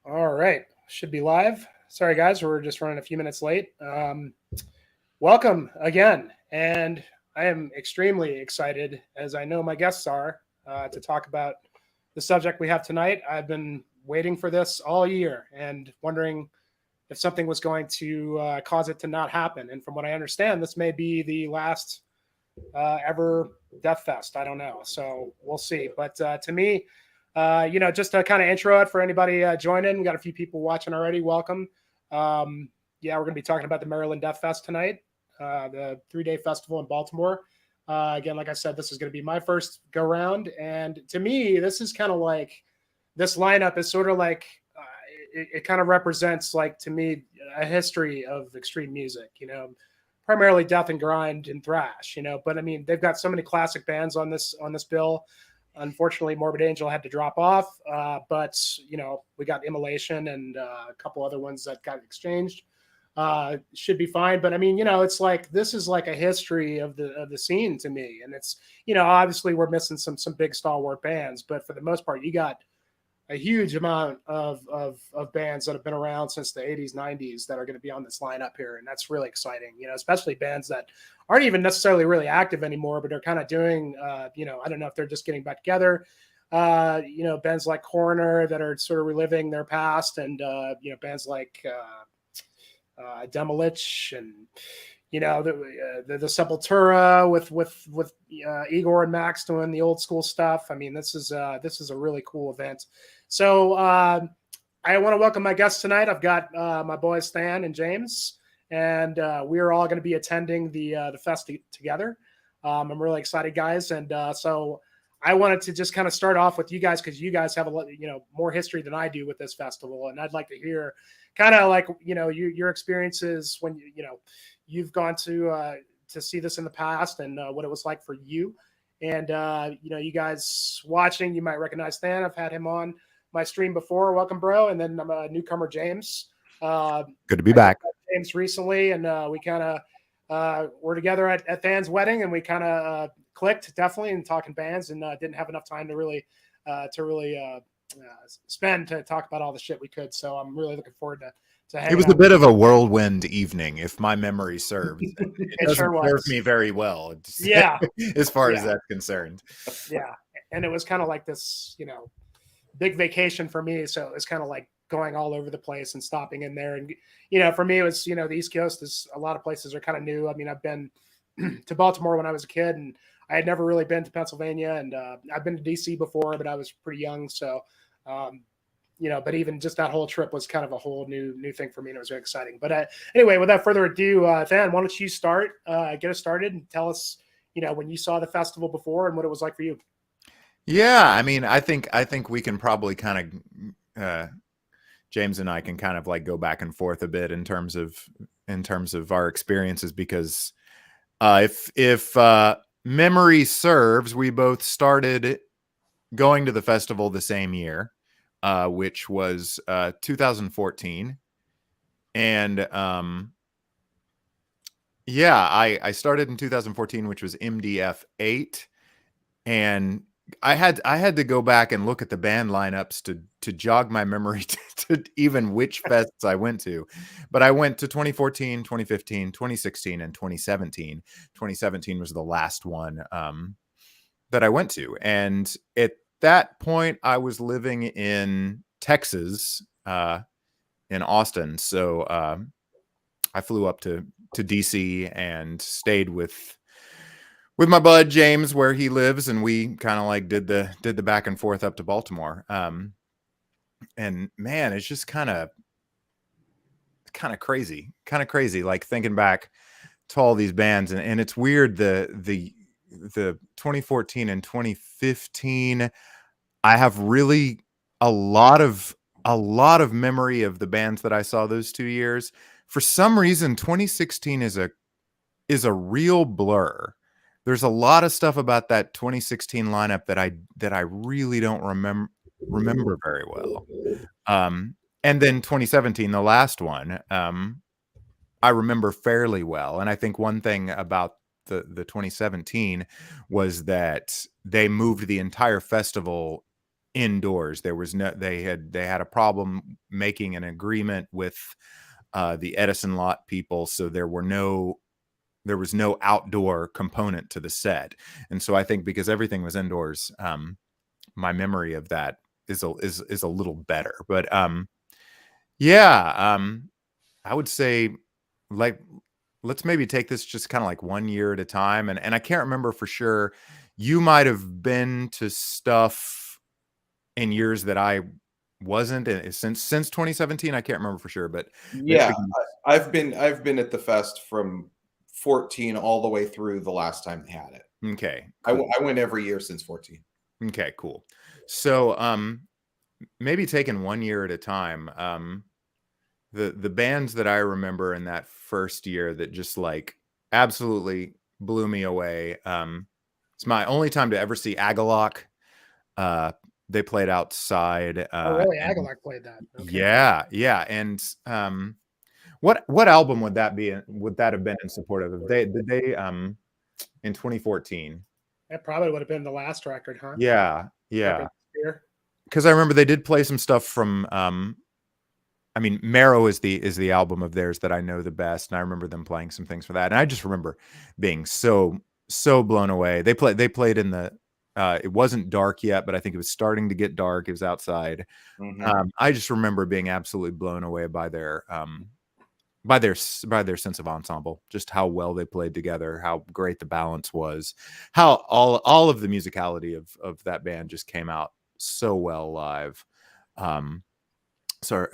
All right. Should be live. Sorry, guys. We're just running a few minutes late. Welcome again. And I am extremely excited, as I know my guests are, to talk about the subject we have tonight. I've been waiting for this all year and wondering if something was going to cause it to not happen. And from what I understand, this may be the last ever Deathfest. I don't know. So we'll see. But to me, just to kind of intro it for anybody joining, we got a few people watching already. Welcome. We're going to be talking about the Maryland Deathfest tonight, the 3-day festival in Baltimore. Again, like I said, this is going to be my first go round. And to me, this is kind of like, this lineup is sort of like, it kind of represents, like, to me, a history of extreme music, primarily death and grind and thrash, but I mean, they've got so many classic bands on this bill. Unfortunately, Morbid Angel had to drop off, but we got Immolation and a couple other ones that got exchanged. Should be fine, but I mean, it's like, this is like a history of the scene to me, and it's, obviously we're missing some big stalwart bands, but for the most part, you got a huge amount of bands that have been around since the 80s, 90s that are going to be on this lineup here. And that's really exciting, especially bands that aren't even necessarily really active anymore, but are kind of doing, I don't know if they're just getting back together. Bands like Coroner that are sort of reliving their past, and, bands like Demolich and, the Sepultura with Igor and Max doing the old school stuff. I mean, this is a really cool event. So I want to welcome my guests tonight. I've got my boys Thann and James, and we are all going to be attending the fest together. I'm really excited, guys, and so I wanted to just kind of start off with you guys, because you guys have a lot, more history than I do with this festival, and I'd like to hear kind of like your experiences when you've gone to see this in the past, and what it was like for you. And, you guys watching, you might recognize Thann. I've had him on my stream before. Welcome, bro. And then I'm a newcomer, James. Good to be back. James recently, and we kind of were together at Thann's wedding, and we kind of clicked definitely in talking bands, and didn't have enough time to really spend to talk about all the shit we could. So I'm really looking forward to it was a bit of a whirlwind evening, if my memory serves. It doesn't sure serve me very well. As far as that's concerned. Yeah. And it was kind of like this, big vacation for me. So it's kind of like going all over the place and stopping in there. And, for me, it was, the East Coast is, a lot of places are kind of new. I mean, I've been to Baltimore when I was a kid, and I had never really been to Pennsylvania, and I've been to DC before, but I was pretty young. So, but even just that whole trip was kind of a whole new thing for me, and it was very exciting. But anyway, without further ado, Thann, why don't you get us started and tell us, when you saw the festival before and what it was like for you? Yeah, I mean, I think we can probably kind of, James and I can kind of like go back and forth a bit in terms of our experiences, because if memory serves, we both started going to the festival the same year. Which was 2014. And I started in 2014, which was MDF 8. And I had to go back and look at the band lineups to jog my memory to even which fests I went to. But I went to 2014, 2015, 2016, and 2017. 2017 was the last one that I went to. And at that point, I was living in Texas, in Austin. So I flew up to DC and stayed with my bud James where he lives, and we kind of like did the back and forth up to Baltimore. And man, it's just kind of crazy, like thinking back to all these bands, and it's weird the 2014 and 2015, I have really a lot of memory of the bands that I saw those 2 years. For some reason, 2016 is a real blur. There's a lot of stuff about that 2016 lineup that I really don't remember very well. And then 2017, the last one, I remember fairly well. And I think one thing about the 2017 was that they moved the entire festival indoors. There was no, they had a problem making an agreement with the Edison lot people, so there was no outdoor component to the set. And so I think because everything was indoors, my memory of that is a little better. But yeah, I would say, like, let's maybe take this just kind of like 1 year at a time. And I can't remember for sure. You might have been to stuff in years that I wasn't, since 2017. I can't remember for sure, but yeah, I've been at the fest from 14 all the way through the last time they had it. Okay, cool. I went every year since 14. Okay, cool. So maybe taking 1 year at a time. The bands that I remember in that first year that just like absolutely blew me away. It's my only time to ever see Agalloch. They played outside. Oh, really? Agalloch played that. Okay. Yeah. And what album would that be? Would that have been in support of? Did they in 2014? That probably would have been the last record, huh? Yeah. Because I remember they did play some stuff from. I mean, Marrow is the album of theirs that I know the best, and I remember them playing some things for that. And I just remember being so blown away. They played in the. It wasn't dark yet, but I think it was starting to get dark. It was outside. Mm-hmm. I just remember being absolutely blown away by their sense of ensemble, just how well they played together, how great the balance was, how all of the musicality of that band just came out so well live. So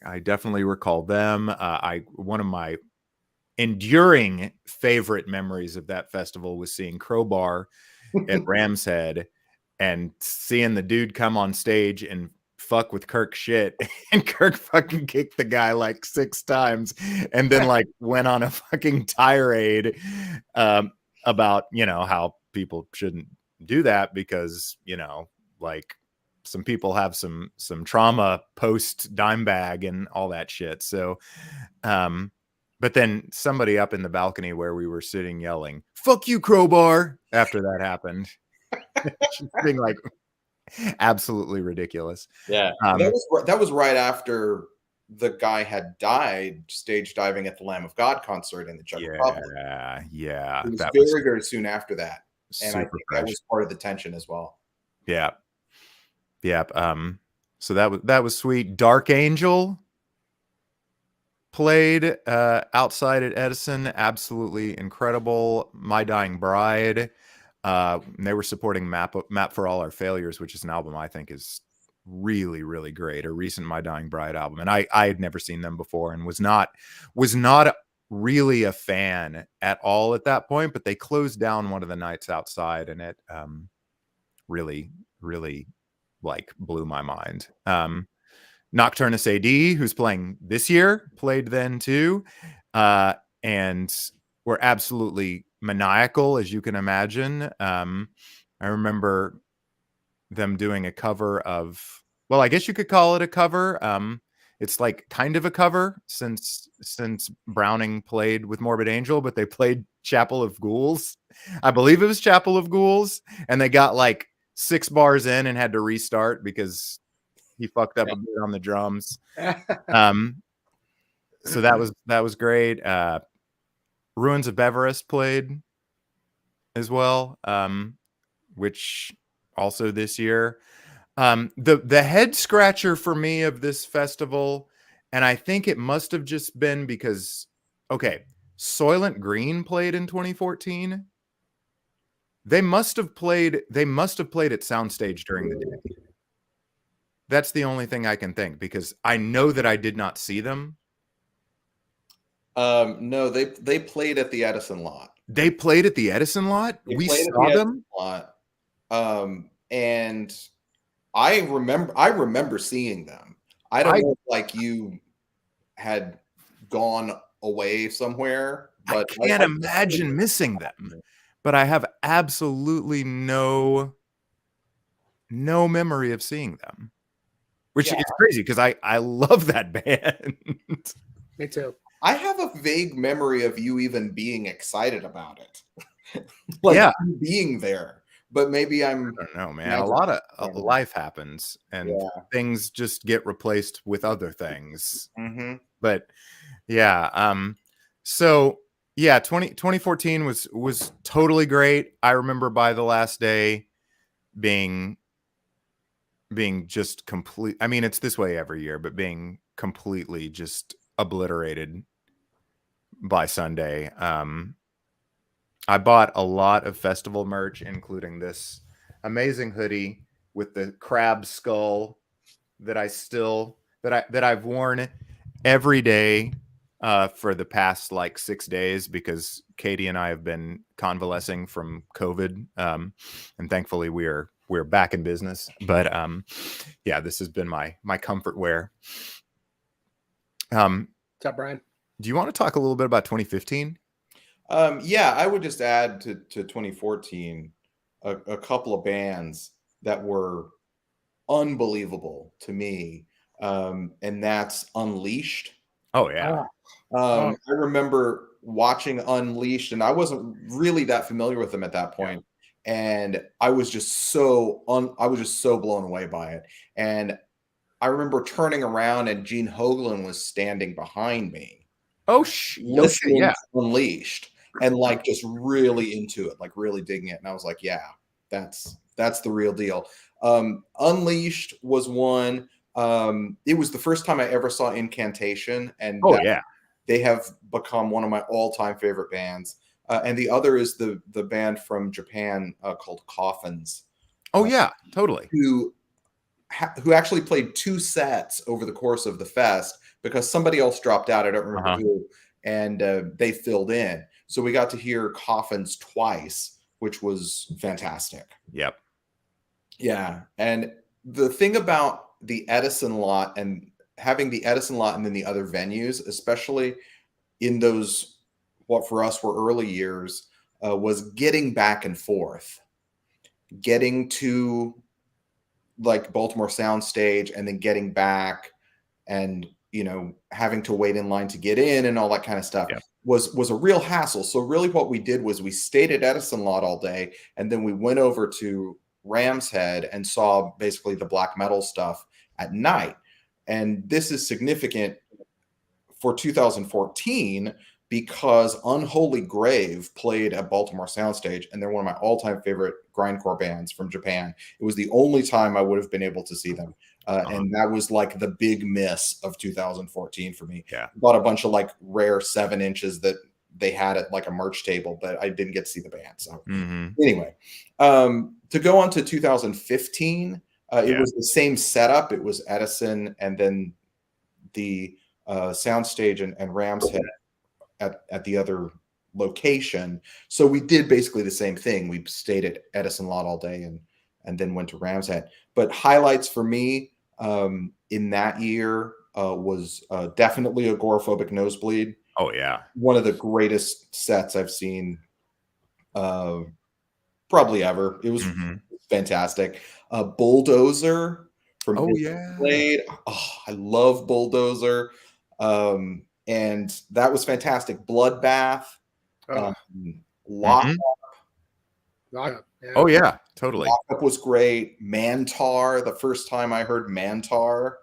I definitely recall them. One of my enduring favorite memories of that festival was seeing Crowbar at Ram's Head and seeing the dude come on stage and fuck with Kirk shit, and Kirk fucking kicked the guy like 6 times and then like went on a fucking tirade about, how people shouldn't do that because, like some people have some trauma post Dimebag and all that shit. So but then somebody up in the balcony where we were sitting yelling, "Fuck you, Crowbar," after that happened. Just being like absolutely ridiculous. Yeah. That was right after the guy had died stage diving at the Lamb of God concert in the Czech Republic. Yeah. It was very soon after that. And I think that was part of the tension as well. Yeah. So that was sweet. Dark Angel played outside at Edison. Absolutely incredible. My Dying Bride. They were supporting Map for All Our Failures, which is an album I think is really, really great. A recent My Dying Bride album. And I had never seen them before and was not really a fan at all at that point, but they closed down one of the nights outside and it really, really like blew my mind. Nocturnus AD, who's playing this year, played then too, and were absolutely maniacal, as you can imagine. I remember them doing a cover of, well, I guess you could call it a cover. It's like kind of a cover since Browning played with Morbid Angel, but they played Chapel of Ghouls. I believe it was Chapel of Ghouls, and they got like 6 bars in and had to restart because he fucked up a bit on the drums. So that was great. Ruins of Beverest played as well, which also this year. The head scratcher for me of this festival, and I think it must have just been because, okay, Soylent Green played in 2014. They must have played at Soundstage during the day. That's the only thing I can think, because I know that I did not see them. No, they played at the Edison lot. They played at the Edison lot? We saw them? Lot. And I remember seeing them. I don't know if like you had gone away somewhere, but I can't imagine missing them. But I have absolutely no memory of seeing them. Which is crazy because I love that band. Me too. I have a vague memory of you even being excited about it. Being there. but maybe I'm. I don't know, man. A lot of life happens, and Yeah. things just get replaced with other things. Mm-hmm. But yeah, so yeah, 2014 was totally great. I remember by the last day being just complete. I mean, it's this way every year, but being completely just obliterated by Sunday. I bought a lot of festival merch, including this amazing hoodie with the crab skull that I've worn every day for the past like 6 days, because Katie and I have been convalescing from COVID, and thankfully we're back in business. But yeah, this has been my comfort wear. What's up, Brian? Do you want to talk a little bit about 2015? Yeah, I would just add to 2014 a couple of bands that were unbelievable to me, and that's Unleashed. Oh yeah. I remember watching Unleashed, and I wasn't really that familiar with them at that point, and I was just so blown away by it. And I remember turning around, and Gene Hoglan was standing behind me. Oh, listening yeah. to Unleashed, and like just really into it, like really digging it. And I was like, yeah, that's the real deal. Unleashed was one. It was the first time I ever saw Incantation, and they have become one of my all-time favorite bands. And the other is the band from Japan called Coffins. Oh yeah, totally. Who actually played 2 sets over the course of the fest because somebody else dropped out. I don't remember who, and they filled in. So we got to hear Coffins twice, which was fantastic. Yep. Yeah. And the thing about the Edison lot and having the Edison lot and then the other venues, especially in those, what for us were early years, was getting back and forth, getting to like Baltimore Soundstage and then getting back and, you know, having to wait in line to get in and all that kind of stuff was a real hassle. So really what we did was we stayed at Edison lot all day, and then we went over to Ram's Head and saw basically the black metal stuff at night. And this is significant for 2014 because Unholy Grave played at Baltimore Soundstage, and they're one of my all-time favorite grindcore bands from Japan. It was the only time I would have been able to see them. And that was like the big miss of 2014 for me. Yeah. Bought a bunch of like rare 7 inches that they had at like a merch table, but I didn't get to see the band. So anyway, to go on to 2015, it was the same setup. It was Edison and then the Soundstage and Ram's Head at the other location. So we did basically the same thing. We stayed at Edison lot all day and then went to Ram's Head. But highlights for me in that year was definitely Agoraphobic Nosebleed. Oh yeah. One of the greatest sets I've seen probably ever. It was fantastic. Bulldozer from Blade. Oh, I love Bulldozer. And that was fantastic. Bloodbath. Lockup. Lockup. Yeah. Oh yeah, totally. Lockup was great. Mantar, the first time I heard Mantar,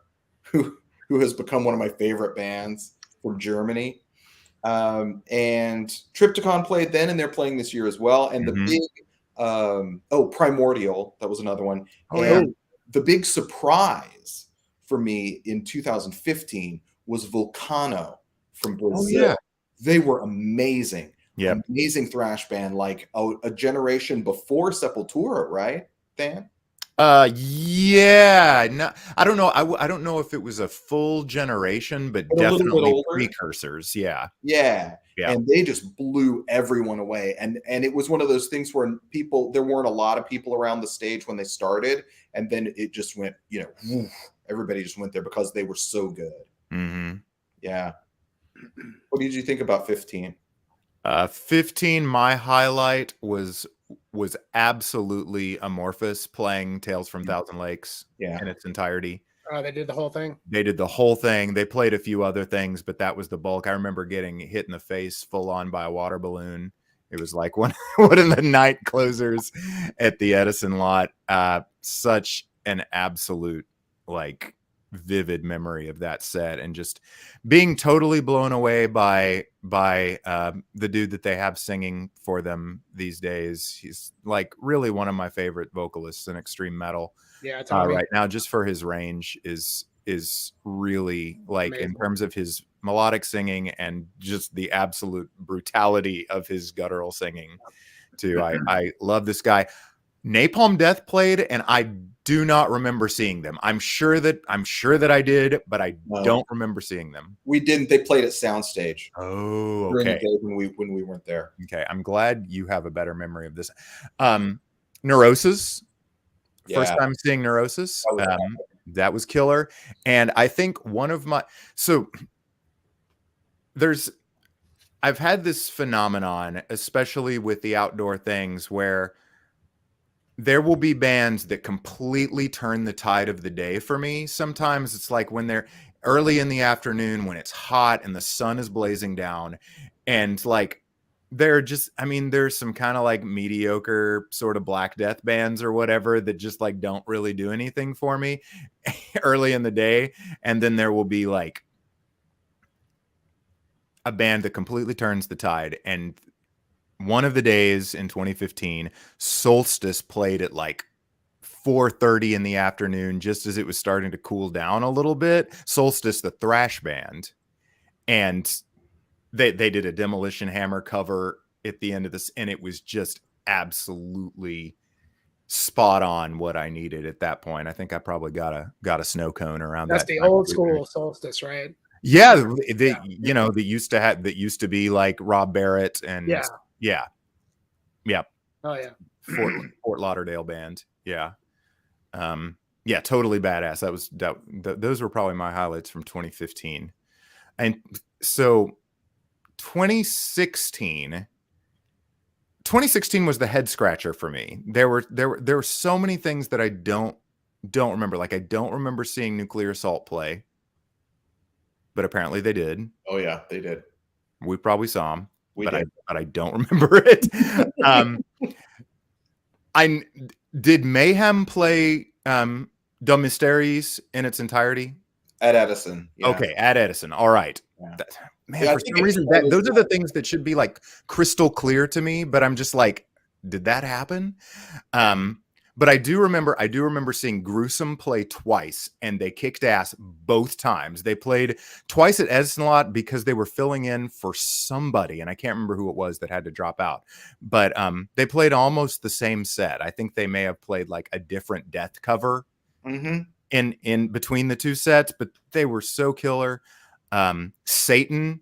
who has become one of my favorite bands from Germany. And Triptychon played then, and they're playing this year as well. And the big Primordial, that was another one. The big surprise for me in 2015 was Vulcano from Brazil. Oh, yeah. They were amazing. Yeah. Amazing thrash band, like a generation before Sepultura, right, Thann? Yeah. No, I don't know. I don't know if it was a full generation, but definitely precursors. Yeah. Yeah. And they just blew everyone away. And it was one of those things where there weren't a lot of people around the stage when they started. And then it just went, everybody just went there because they were so good. Yeah. What did you think about 15? 15, my highlight was absolutely Amorphous playing Tales from Thousand Lakes in its entirety. They did the whole thing. They did the whole thing. They played a few other things, but that was the bulk. I remember getting hit in the face full on by a water balloon. It was like one of the night closers at the Edison lot. Such an absolute like vivid memory of that set, and just being totally blown away by the dude that they have singing for them these days. He's like really one of my favorite vocalists in extreme metal. Yeah, Tommy. Right now, just for his range is really like Amazing. in terms of his melodic singing and just the absolute brutality of his guttural singing too. I love this guy. Napalm Death played, and I do not remember seeing them. I'm sure that I did, but I don't remember seeing them. We didn't. They played at Soundstage. Oh, During okay. the day when we weren't there. Okay, I'm glad you have a better memory of this. Neurosis. First time seeing Neurosis. That was killer. And I think one of my I've had this phenomenon, especially with the outdoor things, where there will be bands that completely turn the tide of the day for me. Sometimes it's like when they're early in the afternoon, when it's hot and the sun is blazing down, and like they're just, I mean, there's some kind of like mediocre sort of Black Death bands or whatever that just like don't really do anything for me early in the day. And then there will be like a band that completely turns the tide. And one of the days in 2015, Solstice played at like 4:30 in the afternoon, just as it was starting to cool down a little bit. Solstice, the thrash band. And they did a Demolition Hammer cover at the end of this, and it was just absolutely spot on what I needed at that point. I think I probably got a snow cone around That's that. the old school Solstice, right? Yeah, you know, that used to be like Rob Barrett and yeah. Oh yeah. Fort Lauderdale band. Yeah. Yeah, totally badass. Those were probably my highlights from 2015. And so 2016 was the head scratcher for me. There were so many things that I don't remember. Like I don't remember seeing Nuclear Assault play, but apparently they did. Oh yeah, they did. We probably saw them, but I don't remember it. I did Mayhem play Dumb Mysteries in its entirety at Edison. Yeah. Okay, at Edison. All right. Yeah. Man, for some reason, those are the things that should be like crystal clear to me, but I'm just like, did that happen? But I do remember seeing Gruesome play twice, and they kicked ass both times. They played twice at Edison lot because they were filling in for somebody, and I can't remember who it was that had to drop out. But they played almost the same set. I think they may have played like a different Death cover in between the two sets, but they were so killer. Satan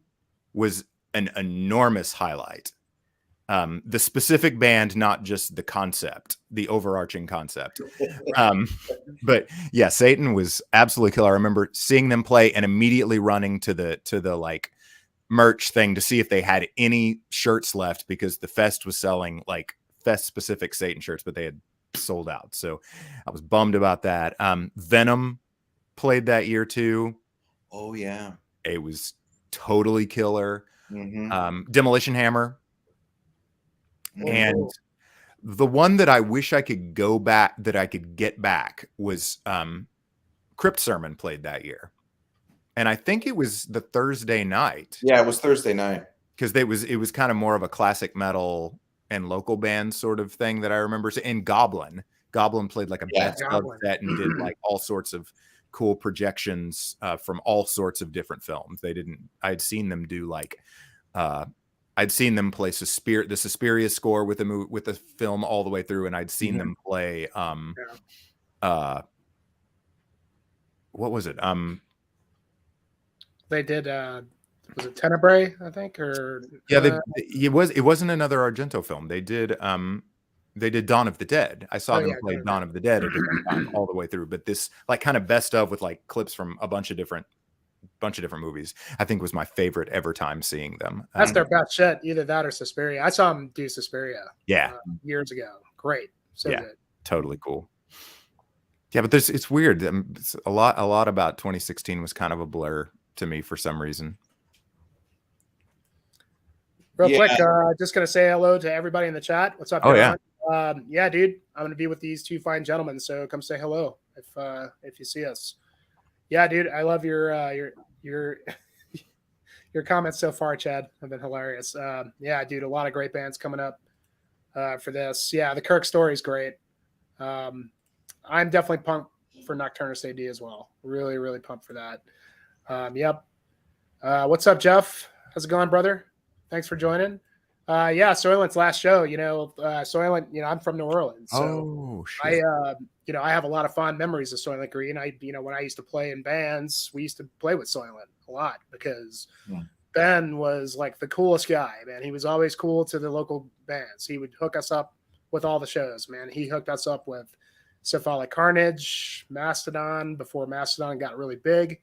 was an enormous highlight. The specific band, not just the concept, the overarching concept. But yeah, Satan was absolutely killer. I remember seeing them play and immediately running to the like merch thing to see if they had any shirts left, because the fest was selling like fest specific Satan shirts, but they had sold out. So I was bummed about that. Venom played that year too. Oh yeah. It was totally killer. Demolition Hammer. And the one that I wish I could go back, that I could get back, was Crypt Sermon played that year. And I think it was the Thursday night. Yeah, it was Thursday night. Because it was kind of more of a classic metal and local band sort of thing that I remember. And Goblin played like a best of set and did like all sorts of cool projections from all sorts of different films. I'd seen them do like I'd seen them play the Suspiria score with the film all the way through, and I'd seen them play what was it? They did was it Tenebrae, I think, or it wasn't another Argento film. They did Dawn of the Dead. I saw them play Dawn of the Dead a different time all the way through, but this like kind of best of with like clips from a bunch of different movies, I think was my favorite ever time seeing them. That's their best shit, either that or Suspiria. I saw them do Suspiria years ago. Great. So good. Totally cool. Yeah, but it's weird. It's a lot about 2016 was kind of a blur to me for some reason. Real Yeah. quick, just gonna say hello to everybody in the chat. What's up, Oh, John? Yeah, dude, I'm gonna be with these two fine gentlemen, so come say hello if you see us. Yeah, dude, I love your your comments so far, Chad. Have been hilarious. Yeah, dude, a lot of great bands coming up for this. Yeah, the Kirk story is great. I'm definitely pumped for Nocturnus AD as well. Really, really pumped for that. Yep. What's up, Jeff? How's it going, brother? Thanks for joining. Yeah, Soylent's last show. Soylent. I'm from New Orleans, so shit. I have a lot of fond memories of Soylent Green. When I used to play in bands, we used to play with Soylent a lot because Ben was like the coolest guy, man. He was always cool to the local bands. He would hook us up with all the shows, man. He hooked us up with Cephalic Carnage, Mastodon before Mastodon got really big.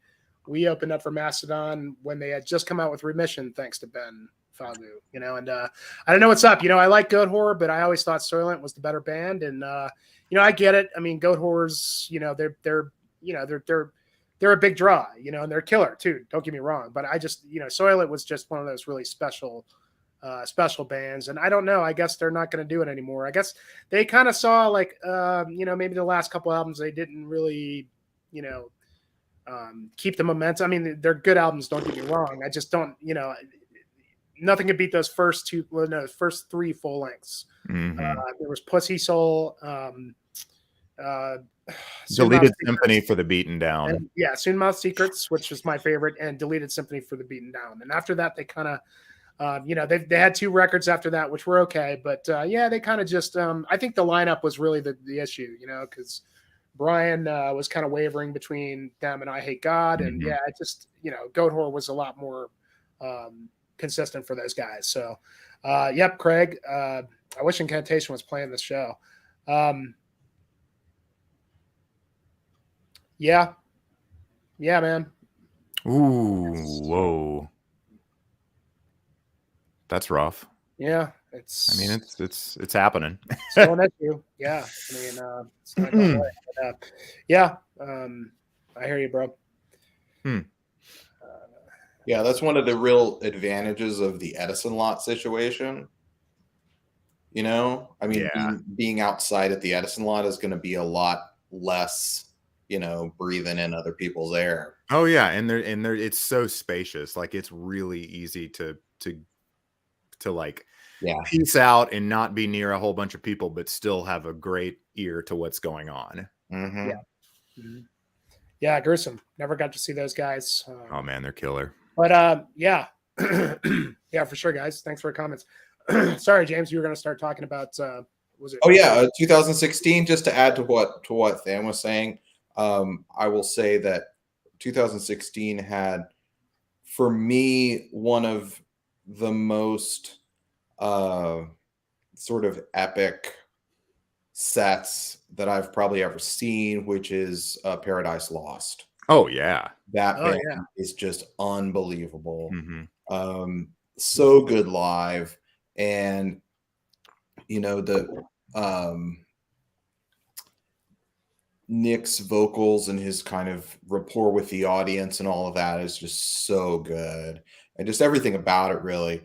We opened up for Mastodon when they had just come out with Remission, thanks to Ben Fagu, and I don't know what's up. I like Goat Horror, but I always thought Soylent was the better band. And I get it. I mean, Goat Horror's, they're a big draw, and they're killer too. Don't get me wrong, but I just, Soylent was just one of those really special bands. And I don't know, I guess they're not going to do it anymore. I guess they kind of saw like, maybe the last couple albums, they didn't really, keep the momentum. I mean, they're good albums, don't get me wrong. I just don't, nothing could beat those first three full lengths. There was Pussy Soul, Deleted Symphony for the Beaten Down. And, yeah, Soon Mouth Secrets, which is my favorite, and Deleted Symphony for the Beaten Down. And after that, they kind of, they had two records after that, which were okay. But they kind of just, I think the lineup was really the issue, because Brian was kind of wavering between them and I Hate God. And it just, Goat Horror was a lot more consistent for those guys. So, yep, Craig, I wish Incantation was playing this show. Yeah, man. Ooh, whoa. That's rough. Yeah, it's happening. It's going at you. Yeah, I mean, it's not going away. I hear you, bro. Yeah, that's one of the real advantages of the Edison lot situation. I mean, being outside at the Edison lot is going to be a lot less, breathing in other people's air. Oh yeah, and there it's so spacious. Like it's really easy to like peace out and not be near a whole bunch of people, but still have a great ear to what's going on. Yeah, gruesome. Never got to see those guys. Oh man, they're killer. But yeah, for sure, guys. Thanks for your comments. Sorry, James, you were going to start talking about. Was it? Oh yeah, 2016. Just to add to what Thann was saying, I will say that 2016 had, for me, one of the most sort of epic sets that I've probably ever seen, which is Paradise Lost. Oh yeah, that band is just unbelievable. So good live, and the Nick's vocals and his kind of rapport with the audience and all of that is just so good, and just everything about it really.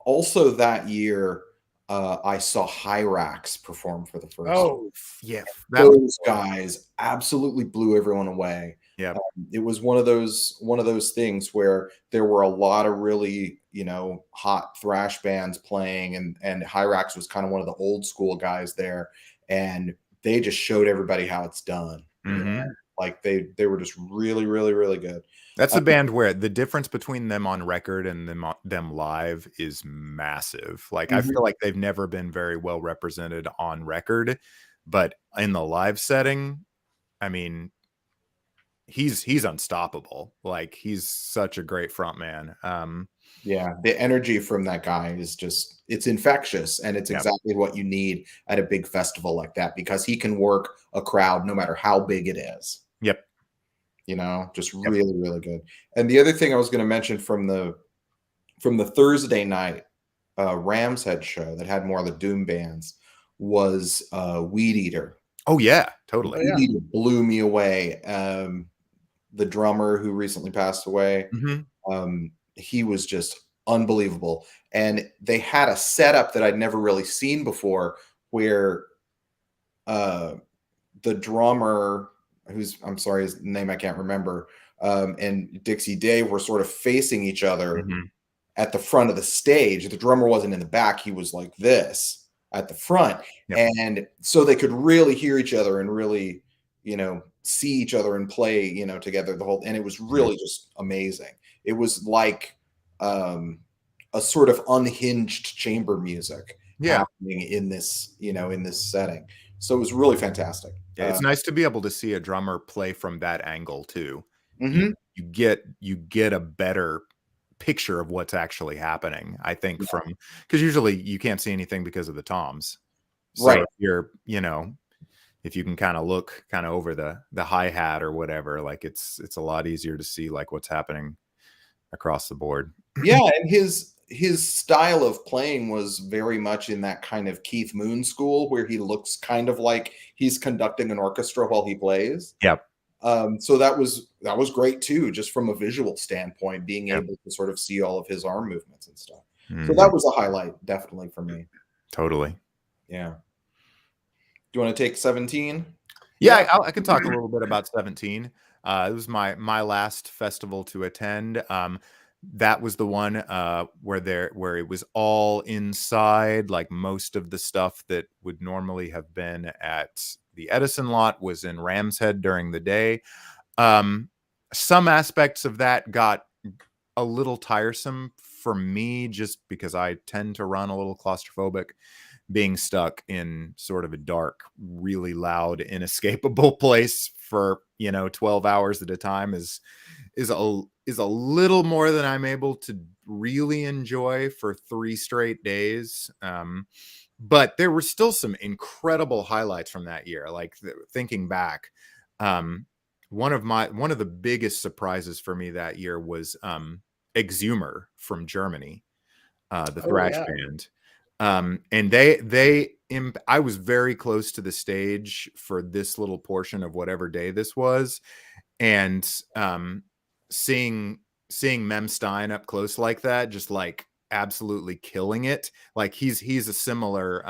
Also that year, I saw Hyrax perform for the first time. Yeah, those guys absolutely blew everyone away. Yeah, it was one of those things where there were a lot of really hot thrash bands playing, and Hyrax was kind of one of the old school guys there, and they just showed everybody how it's done. Like they were just really, really, really good. That's a band where the difference between them on record and them live is massive. Like I feel like they've never been very well represented on record, but in the live setting, I mean, he's unstoppable. Like he's such a great front man. Yeah, the energy from that guy is just, it's infectious, and it's exactly what you need at a big festival like that, because he can work a crowd no matter how big it is. Yep. Just really, really good. And the other thing I was going to mention from the Thursday night Rams Head show that had more of the doom bands was Weed Eater. Oh yeah, totally. Weed Eater blew me away. The drummer who recently passed away, he was just unbelievable. And they had a setup that I'd never really seen before, where the drummer, I'm sorry, his name I can't remember, and Dixie Day were sort of facing each other at the front of the stage. The drummer wasn't in the back; he was like this at the front, and so they could really hear each other and really, see each other and play, together the whole. And it was really just amazing. It was like a sort of unhinged chamber music happening in this, in this setting. So it was really fantastic. Yeah, it's nice to be able to see a drummer play from that angle too. Mm-hmm. You get a better picture of what's actually happening, I think, because usually you can't see anything because of the toms. So right. If you're, if you can kind of look over the hi-hat or whatever, like it's a lot easier to see like what's happening across the board. Yeah, and his style of playing was very much in that kind of Keith Moon school, where he looks kind of like he's conducting an orchestra while he plays. Yep. So that was great too, just from a visual standpoint, being able to sort of see all of his arm movements and stuff. So that was a highlight, definitely, for me. Totally. Yeah. Do you want to take 17? Yeah, I can talk a little bit about 17. It was my last festival to attend. That was the one where it was all inside. Like most of the stuff that would normally have been at the Edison lot was in Ram's Head during the day. Some aspects of that got a little tiresome for me, just because I tend to run a little claustrophobic. Being stuck in sort of a dark, really loud, inescapable place for 12 hours at a time is a little more than I'm able to really enjoy for 3 straight days. But there were still some incredible highlights from that year. Like thinking back, one of the biggest surprises for me that year was Exhumer from Germany, the thrash band. And I was very close to the stage for this little portion of whatever day this was. And seeing Mem Stein up close like that, just like absolutely killing it. Like he's a similar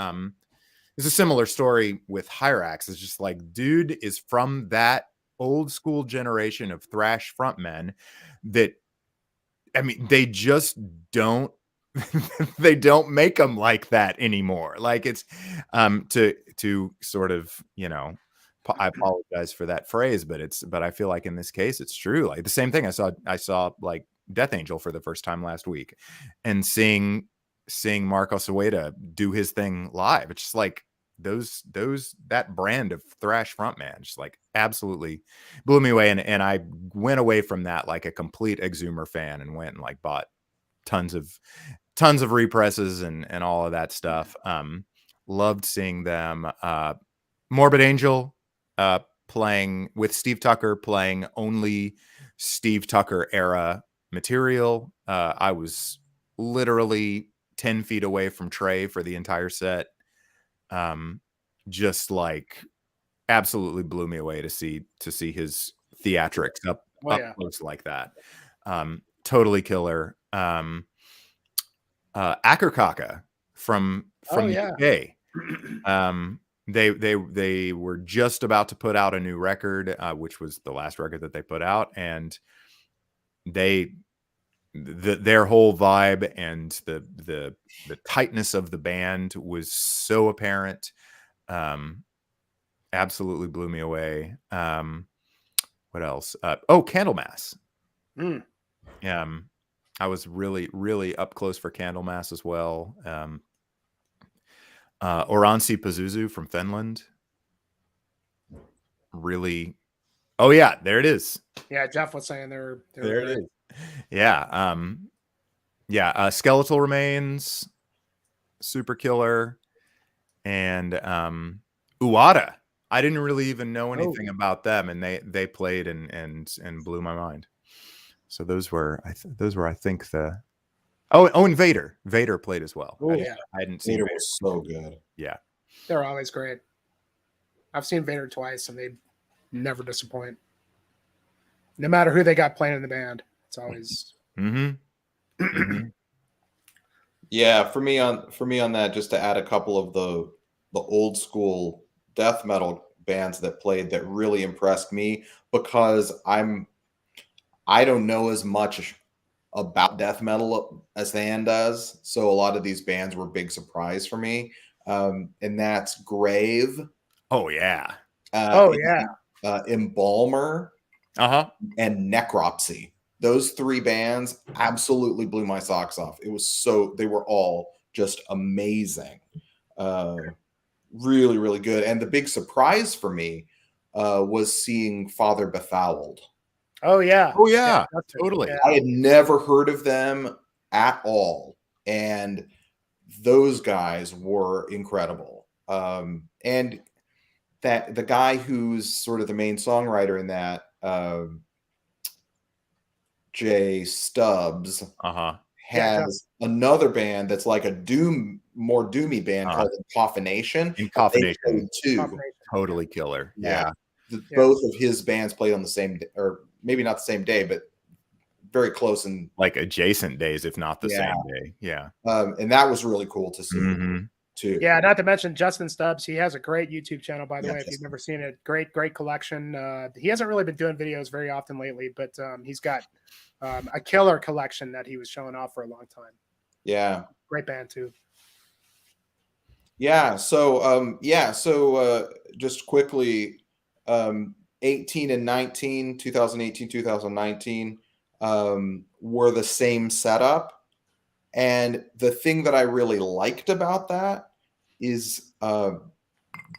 story with Hyrax. It's just like, dude is from that old school generation of thrash frontmen that, I mean, they just don't they don't make them like that anymore. Like it's to sort of, I apologize for that phrase, but I feel like in this case it's true. Like the same thing, I saw like Death Angel for the first time last week, and seeing Marco Sueda do his thing live. It's just like that brand of thrash frontman just like absolutely blew me away. And I went away from that like a complete Exhumer fan, and went and like bought tons of represses and all of that stuff. Loved seeing them. Morbid Angel playing with Steve Tucker, playing only Steve Tucker era material. I was literally 10 feet away from Trey for the entire set. Just like absolutely blew me away to see his theatrics up close like that. Totally killer. Akkerkaka from the UK. They were just about to put out a new record, which was the last record that they put out, and their whole vibe and the tightness of the band was so apparent. Absolutely blew me away. What else? Candlemass. I was really, really up close for Candlemass as well. Oranssi Pazuzu from Finland. Really. Oh yeah, there it is. Yeah, Jeff was saying there it is. Yeah. Skeletal Remains, super killer, and Uada. I didn't really even know anything about them, and they played and blew my mind. So those were I think the and Vader played as well. I hadn't seen Vader was so good. Yeah, they're always great. I've seen Vader twice, and they never disappoint. No matter who they got playing in the band, it's always Yeah, for me on that, just to add a couple of the old school death metal bands that played that really impressed me, because I don't know as much about death metal as Thann does, so a lot of these bands were a big surprise for me. And that's Grave, Oh yeah. Oh yeah. Embalmer, Uh-huh. and Necropsy. Those three bands absolutely blew my socks off. They were all just amazing. Really, really good. And the big surprise for me was seeing Father Befouled. Oh yeah. Oh yeah, Justin. totally. Yeah. I had never heard of them at all. And those guys were incredible. And that the guy who's sort of the main songwriter in that, Jay Stubbs, Uh-huh. Yeah, has another band that's like a more doomy band called Incoffination. And they Incoffination. played too. Combination. Totally killer. Yeah. Yeah. Both of his bands played on the same day, or maybe not the same day, but very close. And Like adjacent days, if not the Yeah. same day. Yeah. and that was really cool to see Mhm. too. Yeah, not to mention Justin Stubbs. He has a great YouTube channel, by the Yeah, way. If you've Justin. never seen it, great collection. He hasn't really been doing videos very often lately, but he's got a killer collection that he was showing off for a long time. Yeah. Great band too. Yeah. So just quickly, 18 and 19, 2018, 2019, were the same setup. And the thing that I really liked about that is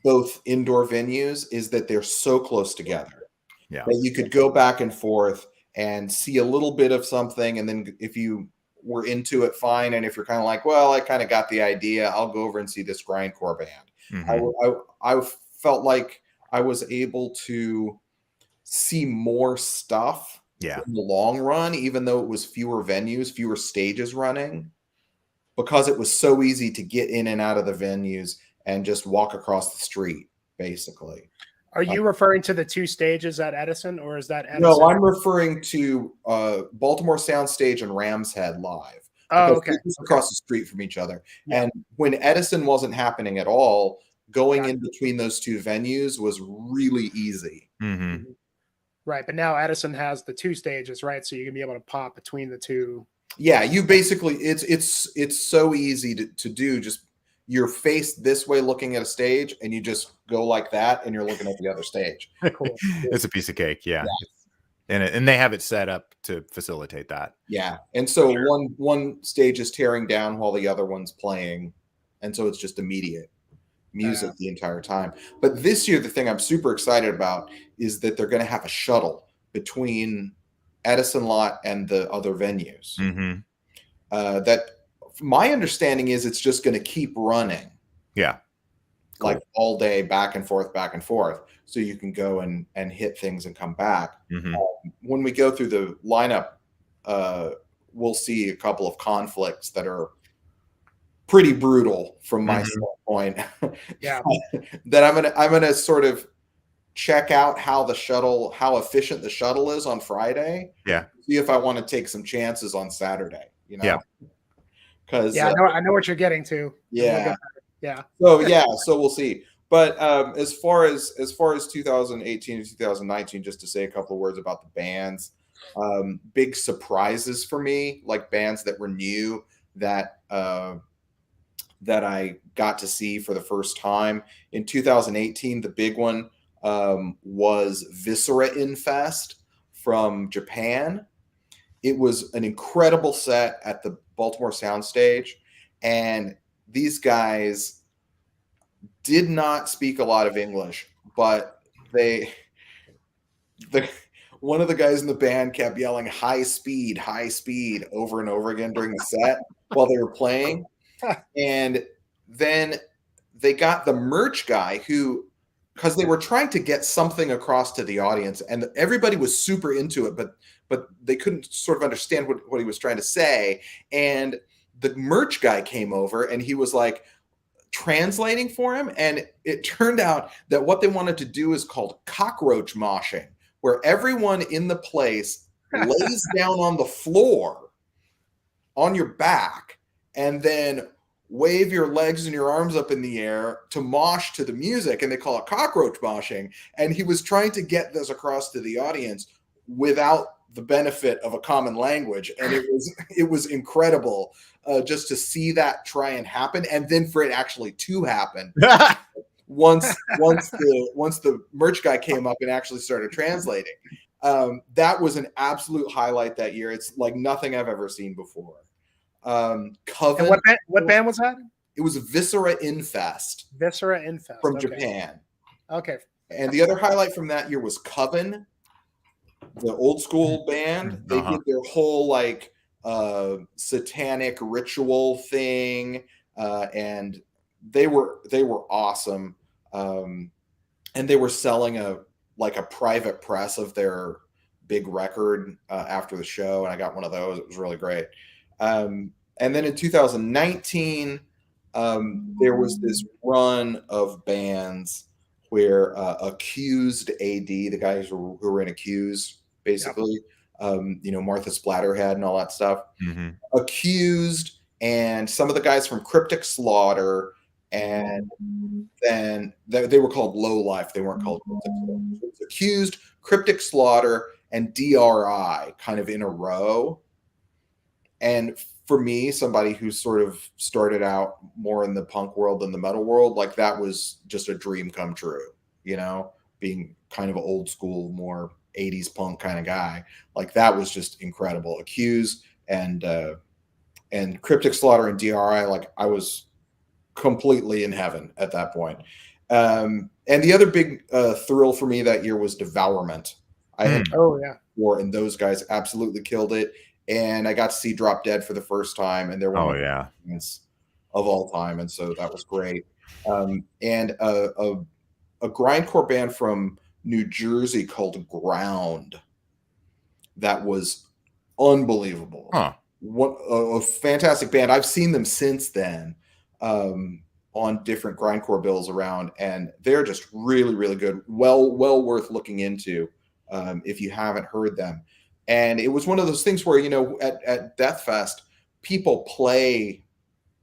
both indoor venues is that they're so close together. Yeah. That you could go back and forth and see a little bit of something. And then if you were into it, fine. And if you're kind of like, well, I kind of got the idea, I'll go over and see this grindcore band. Mhm. I felt like I was able to see more stuff Yeah. in the long run, even though it was fewer venues, fewer stages running, because it was so easy to get in and out of the venues and just walk across the street, basically. Are you referring to the two stages at Edison, or is that Edison? No, I'm referring to Baltimore Soundstage and Ram's Head Live. Oh, okay. They're just across the street from each other. Yeah. And when Edison wasn't happening at all, going in between those two venues was really easy. Mhm. Right, but now Edison has the two stages, right? So you can be able to pop between the two. Yeah, you basically it's so easy to do. Just you're faced this way looking at a stage, and you just go like that, and you're looking at the other stage. Cool. It's a piece of cake. Yeah. Yeah. And they have it set up to facilitate that. Yeah. And so one stage is tearing down while the other one's playing. And so it's just immediate music the entire time. But this year, the thing I'm super excited about is that they're going to have a shuttle between Edison lot and the other venues. Mhm. That my understanding is it's just going to keep running. Yeah. Cool. Like all day, back and forth. So you can go and hit things and come back. Mhm. When we go through the lineup, we'll see a couple of conflicts that are pretty brutal from my standpoint. Yeah. That I'm gonna sort of check out how efficient the shuttle is on Friday. Yeah. See if I want to take some chances on Saturday. Yeah. Because I know what you're getting to. Yeah. Yeah. So we'll see. But as far as 2018 and 2019, just to say a couple of words about the bands, big surprises for me, like bands that were new that I got to see for the first time. In 2018, the big one was Viscera Infest from Japan. It was an incredible set at the Baltimore Soundstage, and these guys did not speak a lot of English, but one of the guys in the band kept yelling high speed over and over again during the set while they were playing. And then they got the merch guy because they were trying to get something across to the audience, and everybody was super into it, but they couldn't sort of understand what he was trying to say. And the merch guy came over and he was like translating for him. And it turned out that what they wanted to do is called cockroach moshing, where everyone in the place lays down on the floor on your back and then wave your legs and your arms up in the air to mosh to the music, and they call it cockroach moshing. And he was trying to get this across to the audience without the benefit of a common language, and it was incredible just to see that try and happen, and then for it actually to happen once the merch guy came up and actually started translating. That was an absolute highlight that year. It's like nothing I've ever seen before. Coven. And what band was that? It was Viscera Infest. Viscera Infest from Japan. Okay. And the other highlight from that year was Coven, the old school band. They did their whole like satanic ritual thing, and they were awesome. And they were selling a private press of their big record after the show, and I got one of those. It was really great. And then in 2019, there was this run of bands where Accused AD, the guys who were in Accused, basically, Martha Splatterhead and all that stuff, Accused, and some of the guys from Cryptic Slaughter, and then they were called Low Life. They weren't called Cryptic Slaughter. It was Accused, Cryptic Slaughter, and DRI kind of in a row. And for me, somebody who sort of started out more in the punk world than the metal world, like that was just a dream come true, being kind of an old school, more 80s punk kind of guy. Like that was just incredible. Accused and Cryptic Slaughter and DRI, like I was completely in heaven at that point. And the other big thrill for me that year was Devourment. I had and those guys absolutely killed it. And I got to see Drop Dead for the first time, and they're one of all time, and so that was great. And a grindcore band from New Jersey called Ground that was unbelievable. What a fantastic band! I've seen them since then on different grindcore bills around, and they're just really, really good. Well worth looking into if you haven't heard them. And it was one of those things where, at Deathfest, people play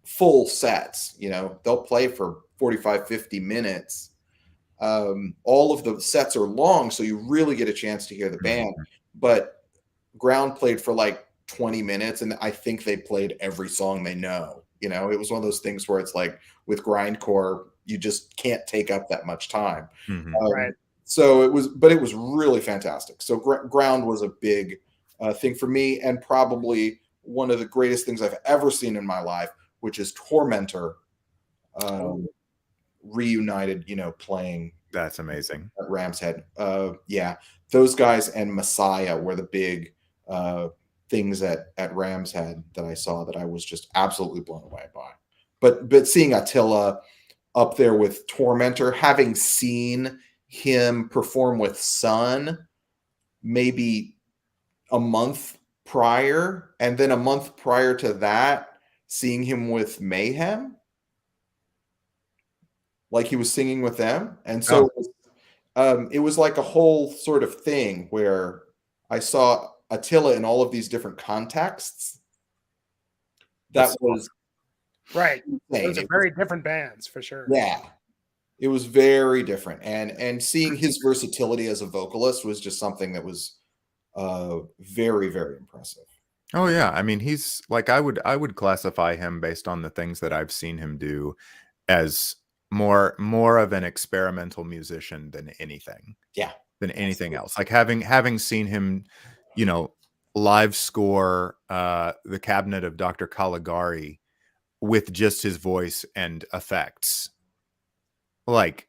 full sets, they'll play for 45, 50 minutes. All of the sets are long, so you really get a chance to hear the band. But Ground played for like 20 minutes, and I think they played every song they know. It was one of those things where it's like with grindcore, you just can't take up that much time. Right. So it was really fantastic. So Ground was a big thing for me, and probably one of the greatest things I've ever seen in my life, which is Tormentor reunited, playing. That's amazing. At Ram's Head. Those guys and Messiah were the big things at Ram's Head that I saw that I was just absolutely blown away by. But seeing Attila up there with Tormentor, having seen him perform with Sun maybe a month prior, and then a month prior to that seeing him with Mayhem, like he was singing with them. And so it was like a whole sort of thing where I saw Attila in all of these different contexts. That was right. Those are very different bands for sure. Yeah. It was very different, and seeing his versatility as a vocalist was just something that was very, very impressive. Oh yeah, I mean, he's like, I would classify him based on the things that I've seen him do as more of an experimental musician than anything. Yeah, than anything else. Like having seen him, live score the Cabinet of Dr. Caligari with just his voice and effects. Like,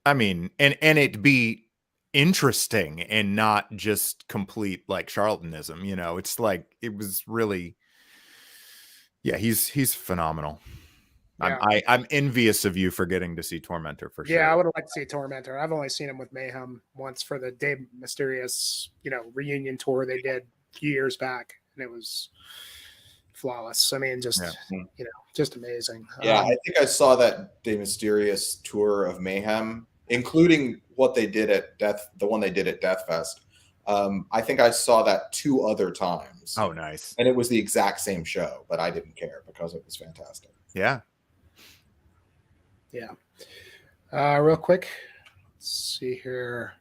I mean, and it be interesting and not just complete like charlatanism, it's like, it was really, he's phenomenal. Yeah. I'm envious of you for getting to see Tormentor for sure. Yeah, I would have liked to see Tormentor. I've only seen him with Mayhem once for the Dave Mysterious, reunion tour they did a few years back, and it was flawless. I mean, just just amazing. Yeah, I think I saw that De Mysterious tour of Mayhem, including what they did at the one they did at Deathfest. I think I saw that 2 other times. Oh, nice. And it was the exact same show, but I didn't care because it was fantastic. Yeah. Yeah. Real quick, let's see here.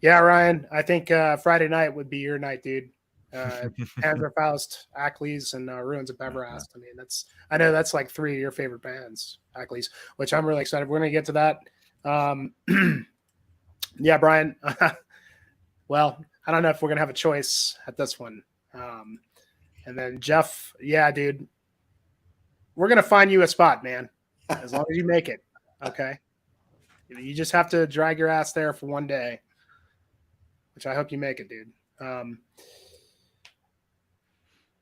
Yeah, Ryan, I think Friday night would be your night, dude. Panzer Faust, Ackley's, and Ruins of Beverast. I mean, I know that's like 3 of your favorite bands, Ackley's, which I'm really excited. We're gonna get to that. Yeah, Brian. Well, I don't know if we're gonna have a choice at this one. And then Jeff, yeah, dude, we're gonna find you a spot, man. As long as you make it, okay. You just have to drag your ass there for one day, which I hope you make it, dude.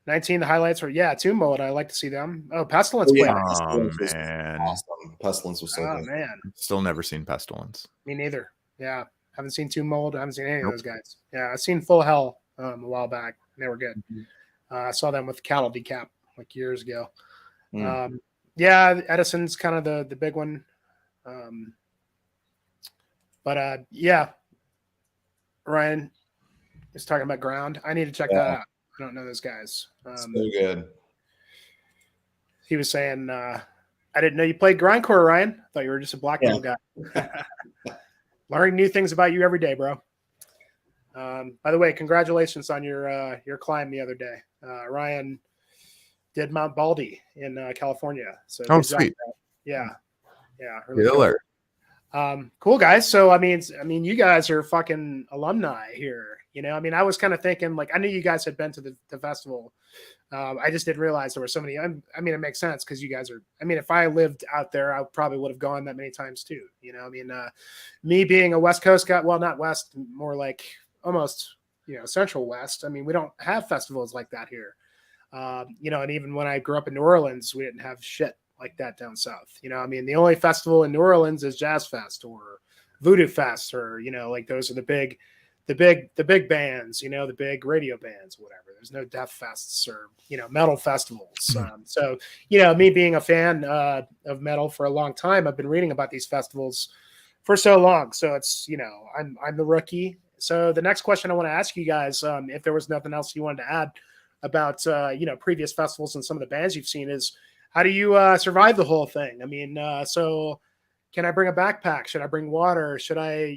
19, the highlights were, Tomb Mode. I like to see them. Oh, Pestilence. Yeah, played. Pestilence was man. awesome. Pestilence was so Oh, good. man. Still never seen Pestilence. Me neither. Yeah. Haven't seen Tomb Mold. I haven't seen any of those guys. Yeah. I've seen Full Hell a while back. They were good. I saw them with Cattle Decap like years ago. Yeah. Edison's kind of the big one. But yeah. Ryan is talking about Ground. I need to check that out. I don't know those guys. So good. He was saying, I didn't know you played grindcore, Ryan. I thought you were just a black metal guy. Learning new things about you every day, bro. By the way, congratulations on your climb the other day. Ryan did Mount Baldy in California. So sweet. Yeah. Really Killer. Cool guys. So I mean, you guys are fucking alumni here. You know, I mean, I was kind of thinking like I knew you guys had been to the festival. I just didn't realize there were so many. I mean, it makes sense because you guys are. I mean, if I lived out there, I probably would have gone that many times too. You know, I mean, me being a West Coast guy, well, not West, more like almost Central West. I mean, we don't have festivals like that here. You know, and even when I grew up in New Orleans, we didn't have shit like that down south. You know, I mean, the only festival in New Orleans is Jazz Fest or Voodoo Fest, or like those are the big bands, the big radio bands, whatever. There's no Death Fests or metal festivals. So me being a fan of metal for a long time, I've been reading about these festivals for so long. So it's I'm the rookie. So the next question I want to ask you guys, if there was nothing else you wanted to add about previous festivals and some of the bands you've seen, is how do you survive the whole thing? I mean, so can I bring a backpack? Should I bring water? Should I,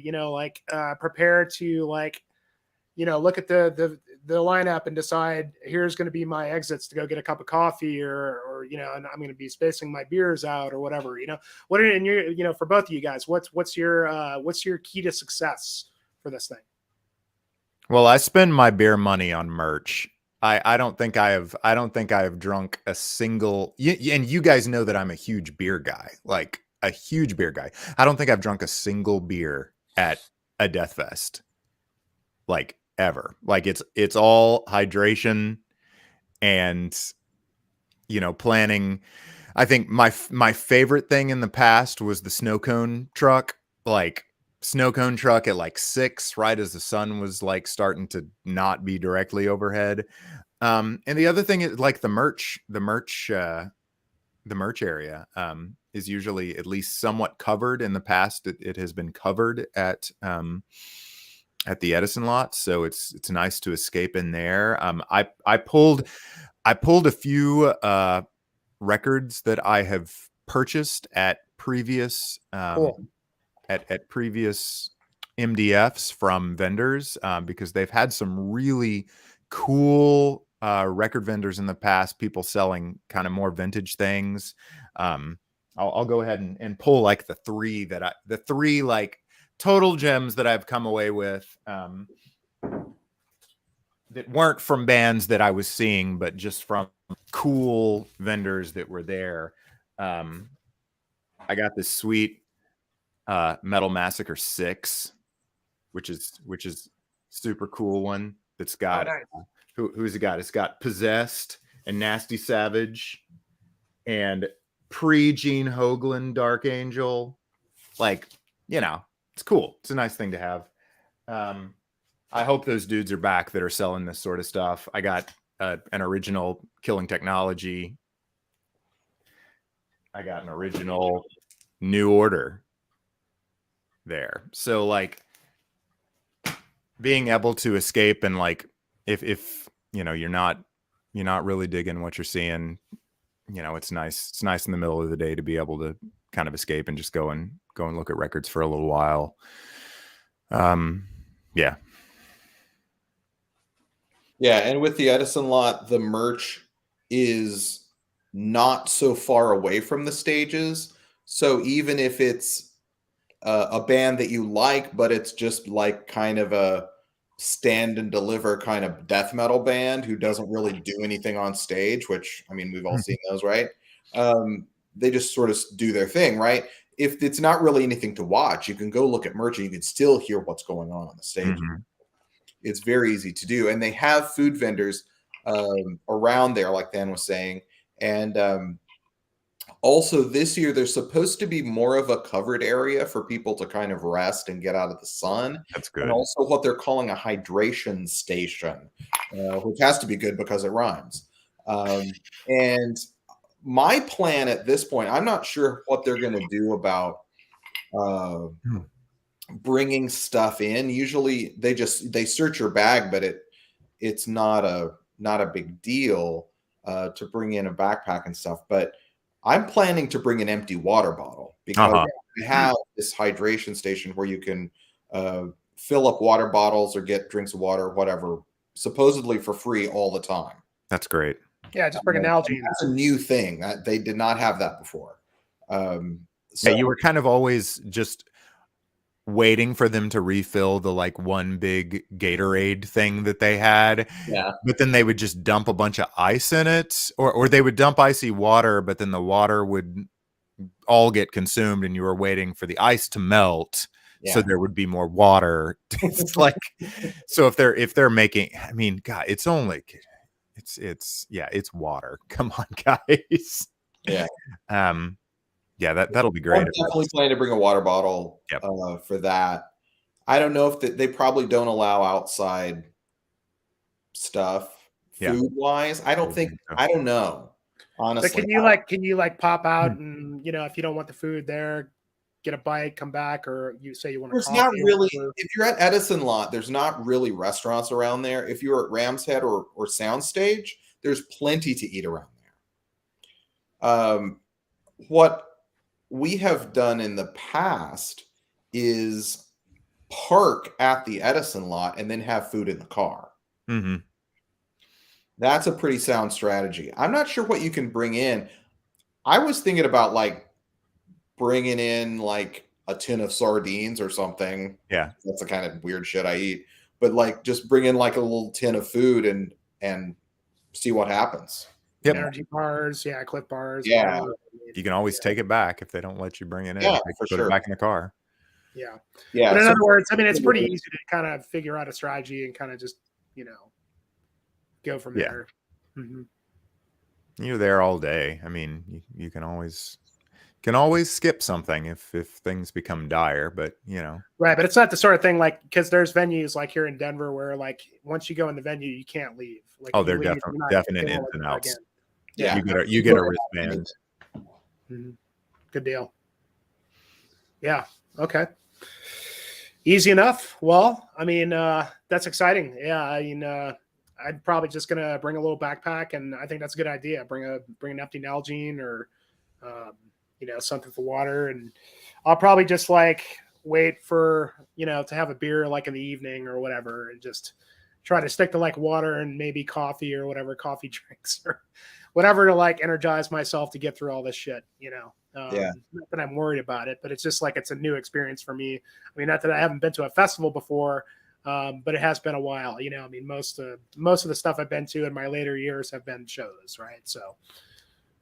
prepare to look at the lineup and decide here's going to be my exits to go get a cup of coffee or and I'm going to be spacing my beers out or whatever, what are in your, for both of you guys, what's your key to success for this thing? Well, I spend my beer money on merch. I don't think I have drunk a single, and you guys know that I'm a huge beer guy, like a huge beer guy. I don't think I've drunk a single beer at a Deathfest, like ever. Like it's all hydration and planning. I think my favorite thing in the past was the snow cone truck, at like 6, right as the sun was like starting to not be directly overhead. And the other thing is like the merch area is usually at least somewhat covered. In the past, it has been covered at the Edison lot, so it's nice to escape in there. I pulled a few records that I have purchased at previous Cool. at previous MDFs from vendors, because they've had some really cool record vendors in the past, people selling kind of more vintage things. I'll go ahead and pull like the three like total gems that I've come away with, that weren't from bands that I was seeing, but just from cool vendors that were there. I got this sweet Metal Massacre 6, which is super cool one. That's got who's it got? It's got Possessed and Nasty Savage and pre-Gene Hoglan Dark Angel. Like, it's cool. It's a nice thing to have. I hope those dudes are back that are selling this sort of stuff. I got an original Killing Technology. I got an original New Order there. So like being able to escape and like if you know you're not really digging what you're seeing, you know, it's nice in the middle of the day to be able to kind of escape and just go and look at records for a little while. Yeah. Yeah, and with the Edison lot, the merch is not so far away from the stages. So even if it's a band that you like, but it's just like kind of a stand and deliver kind of death metal band who doesn't really do anything on stage, which I mean, we've all seen those, right? They just sort of do their thing, right? If it's not really anything to watch, you can go look at merch and you can still hear what's going on the stage. Mm-hmm. It's very easy to do. And they have food vendors around there, like Dan was saying. And also this year, there's supposed to be more of a covered area for people to kind of rest and get out of the sun. That's good. And also what they're calling a hydration station, which has to be good because it rhymes. And my plan at this point, I'm not sure what they're going to do about bringing stuff in. Usually they search your bag, but it's not a big deal to bring in a backpack and stuff. But I'm planning to bring an empty water bottle because we have this hydration station where you can fill up water bottles or get drinks of water, whatever, supposedly for free all the time. That's great. Yeah, just bring an algae. That's a new thing. They did not have that before. So you were kind of always just waiting for them to refill the like one big Gatorade thing that they had. Yeah. But then they would just dump a bunch of ice in it, or they would dump icy water, but then the water would all get consumed and you were waiting for the ice to melt. Yeah. So there would be more water. It's like, so if they're making, I mean, God, it's water. Come on, guys. Yeah. Yeah, that'll be great. I'm definitely planning to bring a water bottle for that. I don't know if they probably don't allow outside stuff food wise. I don't think. I don't know. Honestly, but can you pop out and if you don't want the food there, get a bite, come back, or you say you want to. There's not really. If you're at Edison lot, there's not really restaurants around there. If you're at Ram's Head or Soundstage, there's plenty to eat around there. What we have done in the past is park at the Edison lot and then have food in the car. Mm-hmm. That's a pretty sound strategy. I'm not sure what you can bring in. I was thinking about like bringing in like a tin of sardines or something. Yeah. That's the kind of weird shit I eat. But like just bring in like a little tin of food and see what happens. Yep. Energy bars, Cliff bars. Yeah. You can always take it back if they don't let you bring it in. Yeah, put it back in the car. Yeah. Yeah. But in other words, I mean, it's pretty easy to kind of figure out a strategy and kind of just, go from there. Mm-hmm. You're there all day. I mean, you can always skip something if things become dire, but Right, but it's not the sort of thing like, because there's venues like here in Denver where like once you go in the venue, you can't leave. Like, they're definite ins and outs. Again. Yeah, you get a wristband. Mm-hmm. Good deal. Yeah. Okay. Easy enough. Well, I mean, that's exciting. Yeah. I mean, I'm probably just gonna bring a little backpack, and I think that's a good idea. Bring an empty Nalgene or, something for water, and I'll probably just like wait for to have a beer like in the evening or whatever, and just try to stick to like water and maybe coffee or whatever coffee drinks or whatever to like energize myself to get through all this shit. Not that I'm worried about it, but it's just like it's a new experience for me. I mean, not that I haven't been to a festival before. But it has been a while, I mean, most of the stuff I've been to in my later years have been shows, right? So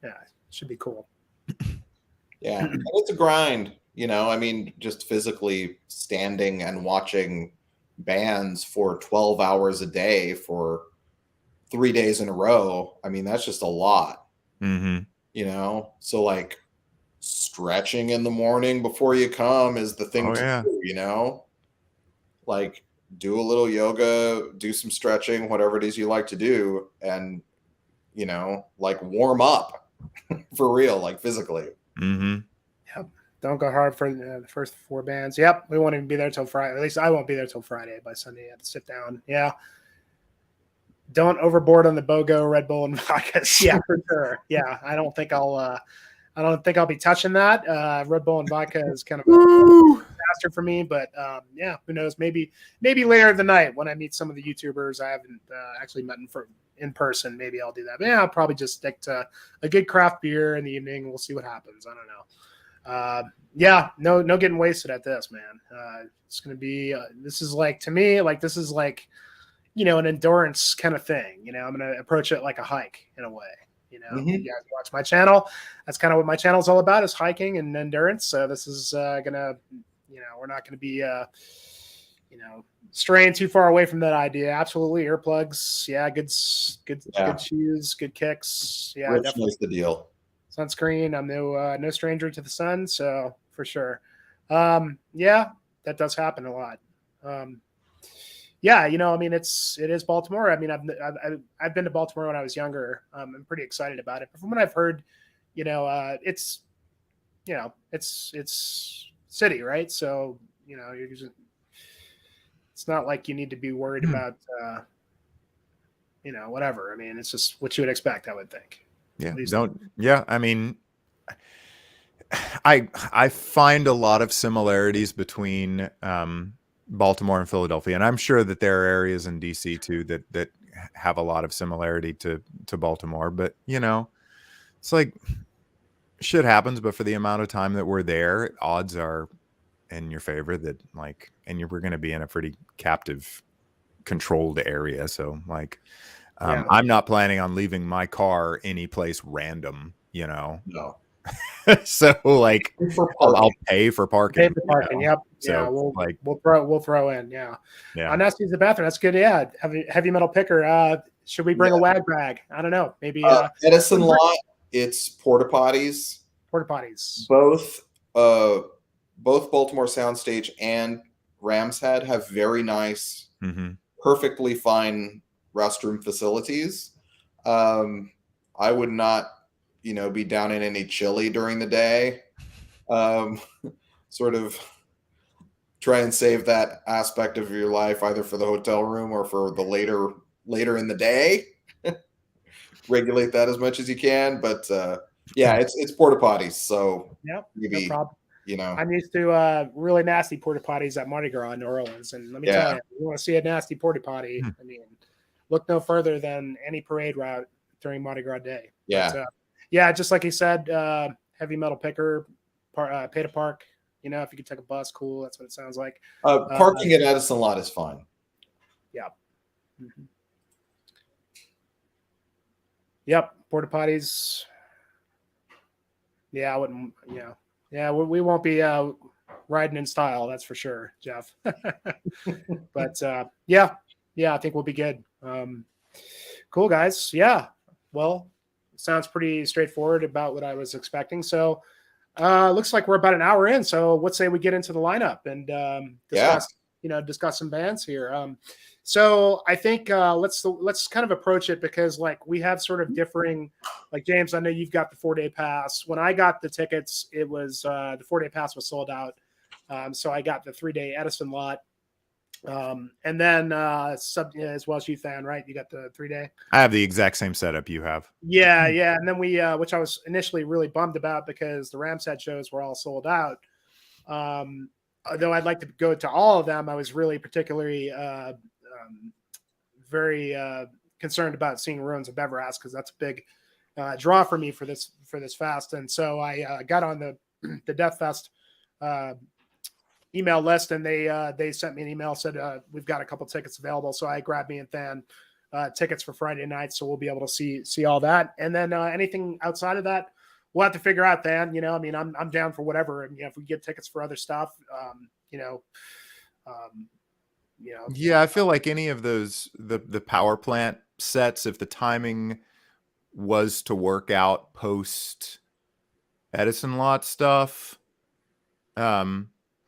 yeah, it should be cool. Yeah. It's a grind, I mean, just physically standing and watching bands for 12 hours a day for 3 days in a row. I mean, that's just a lot, so like stretching in the morning before you come is the thing to do, like do a little yoga, do some stretching, whatever it is you like to do, and like warm up for real, like physically. Mm-hmm. Yep, Don't go hard for the first 4 bands. Yep, we won't even be there till Friday. At least I won't be there till Friday. By Sunday, I have to sit down. Yeah. Don't overboard on the BOGO, Red Bull, and vodka. Yeah, for sure. Yeah, I don't think I'll be touching that. Red Bull and vodka is kind of a disaster for me, but yeah, who knows? Maybe later in the night when I meet some of the YouTubers I haven't actually met in person, maybe I'll do that. But yeah, I'll probably just stick to a good craft beer in the evening. We'll see what happens. I don't know. Yeah, no getting wasted at this, man. It's gonna be. This is like, to me, like this is like, an endurance kind of thing. I'm going to approach it like a hike in a way. You guys watch my channel. That's kind of what my channel is all about, is hiking and endurance. So this is going to, we're not going to be, straying too far away from that idea. Absolutely. Earplugs. Yeah. Good shoes, good kicks. Yeah. Rich definitely. knows the deal. Sunscreen. I'm no stranger to the sun. So for sure. Yeah, that does happen a lot. Yeah, it is Baltimore. I mean, I've been to Baltimore when I was younger. I'm pretty excited about it. But from what I've heard, it's city, right? So it's not like you need to be worried about whatever. I mean, it's just what you would expect, I would think. Yeah. I mean, I find a lot of similarities between Baltimore and Philadelphia, and I'm sure that there are areas in DC too that have a lot of similarity to Baltimore. But it's like shit happens. But for the amount of time that we're there, odds are in your favor that we're going to be in a pretty captive, controlled area. So I'm not planning on leaving my car any place random. No. So I'll pay for parking. Yep. So we'll throw in. Yeah. On us use the bathroom. That's good. Yeah. Heavy metal picker. Should we bring a wag bag? I don't know. Maybe Edison lot. It's porta potties. Both Baltimore Soundstage and Ram's Head have very nice, perfectly fine restroom facilities. I would not be down in any chili during the day. Sort of try and save that aspect of your life, either for the hotel room or for the later in the day. Regulate that as much as you can. But yeah, it's porta potties. So maybe, no problem. I'm used to really nasty porta potties at Mardi Gras in New Orleans. And let me tell you, you want to see a nasty porta potty, I mean, look no further than any parade route during Mardi Gras day. Yeah. But, yeah, just like he said, heavy metal picker, pay to park. If you could take a bus, cool. That's what it sounds like. Parking at Edison lot is fine. Yeah. Yep. Porta potties. Yeah, I wouldn't. Yeah, we won't be riding in style. That's for sure, Jeff. But yeah, I think we'll be good. Cool, guys. Yeah. Well. Sounds pretty straightforward about what I was expecting. So looks like we're about an hour in. So let's say we get into the lineup and discuss some bands here. So I think let's kind of approach it, because we have sort of differing, James, I know you've got the 4-day pass. When I got the tickets, it was the 4-day pass was sold out. So I got the 3-day Edison lot. And then as well as you, Thann, right? You got the 3-day. I have the exact same setup you have. Yeah. And then we, which I was initially really bummed about, because the Ram's Head shows were all sold out. Though I'd like to go to all of them, I was really particularly very concerned about seeing Ruins of Beveras, because that's a big draw for me for this fest. And so I got on the Deathfest email list, and they sent me an email, said we've got a couple tickets available. So I grabbed me and Thann tickets for Friday night, so we'll be able to see all that. And then anything outside of that, we'll have to figure out. Thann, I mean, I'm down for whatever. And if we get tickets for other stuff, yeah, I feel like any of those the power plant sets, if the timing was to work out post Edison lot stuff,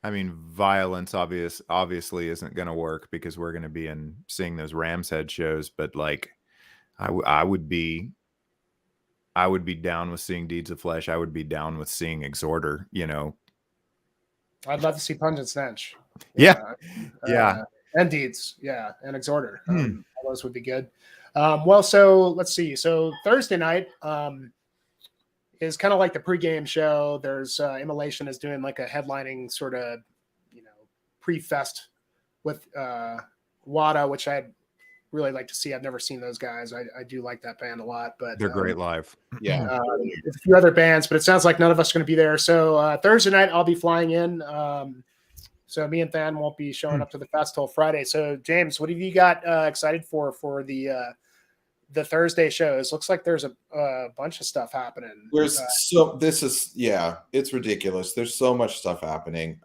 I mean, Violence obviously isn't going to work, because we're going to be seeing those Ram's Head shows. But I would be down with seeing Deeds of Flesh. I would be down with seeing Exhorter. I'd love to see Pungent Stench. Yeah. Yeah. And Deeds. Yeah. And Exhorter. All those would be good. Well, so let's see. So Thursday night is kind of like the pregame show. There's Immolation is doing like a headlining sort of, pre-fest with WADA, which I'd really like to see. I've never seen those guys. I do like that band a lot, but they're great live. Yeah. There's a few other bands, but it sounds like none of us are going to be there. So Thursday night, I'll be flying in. So me and Thann won't be showing up to the fest till Friday. So James, what have you got excited for the Thursday shows? Looks like there's a bunch of stuff happening. It's ridiculous. There's so much stuff happening.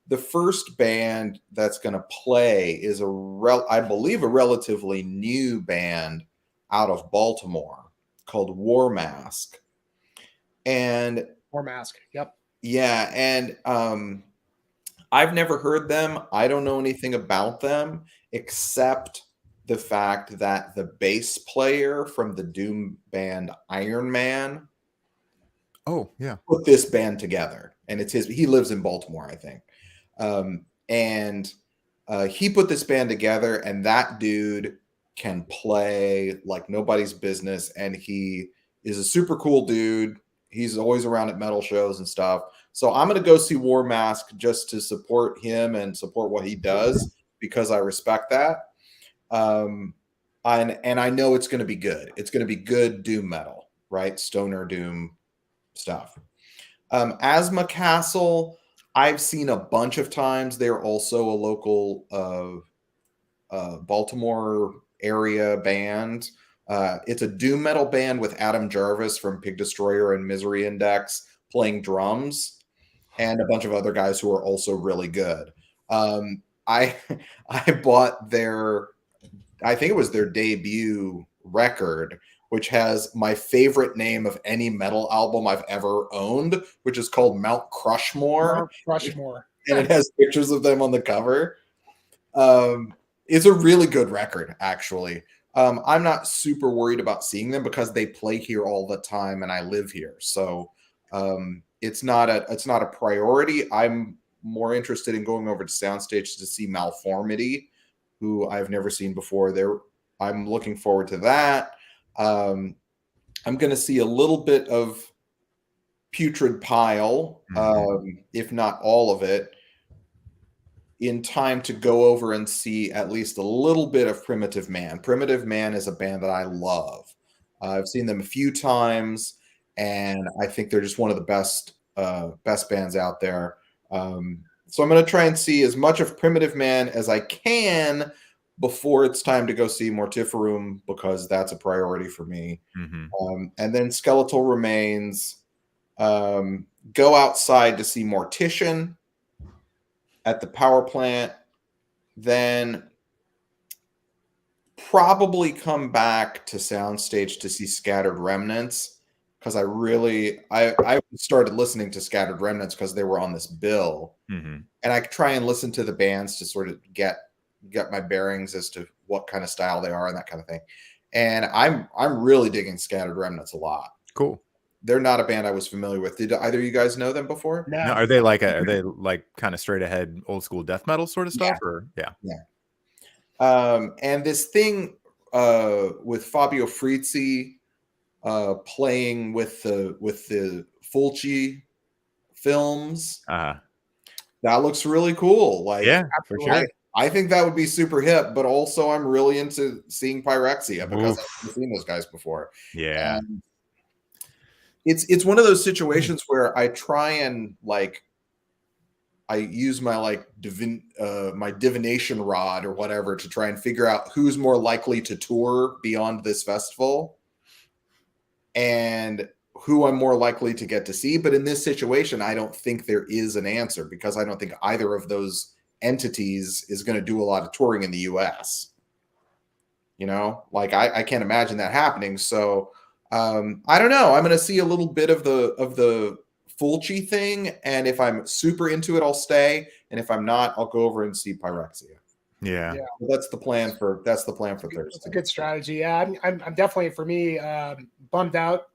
The first band that's going to play is I believe a relatively new band out of Baltimore called War Mask. And War Mask. Yep. Yeah. And I've never heard them. I don't know anything about them except the fact that the bass player from the Doom band Iron Man put this band together. And he lives in Baltimore, I think. And he put this band together, and that dude can play like nobody's business. And he is a super cool dude. He's always around at metal shows and stuff. So I'm going to go see War Mask just to support him and support what he does because I respect that. And I know it's going to be good. It's going to be good doom metal, right? Stoner doom stuff. Asthma Castle, I've seen a bunch of times. They're also a local Baltimore area band. It's a doom metal band with Adam Jarvis from Pig Destroyer and Misery Index playing drums, and a bunch of other guys who are also really good. I bought I think it was their debut record, which has my favorite name of any metal album I've ever owned, which is called Mount Crushmore. Mount Crushmore. And it has pictures of them on the cover. It's a really good record, actually. I'm not super worried about seeing them because they play here all the time and I live here. So it's not a priority. I'm more interested in going over to Soundstage to see Malformity, who I've never seen before. I'm looking forward to that. I'm going to see a little bit of Putrid Pile, if not all of it, in time to go over and see at least a little bit of Primitive Man. Primitive Man is a band that I love. I've seen them a few times, and I think they're just one of the best bands out there. So I'm going to try and see as much of Primitive Man as I can before it's time to go see Mortiferum, because that's a priority for me. And then Skeletal Remains. Go outside to see Mortician at the power plant. Then probably come back to Soundstage to see Scattered Remnants, because I started listening to Scattered Remnants because they were on this bill. And I try and listen to the bands to sort of get my bearings as to what kind of style they are and that kind of thing. And I'm really digging Scattered Remnants a lot. Cool. They're not a band I was familiar with. Did either of you guys know them before? No. Are they like kind of straight ahead old school death metal sort of stuff? And this thing with Fabio Frizzi playing with the Fulci films. That looks really cool. Like, yeah, for sure. I think that would be super hip, but also I'm really into seeing Pyrexia because I've seen those guys before. Yeah. And it's one of those situations where I try and I use my my divination rod or whatever to try and figure out who's more likely to tour beyond this festival and who I'm more likely to get to see. But in this situation, I don't think there is an answer, because I don't think either of those entities is going to do a lot of touring in the US. I can't imagine that happening. So I don't know. I'm going to see a little bit of the Fulci thing, and if I'm super into it, I'll stay, and if I'm not, I'll go over and see Pyrexia. Yeah. So that's the plan for Thursday. It's a good strategy. Yeah, I'm definitely, for me, bummed out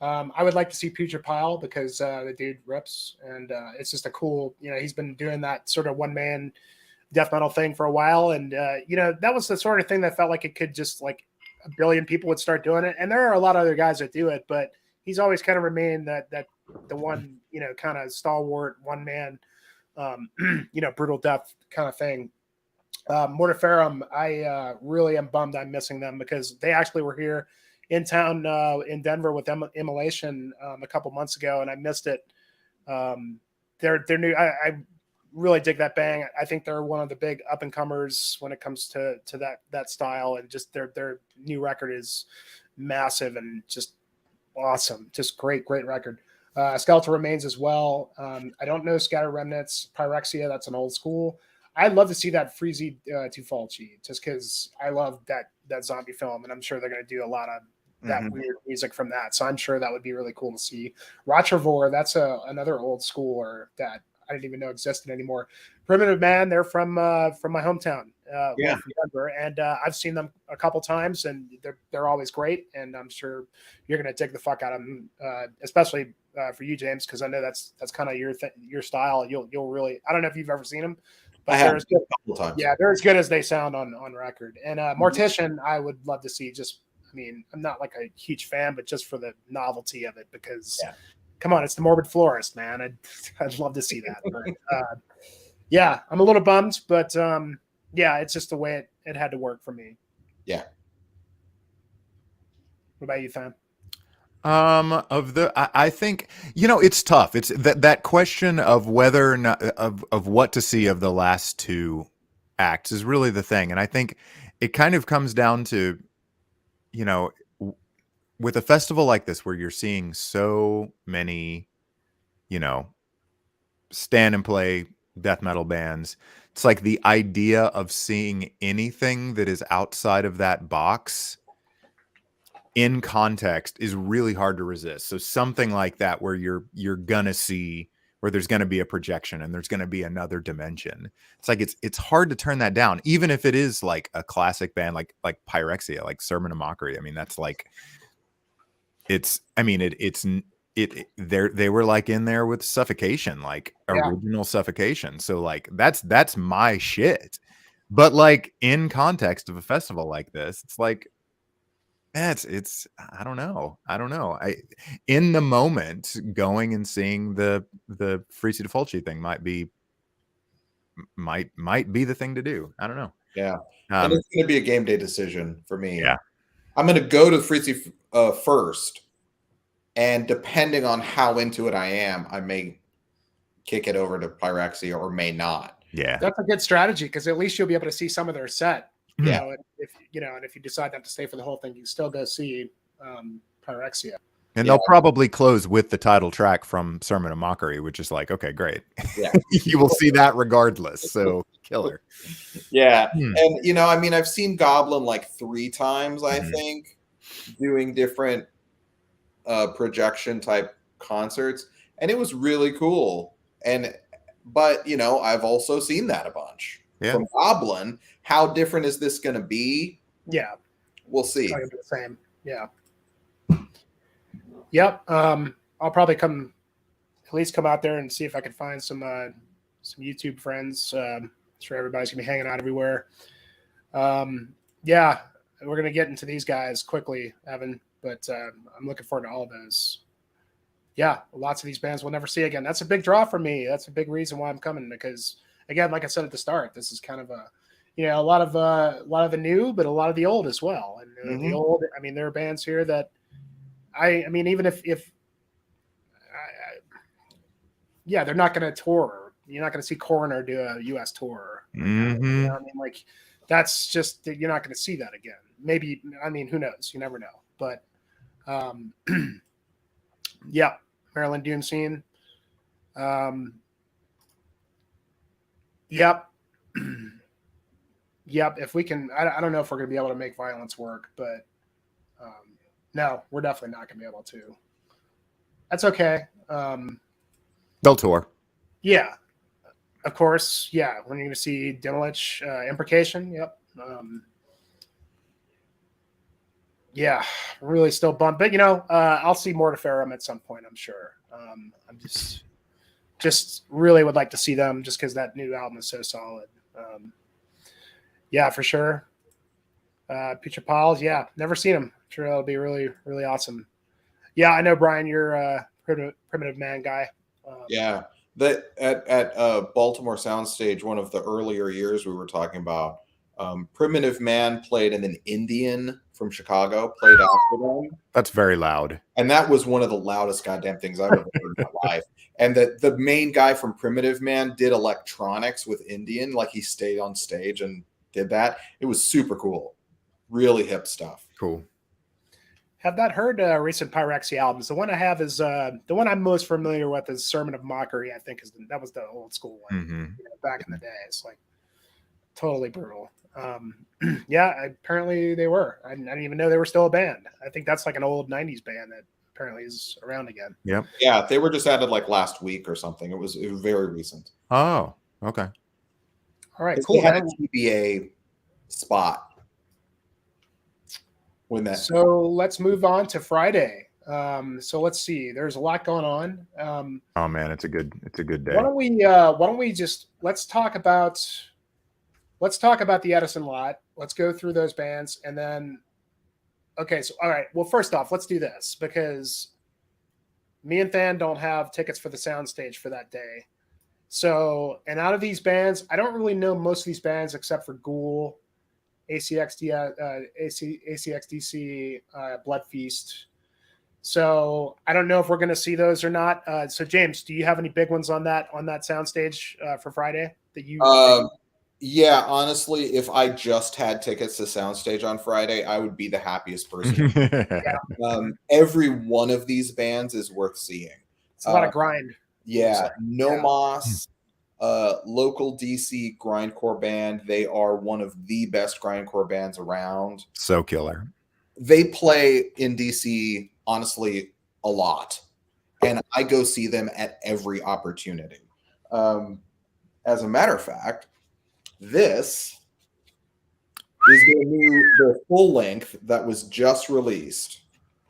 I would like to see Future Pile because the dude rips, and it's just a cool. He's been doing that sort of one man death metal thing for a while, and that was the sort of thing that felt like it could just like a billion people would start doing it, and there are a lot of other guys that do it, but he's always kind of remained that the one kind of stalwart one man, brutal death kind of thing. Mortiferum, I really am bummed I'm missing them because they actually were here in town in Denver with Immolation a couple months ago, and I missed it. They're new. I really dig that bang. I think they're one of the big up and comers when it comes to that style, and just their new record is massive and just awesome. Just great record. Skeletal Remains as well. I don't know Scatter Remnants, Pyrexia. That's an old school. I'd love to see that Freezy Tufalci, just because I love that zombie film, and I'm sure they're going to do a lot of that weird music from that. So I'm sure that would be really cool to see. Rotravor, that's another old schooler that I didn't even know existed anymore. Primitive Man, they're from my hometown, from Denver, and I've seen them a couple times, and they're always great. And I'm sure you're going to dig the fuck out of them, especially for you, James, because I know that's kind of your style. You'll really. I don't know if you've ever seen them. But they're as good. Yeah, they're as good as they sound on record. And Mortician, I would love to see. I'm not like a huge fan, but just for the novelty of it, because come on, it's the Morbid Florist, man. I'd love to see that. But, I'm a little bummed, but it's just the way it had to work for me. Yeah. What about you, Thann? I think, it's tough. It's that question of whether or not of what to see of the last two acts is really the thing. And I think it kind of comes down to, with a festival like this, where you're seeing so many, stand and play death metal bands, it's like the idea of seeing anything that is outside of that box in context is really hard to resist. So something like that, where you're gonna see, where there's gonna be a projection and there's gonna be another dimension. It's like it's hard to turn that down, even if it is like a classic band like Pyrexia, like Sermon of Mockery. I mean, that's like they were like in there with Suffocation, like original Suffocation. So like that's my shit. But like in context of a festival like this, it's like, it's I don't know. In the moment, going and seeing the Freezy Tufalci thing might be the thing to do. I don't know. Yeah. And it's going to be a game day decision for me. Yeah. I'm going to go to Freezy first, and depending on how into it I am, I may kick it over to Pyrexia or may not. Yeah. That's a good strategy, because at least you'll be able to see some of their set. Yeah. And if you decide not to stay for the whole thing, you can still go see Pyrexia. And they'll probably close with the title track from Sermon of Mockery, which is like, okay, great. Yeah. You will see that regardless. So killer. Yeah. And I've seen Goblin like 3 times, I think, doing different projection type concerts, and it was really cool. But I've also seen that a bunch from Goblin. How different is this going to be? Yeah, we'll see. It's not gonna be the same. Yeah. Yep. I'll probably at least come out there and see if I can find some YouTube friends. Sure, everybody's gonna be hanging out everywhere. Yeah, we're gonna get into these guys quickly, Evan, but I'm looking forward to all of those. Yeah, lots of these bands we'll never see again. That's a big draw for me. That's a big reason why I'm coming, because again, like I said at the start, this is kind of a lot of the new, but a lot of the old as well. And the old, there are bands here that even if they're not going to tour. You're not going to see Coroner do a U.S. tour. Like that's just, you're not going to see that again. Maybe, who knows? You never know. But yeah, Maryland Doom Scene. Yep. Yep. If we can, I don't know if we're going to be able to make Violence work, but no, we're definitely not going to be able to. That's okay. They'll tour. Yeah, of course. Yeah, when you're going to see Demilich, Imprecation. Yep. Yeah, really still bummed. But I'll see Mortiferum at some point, I'm sure. I'm just really would like to see them just because that new album is so solid. Yeah, for sure. Future Piles, yeah, never seen them. I'm sure that'll be really, really awesome. Yeah, I know, Brian, you're a primitive man guy. Yeah, that at Baltimore Soundstage, one of the earlier years we were talking about, Primitive Man played, and an Indian from Chicago played after them. That's very loud. And that was one of the loudest goddamn things I've ever heard in my life. And the main guy from Primitive Man did electronics with Indian, like he stayed on stage and did that. It was super cool. Really hip stuff. Cool. Have not heard recent Pyrexia albums. The one I have is the one I'm most familiar with is Sermon of Mockery. I think that was the old school one back in the day. It's like totally brutal. Yeah, apparently they were. I didn't even know they were still a band. I think that's like an old 90s band that apparently is around again. Yep. Yeah, they were just added like last week or something. It was very recent. Oh, okay. All right, cool. They had a TBA spot. So let's move on to Friday. So let's see. There's a lot going on. Oh man, it's a good day. Why don't we just let's talk about the Edison lot. Let's go through those bands and then okay, so all right. Well, first off, let's do this because me and Thann don't have tickets for the soundstage for that day. So, and out of these bands, I don't really know most of these bands except for Ghoul, ACXDC, Blood Feast. So I don't know if we're going to see those or not. So James, do you have any big ones on that soundstage for Friday that you? Yeah, honestly, if I just had tickets to soundstage on Friday, I would be the happiest person. Every one of these bands is worth seeing. It's a lot of grind. Yeah, Nomos. Local DC grindcore band. They are one of the best grindcore bands around. So killer. They play in DC, honestly, a lot. And I go see them at every opportunity. As a matter of fact, this is their full length that was just released.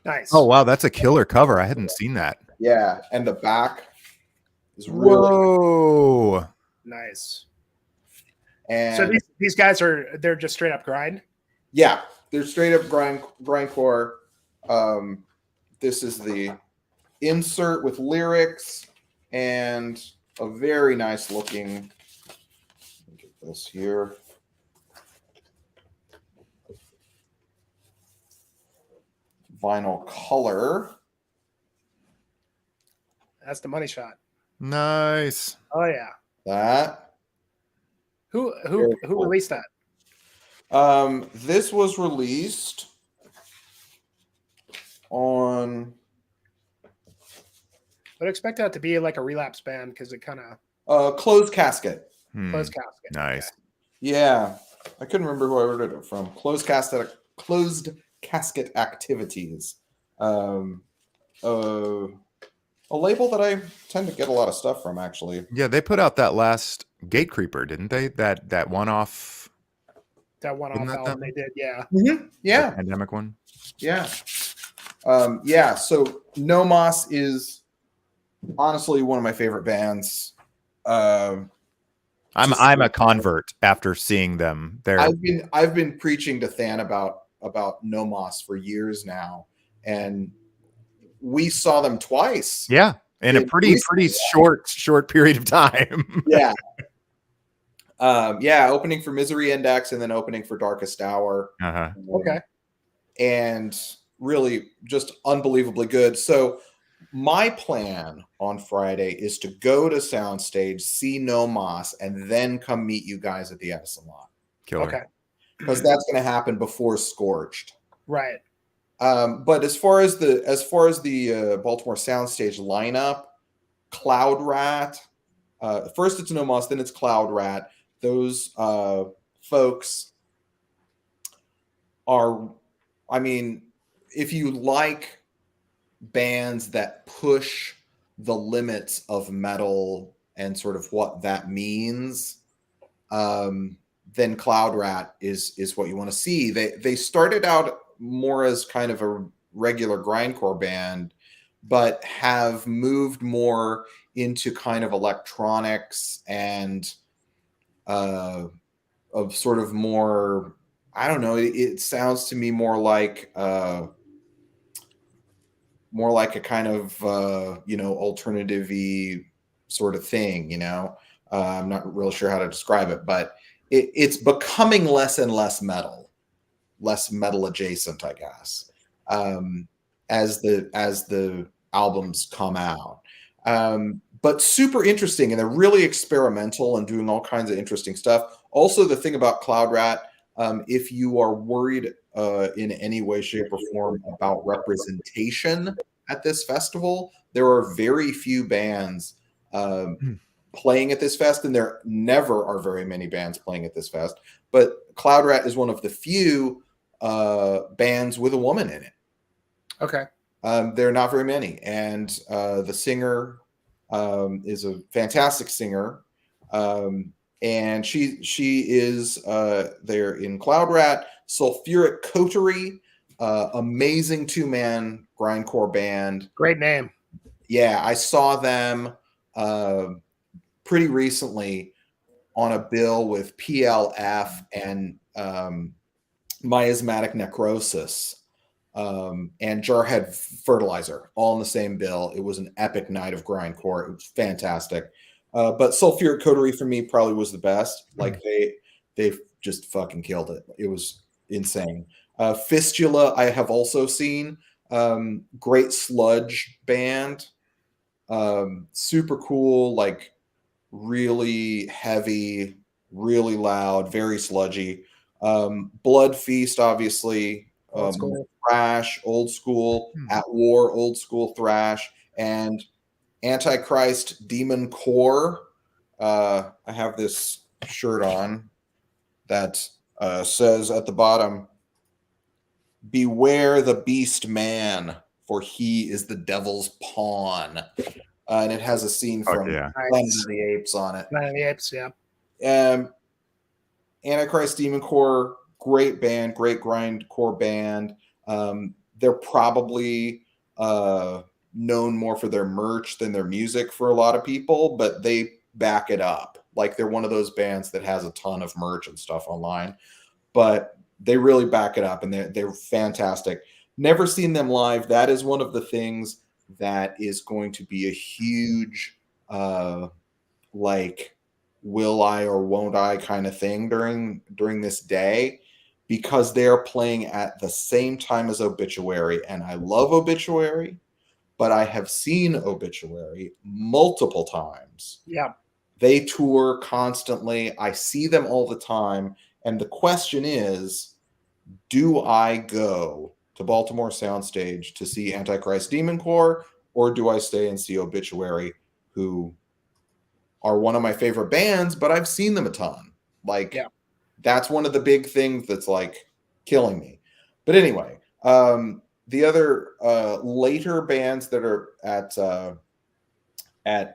Nice. Oh, wow. That's a killer cover. I hadn't seen that. Yeah. And the back is really Whoa. Nice. And so these guys they're just straight up grind. Yeah, they're straight up grindcore. This is the insert with lyrics and a very nice looking. Let me get this here. Vinyl color. That's the money shot. Nice. Oh yeah. That. Who released that? This was released on. I'd expect that to be like a Relapse band because it kind of Closed Casket. Closed Casket. Nice. Okay. Yeah, I couldn't remember who I ordered it from. Closed Casket Activities. A label that I tend to get a lot of stuff from, actually. Yeah, they put out that last Gatecreeper, didn't they? That one-off. That one-off album they did, yeah. Mm-hmm. Yeah. The pandemic one. Yeah. Yeah. So Nomos is honestly one of my favorite bands. I'm a convert after seeing them. I've been preaching to Thann about Nomos for years now, and we saw them twice. Yeah, in a pretty short period of time. Yeah. Yeah, opening for Misery Index and then opening for Darkest Hour. Uh-huh. Okay. And really just unbelievably good. So my plan on Friday is to go to Soundstage, see Nomos, and then come meet you guys at the Edison lot. Killer. Okay. Because that's going to happen before Scorched. Right. But as far as the Baltimore Soundstage lineup, Cloud Rat. First it's Nomos, then it's Cloud Rat. Those folks are, I mean, if you like bands that push the limits of metal and sort of what that means, then Cloud Rat is what you want to see. They started out more as kind of a regular grindcore band, but have moved more into kind of electronics and of sort of more, I don't know, it sounds to me more like a kind of alternative-y sort of thing, I'm not really sure how to describe it, but it's becoming less and less metal adjacent, I guess, as the albums come out. But super interesting, and they're really experimental and doing all kinds of interesting stuff. Also, the thing about Cloud Rat, if you are worried in any way, shape, or form about representation at this festival, there are very few bands playing at this fest, and there never are very many bands playing at this fest. But Cloud Rat is one of the few bands with a woman in it. Okay. There are not very many, and the singer is a fantastic singer, and she is there in Cloud Rat. Sulfuric Coterie, amazing 2-man grindcore band. Great name. Yeah, I saw them pretty recently on a bill with PLF and Miasmatic Necrosis. And Jarhead Fertilizer, all in the same bill. It was an epic night of grindcore. It was fantastic. But Sulfuric Coterie for me probably was the best. Like they just fucking killed it. It was insane. Fistula I have also seen. Great sludge band. Super cool, like really heavy, really loud, very sludgy. Blood Feast, obviously. Thrash, old school, At War, old school thrash, and Antichrist Demon Core. I have this shirt on that says at the bottom, "Beware the beast man, for he is the devil's pawn." And it has a scene from Planet of the Apes on it. Planet of the Apes, yeah. Antichrist Demon Core, great band, great grindcore band. They're probably known more for their merch than their music for a lot of people, but they back it up. Like they're one of those bands that has a ton of merch and stuff online, but they really back it up, and they're fantastic. Never seen them live. That is one of the things that is going to be a huge like will I or won't I kind of thing during this day, because they're playing at the same time as Obituary, and I love Obituary, but I have seen Obituary multiple times. Yeah. They tour constantly. I see them all the time, and the question is, do I go to Baltimore Soundstage to see Antichrist Demon Core, or do I stay and see Obituary, who are one of my favorite bands, but I've seen them a ton. Like, that's one of the big things that's like killing me. But anyway, the other later bands that are at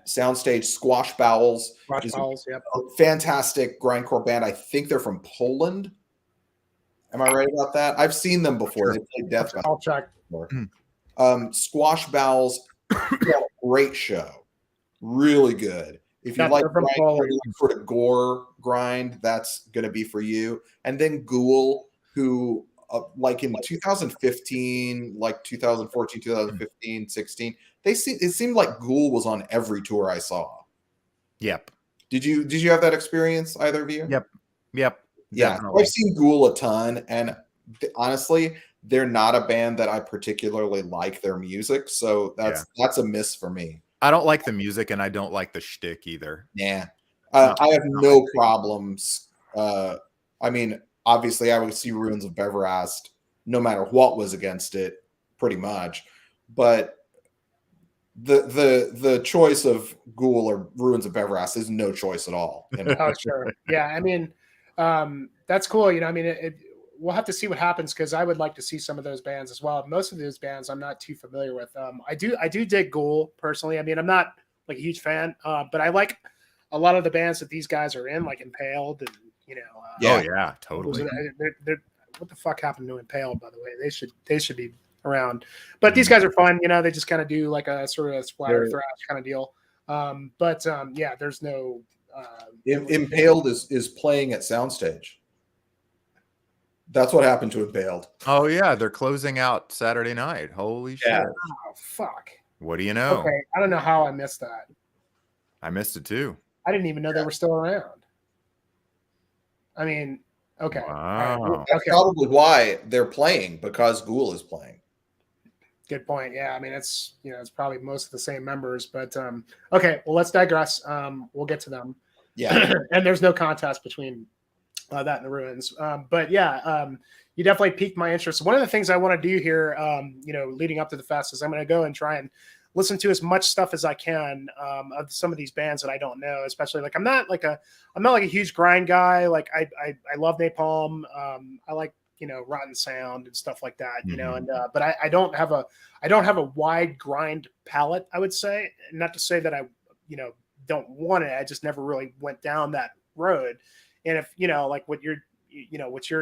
Soundstage, Squash Bowels, Squash Bowels, yep. A fantastic grindcore band. I think they're from Poland. Am I right about that? I've seen them before. They played Deathfest. I'll check. Squash Bowels, great show, really good. If you like sort of gore grind, that's going to be for you. And then Ghoul, who like in 2015, like 2014, 2015, 16, it seemed like Ghoul was on every tour I saw. Yep. Did you have that experience, either of you? Yep. Yeah, Definitely. I've seen Ghoul a ton, and honestly, they're not a band that I particularly like their music, so that's a miss for me. I don't like the music, and I don't like the shtick either. Yeah, I have no problems. I mean, obviously, I would see Ruins of Beverast no matter what was against it, pretty much. But the choice of Ghoul or Ruins of Beverast is no choice at all. Oh, sure. Yeah, I mean, that's cool. I mean, we'll have to see what happens, because I would like to see some of those bands as well. Most of those bands I'm not too familiar with. I do dig Ghoul personally. I mean, I'm not like a huge fan, but I like a lot of the bands that these guys are in, like Impaled, and yeah, totally. What the fuck happened to Impaled, by the way? They should be around. But these guys are fun. You know, they just kind of do like a sort of splatter thrash kind of deal. Yeah, there's no. Impaled is playing at Soundstage. That's what happened to Impaled. Oh yeah, they're closing out Saturday night. Holy shit! Oh fuck! What do you know? Okay, I don't know how I missed that. I missed it too. I didn't even know they were still around. I mean, okay. Wow. Right. That's probably why they're playing, because Ghoul is playing. Good point. Yeah, I mean, it's it's probably most of the same members, but okay. Well, let's digress. We'll get to them. Yeah, And there's no contest between that and the Ruins. But yeah, you definitely piqued my interest. One of the things I want to do here, leading up to the fest, is I'm going to go and try and listen to as much stuff as I can of some of these bands that I don't know. Especially like I'm not like a huge grind guy. Like I love Napalm. I like Rotten Sound and stuff like that. But I don't have a wide grind palette. I would say, not to say that I don't want it. I just never really went down that road. And if like what you're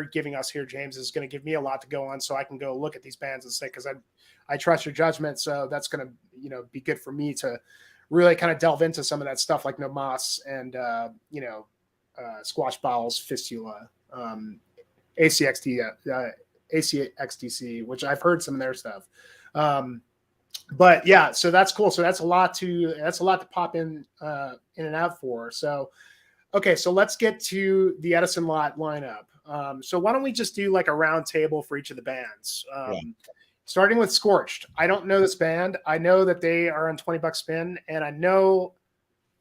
giving us here, James, is going to give me a lot to go on, so I can go look at these bands and say, because I trust your judgment, so that's going to be good for me to really kind of delve into some of that stuff, like No Mas and Squash Bowels, Fistula, ACXDC, which I've heard some of their stuff. But yeah, so that's cool. So that's a lot to pop in and out for. So, okay. So let's get to the Edison lot lineup. So why don't we just do like a round table for each of the bands? Starting with Scorched. I don't know this band. I know that they are on $20 spin, and I know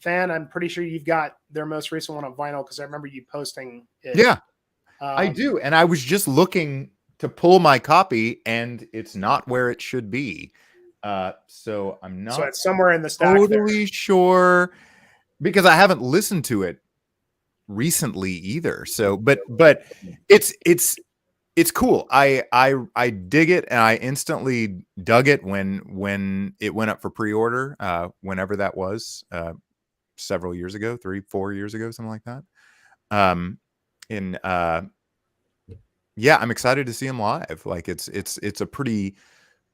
Thann, I'm pretty sure you've got their most recent one on vinyl, because I remember you posting it. Yeah, I do. And I was just looking to pull my copy, and it's not where it should be. So I'm not. So it's somewhere in the stack totally sure, because I haven't listened to it recently either. So, but it's cool. I dig it, and I instantly dug it when it went up for pre-order. Whenever that was, several years ago, 3-4 years ago, something like that. Yeah, I'm excited to see him live. Like it's a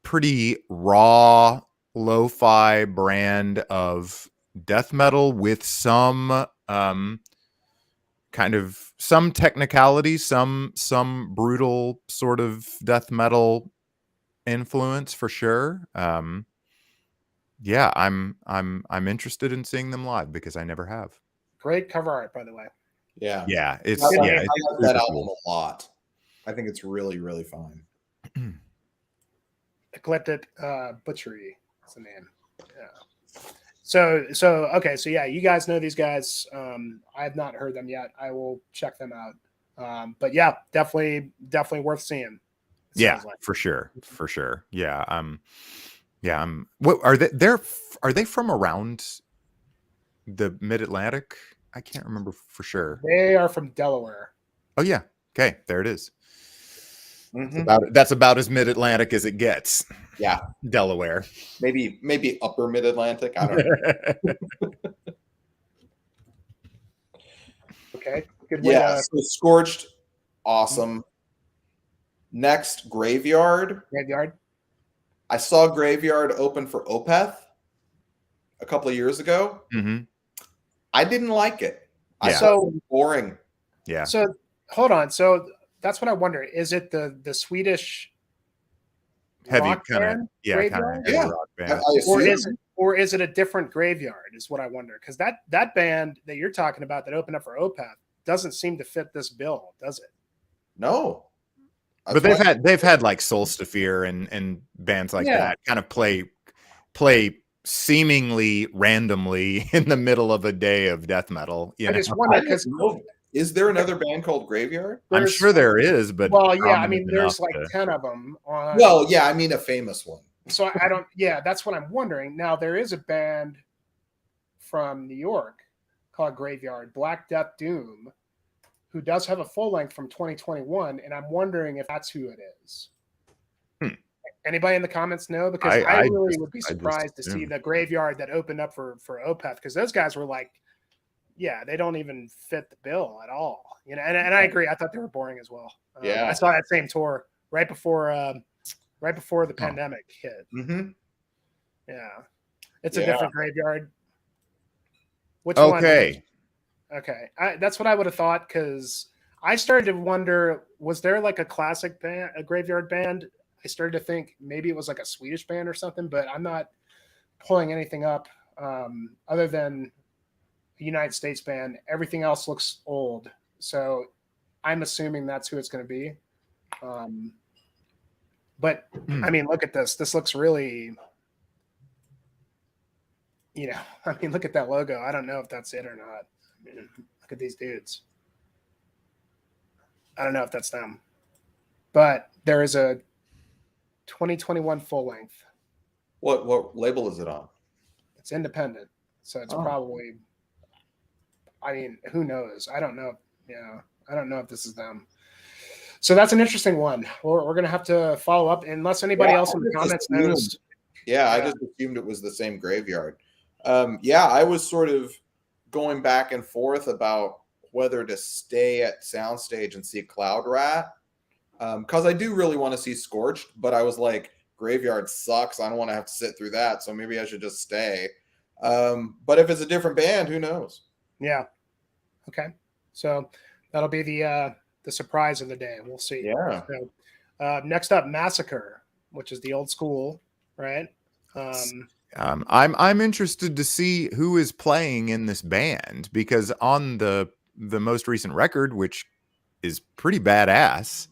pretty raw lo-fi brand of death metal with some kind of some technicality, some brutal sort of death metal influence for sure. Yeah, I'm interested in seeing them live, because I never have. Great cover art, by the way. yeah. It's I like it's that super album cool. a lot. I think it's really, really fine. Eclectic Butchery is the name. Yeah. So okay, so yeah, you guys know these guys. I have not heard them yet. I will check them out. But yeah, definitely worth seeing. Yeah, Like. for sure. Yeah. What are they? Are they from around the Mid-Atlantic? I can't remember for sure. They are from Delaware. Oh yeah. Okay, there it is. Mm-hmm. That's about as Mid-Atlantic as it gets. Yeah, Delaware. maybe upper Mid-Atlantic. I don't know. Okay, good way. Yeah, so Scorched, awesome. Next, Graveyard. I saw Graveyard open for Opeth a couple of years ago. Mm-hmm. I didn't like it. Yeah. I saw it boring. Yeah. So hold on. So that's what I wonder. Is it the Swedish Heavy rock kind of band, yeah, Graveyard? kind of rock band. I assume. Or is it a different Graveyard? Is what I wonder. Because that band that you're talking about that opened up for Opeth doesn't seem to fit this bill, does it? No. But they've had like Solstafir and bands like that kind of play seemingly randomly in the middle of a day of death metal. I just wonder, because is there another band called Graveyard? I'm sure there is, but well, yeah, I mean, there's like 10 of them. Well, yeah, I mean a famous one. So I don't. Yeah, that's what I'm wondering. Now there is a band from New York called Graveyard, Black Death Doom, who does have a full length from 2021, and I'm wondering if that's who it is. Anybody in the comments know? Because I really would be surprised to see the Graveyard that opened up for Opeth, because those guys were like, yeah, they don't even fit the bill at all. And I agree. I thought they were boring as well. Yeah, I saw that same tour right before right before the pandemic hit. Mm-hmm. Yeah, it's a different graveyard. Which Okay. one? Okay, that's what I would have thought, because I started to wonder, was there like a classic band, a graveyard band? I started to think maybe it was like a Swedish band or something, but I'm not pulling anything up other than a United States band. Everything else looks old, so I'm assuming that's who it's going to be. But I mean, look at this. This looks really, I mean, look at that logo. I don't know if that's it or not. I mean, look at these dudes. I don't know if that's them, but there is a 2021 full length. What label is it on? It's independent, so it's probably. I mean, who knows? I don't know. Yeah, I don't know if this is them. So that's an interesting one. We're gonna have to follow up, unless anybody else in the comments knows. Yeah, I just assumed it was the same graveyard. Yeah, I was sort of going back and forth about whether to stay at Soundstage and see Cloud Rat, because I do really want to see Scorched, but I was like, Graveyard sucks. I don't want to have to sit through that, so maybe I should just stay. But if it's a different band, who knows? Yeah. Okay. So that'll be the surprise of the day. We'll see. Yeah. So, next up, Massacre, which is the old school, right? I'm interested to see who is playing in this band, because on the most recent record, which is pretty badass,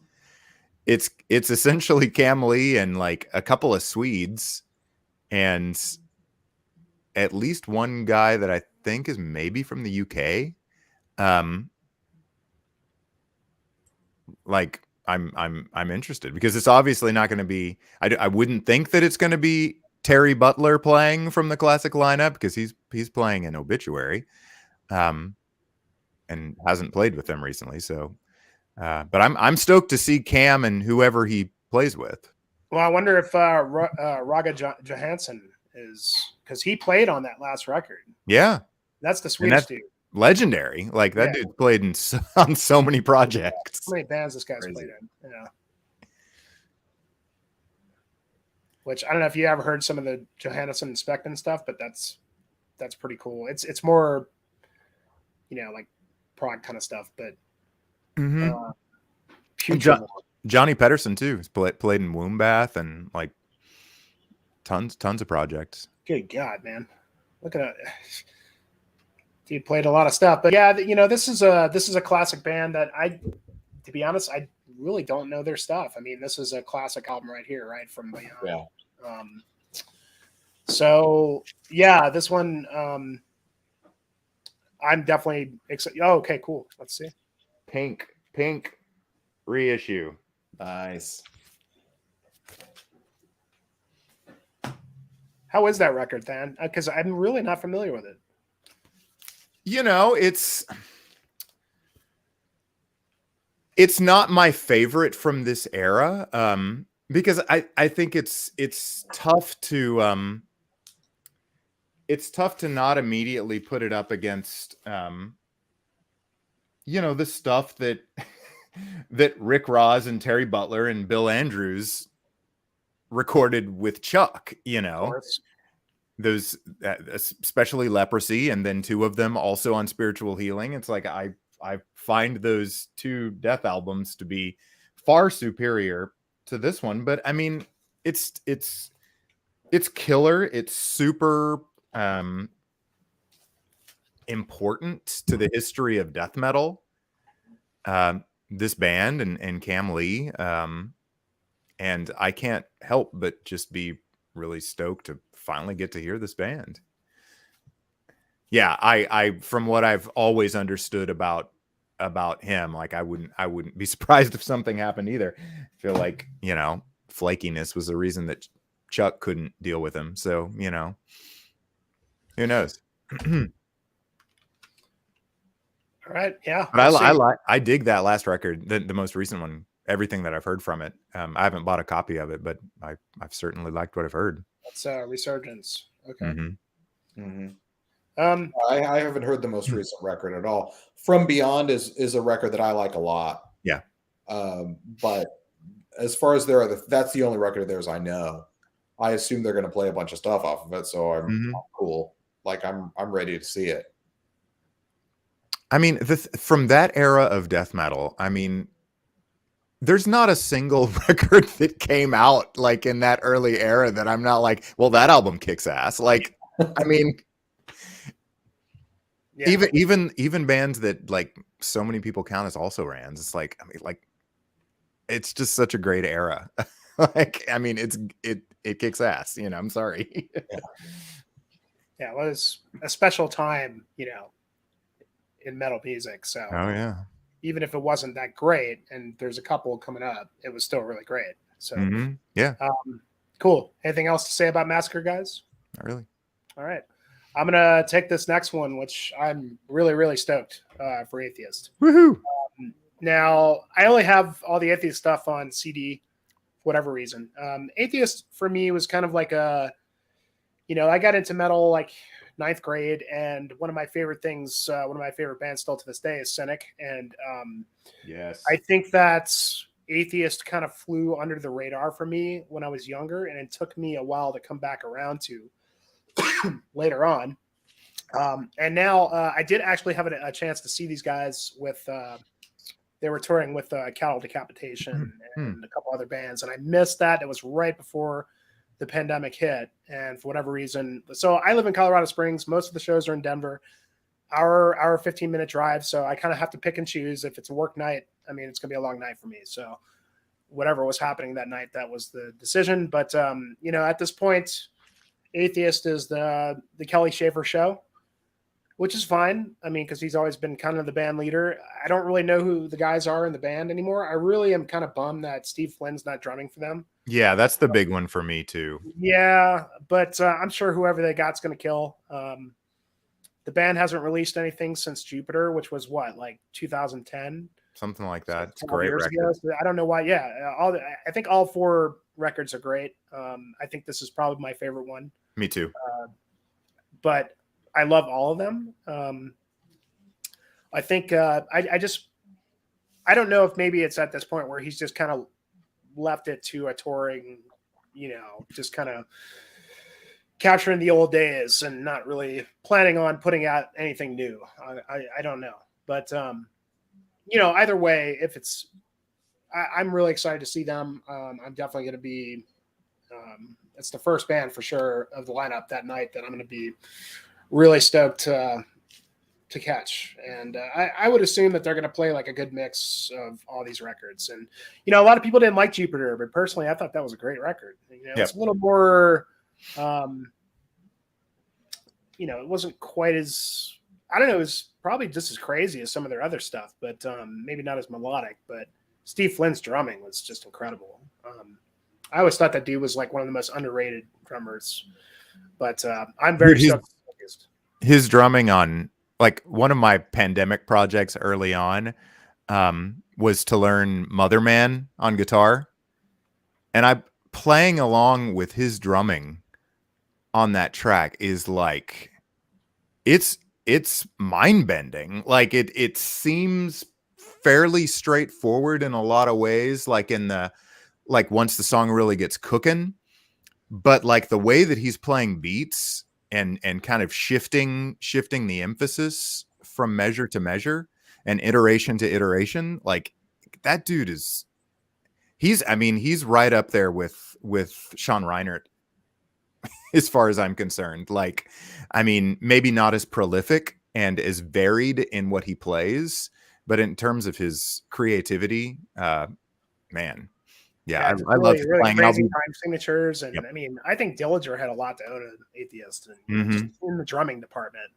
it's essentially Cam Lee and like a couple of Swedes and at least one guy that I think is maybe from the UK. Like I'm interested, because it's obviously not going to be. I wouldn't think that it's going to be Terry Butler playing from the classic lineup, because he's playing an Obituary, and hasn't played with them recently. So, but I'm stoked to see Cam and whoever he plays with. Well, I wonder if Raga Johansson is, because he played on that last record. Yeah, that's the Swedish dude. Legendary. Like that dude played on so many projects. How many bands this guy's played in? Yeah. Which I don't know if you ever heard some of the Johansson and Specton stuff, but that's pretty cool. It's more, like prog kind of stuff, but Johnny Pedersen too. He's played in Wombbath and like tons of projects. Good God, man! Look at it. He played a lot of stuff, but yeah, this is a classic band that to be honest, I really don't know their stuff. I mean, this is a classic album right here, right from Beyond. Yeah. So yeah, this one, I'm definitely excited. Oh, okay, cool. Let's see. Pink reissue. Nice. How is that record, Thann? Because I'm really not familiar with it. It's not my favorite from this era, because I think it's tough to not immediately put it up against the stuff that Rick Ross and Terry Butler and Bill Andrews recorded with Chuck, those, especially Leprosy, and then two of them also on Spiritual Healing. It's like I find those two Death albums to be far superior to this one. But I mean, it's killer. It's super important to the history of death metal. This band and Cam Lee, and I can't help but just be really stoked to finally get to hear this band. Yeah, I from what I've always understood about him, like I wouldn't be surprised if something happened either. I feel like, flakiness was the reason that Chuck couldn't deal with him. So, who knows? All right, yeah. But I dig that last record, the most recent one. Everything that I've heard from it. I haven't bought a copy of it, but I've certainly liked what I've heard. That's Resurgence. Okay. Mm-hmm. Mm-hmm. I haven't heard the most recent record at all. From Beyond is a record that I like a lot. Yeah. But as far as that's the only record of theirs I know. I assume they're going to play a bunch of stuff off of it, so I'm cool. Like I'm ready to see it. I mean, from that era of death metal, I mean, there's not a single record that came out like in that early era that I'm not like, well, that album kicks ass. Like, I mean, even bands that like so many people count as also rans. It's like, I mean, like, it's just such a great era. Like, I mean, it kicks ass. You know, I'm sorry. Yeah, it was a special time, you know, in metal music. So, oh yeah, even if it wasn't that great, and there's a couple coming up, it was still really great. So, yeah, cool. Anything else to say about Massacre, guys? not really. All right, I'm gonna take this next one, which I'm really, really stoked for Atheist. Woohoo! Now, I only have all the Atheist stuff on CD, for whatever reason. Atheist for me was kind of like a, you know, I got into metal like 9th grade, and one of my favorite things, one of my favorite bands still to this day is Cynic. And yes, I think that Atheist kind of flew under the radar for me when I was younger, and it took me a while to come back around to later on. And now I did actually have a chance to see these guys with, they were touring with Cattle Decapitation and a couple other bands, and I missed that. It was right before the pandemic hit, and for whatever reason, so I live in Colorado Springs. Most of the shows are in Denver. Our 15-minute drive, so I kind of have to pick and choose. If it's a work night, I mean, it's gonna be a long night for me. So whatever was happening that night, that was the decision. But you know, at this point, Atheist is the Kelly Schaefer show, which is fine. I mean, because he's always been kind of the band leader. I don't really know who the guys are in the band anymore. I really am kind of bummed that Steve Flynn's not drumming for them. Yeah, that's the big one for me too. Yeah, but I'm sure whoever they got's going to kill. The band hasn't released anything since Jupiter, which was what, like 2010? Something like that. It's So great record. ago. So I don't know why. Yeah, I think all 4 records are great. I think this is probably my favorite one. Me too. But I love all of them. I think I don't know if maybe it's at this point where he's just kind of left it to a touring, you know, just kind of capturing the old days and not really planning on putting out anything new. I don't know, but you know, either way, if it's, I'm really excited to see them. I'm definitely going to be. It's the first band for sure of the lineup that night that I'm going to be really stoked to catch. And I would assume that they're going to play like a good mix of all these records. And, you know, a lot of people didn't like Jupiter, but personally, I thought that was a great record. You know, It's a little more, you know, it wasn't quite as, I don't know, it was probably just as crazy as some of their other stuff, but maybe not as melodic. But Steve Flynn's drumming was just incredible. I always thought that dude was like one of the most underrated drummers, but I'm very stoked. His drumming on, like, one of my pandemic projects early on was to learn Motherman on guitar, and I playing along with his drumming on that track is like, it's mind bending. Like it seems fairly straightforward in a lot of ways, like in the, like once the song really gets cooking, but like the way that he's playing beats and kind of shifting the emphasis from measure to measure and iteration to iteration, like that dude is, he's right up there with Sean Reinert as far as I'm concerned. Like, I mean, maybe not as prolific and as varied in what he plays, but in terms of his creativity, man. Yeah, I love really crazy time signatures, and I mean, I think Dillinger had a lot to own an Atheist, and just in the drumming department,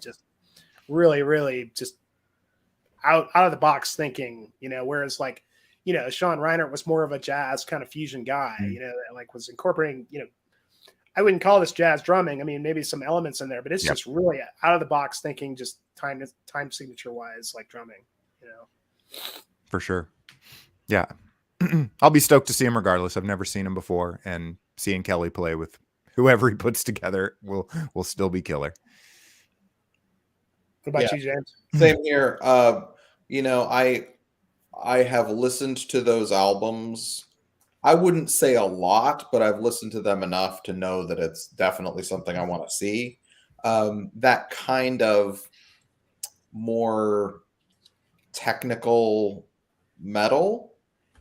just really just out of the box thinking, you know. Whereas like, you know, Sean Reinert was more of a jazz kind of fusion guy, you know, that like was incorporating, you know, I wouldn't call this jazz drumming. I mean, maybe some elements in there, but it's just really out of the box thinking, just time signature wise, like drumming, you know. For sure. Yeah. I'll be stoked to see him regardless. I've never seen him before, and seeing Kelly play with whoever he puts together will still be killer. What about you, James? Same here. You know, I have listened to those albums I wouldn't say a lot, but I've listened to them enough to know that it's definitely something I want to see. That kind of more technical metal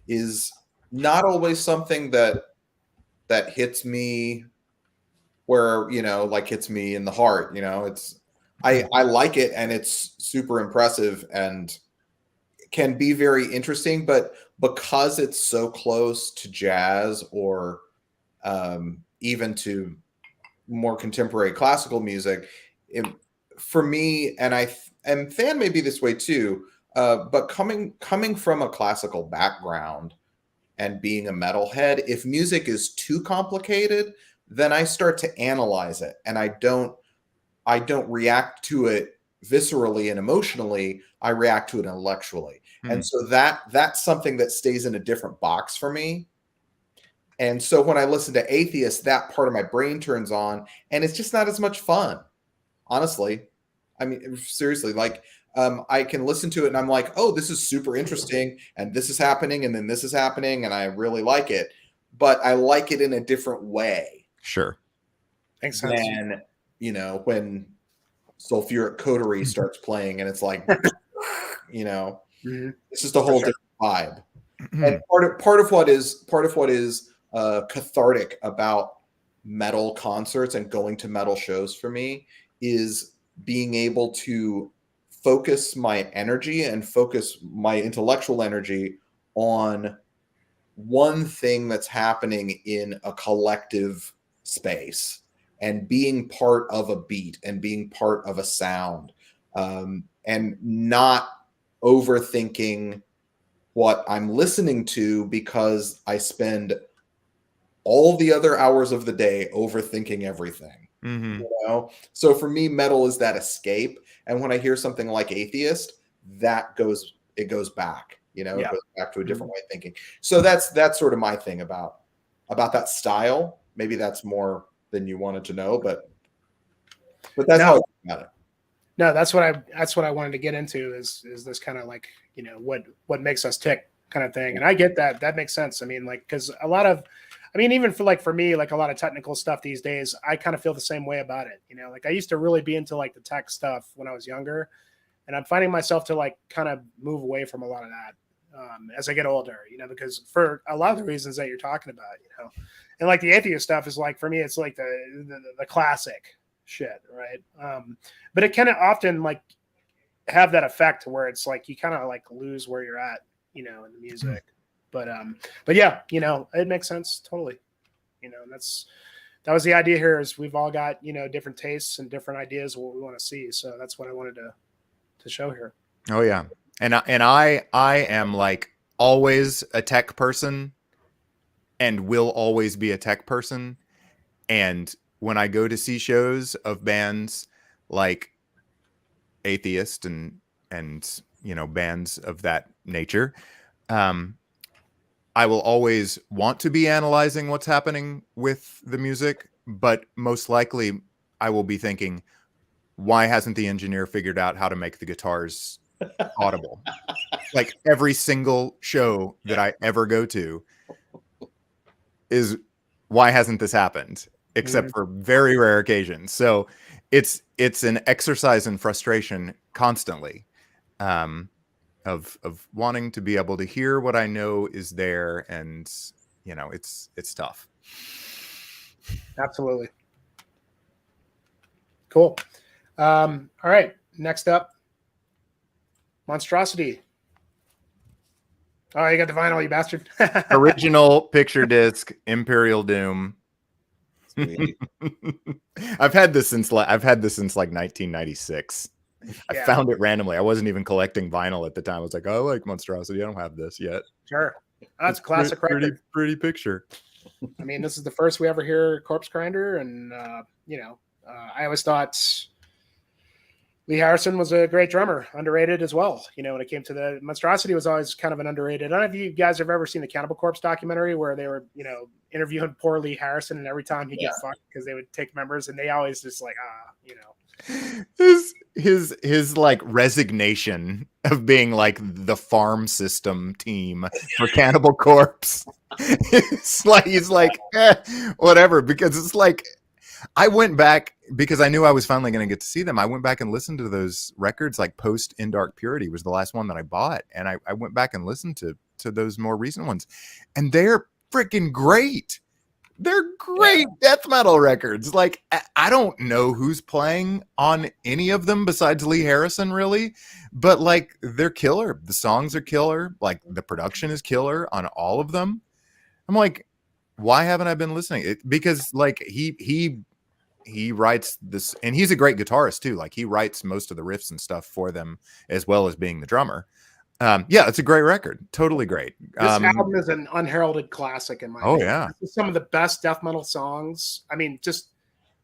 is not always something that hits me where, like hits me in the heart. It's I like it, and it's super impressive and can be very interesting, but because it's so close to jazz or even to more contemporary classical music, for me, and Thann may be this way too, but coming from a classical background and being a metalhead, if music is too complicated, then I start to analyze it, and I don't react to it viscerally and emotionally. I react to it intellectually. And so that's something that stays in a different box for me. And so when I listen to Atheist, that part of my brain turns on, and it's just not as much fun, honestly. I mean, seriously, like I can listen to it and I'm like, oh, this is super interesting, and this is happening, and then this is happening, and I really like it. But I like it in a different way. Sure. Makes sense. Than, when Sulfuric Coterie starts playing and it's like, it's just a whole different vibe. And part of what is cathartic about metal concerts and going to metal shows for me is being able to focus my energy and focus my intellectual energy on one thing that's happening in a collective space, and being part of a beat and being part of a sound, and not overthinking what I'm listening to, because I spend all the other hours of the day overthinking everything. So for me, metal is that escape. And when I hear something like Atheist, it goes back, it goes back to a different way of thinking. So that's sort of my thing about that style. Maybe that's more than you wanted to know, but that's how I think about it. No, that's what I wanted to get into is this kind of like, what makes us tick kind of thing. And I get that. That makes sense. I mean, like, because even for me, like a lot of technical stuff these days, I kind of feel the same way about it. Like I used to really be into like the tech stuff when I was younger, and I'm finding myself to like kind of move away from a lot of that as I get older, because for a lot of the reasons that you're talking about, and like the Atheist stuff is like, for me, it's like the classic shit. Right. But it can often like have that effect where it's like, you kind of like lose where you're at, in the music. But yeah, it makes sense. Totally. That was the idea here, is we've all got, different tastes and different ideas of what we want to see. So that's what I wanted to show here. Oh yeah. And I am like always a tech person and will always be a tech person. And when I go to see shows of bands like Atheist and bands of that nature, I will always want to be analyzing what's happening with the music, but most likely I will be thinking, why hasn't the engineer figured out how to make the guitars audible? Like every single show that I ever go to is, why hasn't this happened? Except for very rare occasions. So it's an exercise in frustration constantly, of wanting to be able to hear what I know is there, and it's tough. Absolutely. Cool. All right. Next up, Monstrosity. Oh, you got the vinyl, you bastard. Original picture disc, Imperial Doom. I've had this since like 1996. I found it randomly. I wasn't even collecting vinyl at the time. I was like, oh, I like Monstrosity. I don't have this yet. Sure. That's a classic pretty picture. I mean, this is the first we ever hear Corpse Grinder, and I always thought Lee Harrison was a great drummer, underrated as well. When it came to the Monstrosity, was always kind of an underrated. I don't know if you guys have ever seen the Cannibal Corpse documentary where they were, interviewing poor Lee Harrison, and every time he'd get fucked because they would take members, and they always just like, his like resignation of being like the farm system team for Cannibal Corpse It's like he's like whatever, because it's like I went back because I knew I was finally going to get to see them. I went back and listened to those records, like post In Dark Purity was the last one that I bought, and I went back and listened to those more recent ones, and they're freaking great. They're great death metal records. Like I don't know who's playing on any of them besides Lee Harrison, really, but like they're killer. The songs are killer. Like the production is killer on all of them. I'm like, why haven't I been listening? Because like he writes this, and he's a great guitarist too. Like he writes most of the riffs and stuff for them, as well as being the drummer. Yeah, it's a great record. Totally great. This album is an unheralded classic in my opinion. Yeah. This is some of the best death metal songs. I mean, just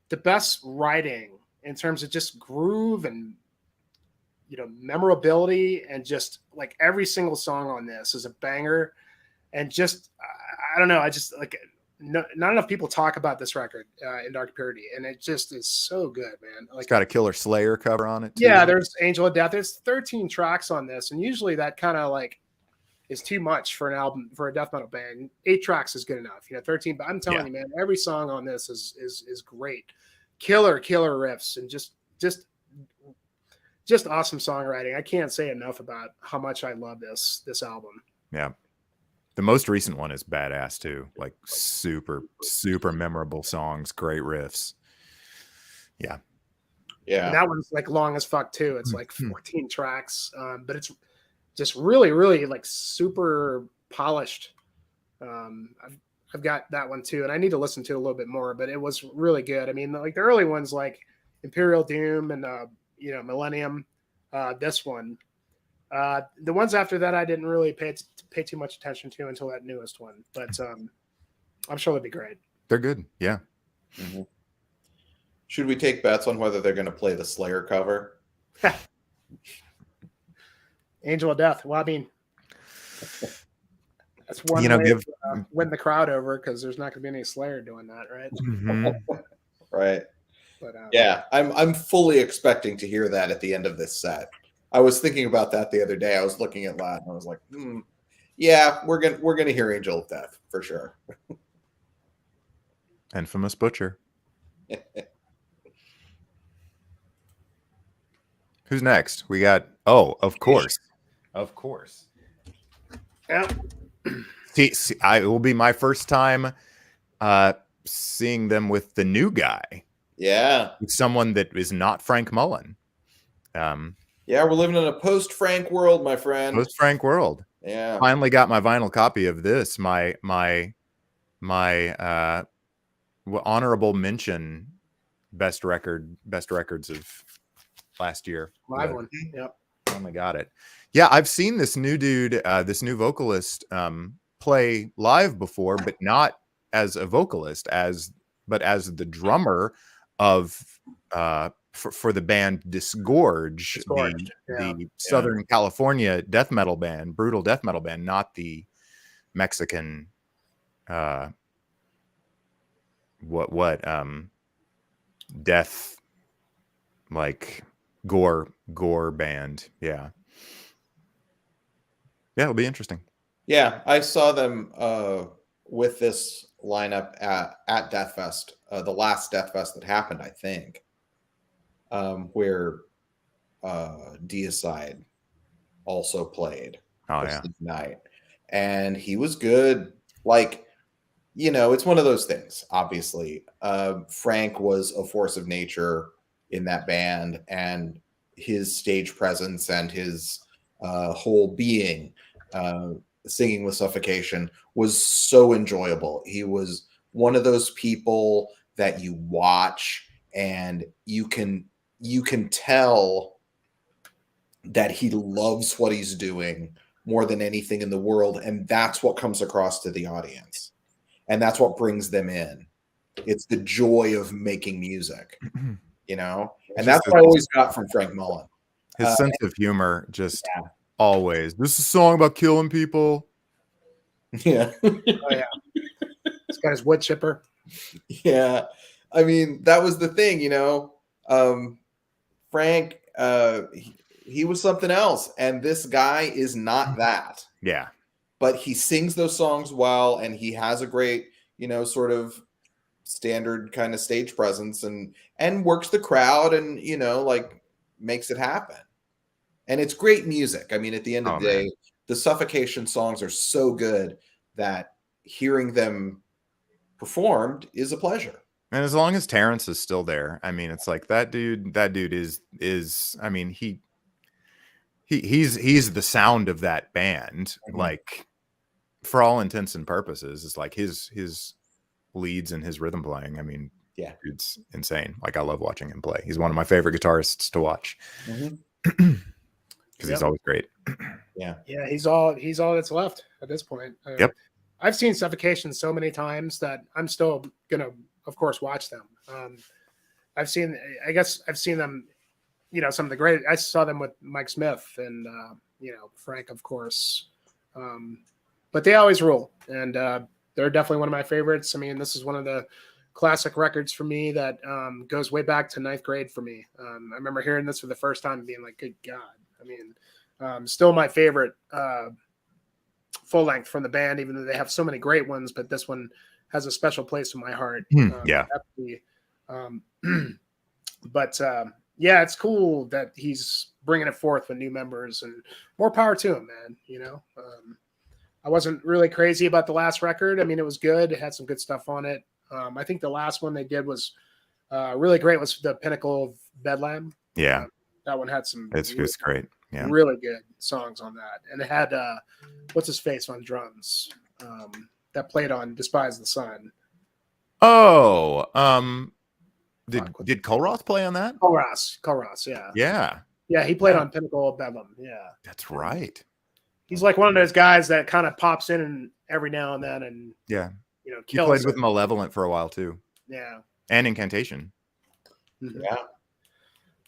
the best writing in terms of just groove and, you know, memorability, and just like every single song on this is a banger. And just, I don't know, I just like, not enough people talk about this record, In Dark Purity, and it just is so good, man. Like, it's got a killer Slayer cover on it too. Yeah, there's Angel of Death. There's 13 tracks on this, and usually that kind of like is too much for an album, for a death metal band. 8 tracks is good enough, you know. 13, but I'm telling you, man, every song on this is great. Killer riffs, and just awesome songwriting. I can't say enough about how much I love this album. Yeah. The most recent one is badass too. Like super memorable songs, great riffs. Yeah. And that one's like long as fuck too. It's like 14 tracks, but it's just really like super polished. I've got that one too, and I need to listen to it a little bit more, but it was really good. I mean, like the early ones like Imperial Doom and you know, Millennium, this one. The ones after that I didn't really pay too much attention to until that newest one, but I'm sure they'll be great. They're good. Yeah. Mm-hmm. Should we take bets on whether they're going to play the Slayer cover? Angel of Death. Well, I mean, that's one way to win the crowd over, because there's not going to be any Slayer doing that, right? Mm-hmm. Right. But yeah, I'm fully expecting to hear that at the end of this set. I was thinking about that the other day. I was looking at Lat and I was like, yeah, we're gonna hear Angel of Death for sure. Infamous Butcher. Who's next? We got of course. Yeah. See, it will be my first time seeing them with the new guy. Yeah. Someone that is not Frank Mullen. Yeah, we're living in a post-Frank world, my friend. Post-Frank world. Yeah. Finally got my vinyl copy of this. My honorable mention best records of last year. Live one. Yep. Finally got it. Yeah, I've seen this new dude, this new vocalist play live before, but not as a vocalist, but as the drummer of for the band Disgorge, the Southern California death metal band, brutal death metal band, not the Mexican death, like gore band. Yeah, it'll be interesting. Yeah, I saw them with this lineup at Deathfest, the last Deathfest that happened, I think. Where Deicide also played night, and he was good. Like, you know, it's one of those things. Obviously, Frank was a force of nature in that band, and his stage presence and his whole being, singing with Suffocation, was so enjoyable. He was one of those people that you watch and you can tell that he loves what he's doing more than anything in the world. And that's what comes across to the audience. And that's what brings them in. It's the joy of making music, you know? And that's what I always got from Frank Mullen. His sense of humor, just always. This is a song about killing people. Yeah. Oh, yeah. This guy's wood chipper. Yeah. I mean, that was the thing, you know? Frank, he was something else, and this guy is not that. Yeah. but he sings those songs well, and he has a great, sort of standard kind of stage presence, and works the crowd, and like makes it happen. And it's great music. I mean, at the end of the day, the Suffocation songs are so good that hearing them performed is a pleasure. And as long as Terrence is still there, I mean, it's like that dude is I mean, he's the sound of that band. Mm-hmm. Like, for all intents and purposes, it's like his leads and his rhythm playing. I mean, yeah, dude's insane. Like, I love watching him play. He's one of my favorite guitarists to watch. Because he's always great. Yeah. He's all that's left at this point. Yep. I've seen Suffocation so many times that I'm still gonna, of course, watch them. I've seen them, some of the great. I saw them with Mike Smith and Frank, of course. But they always rule, and they're definitely one of my favorites. I mean, this is one of the classic records for me that goes way back to 9th grade for me. I remember hearing this for the first time and being like, good God. I mean, still my favorite full length from the band, even though they have so many great ones, but this one has a special place in my heart. But it's cool that he's bringing it forth with new members, and more power to him, man. I wasn't really crazy about the last record. I mean, it was good. It had some good stuff on it. I think the last one they did was really great. Was the Pinnacle of Bedlam. Yeah. That one had some. It's great. Yeah. Really good songs on that. And it had, what's his face on drums that played on Despise the Sun. Oh, did Colroth play on that? Colroth, yeah. Yeah. Yeah, he played on Pinnacle of Bedlam. Yeah. That's right. He's like one of those guys that kind of pops in and every now and then and he played with Malevolent for a while too. Yeah. And Incantation. Mm-hmm. Yeah.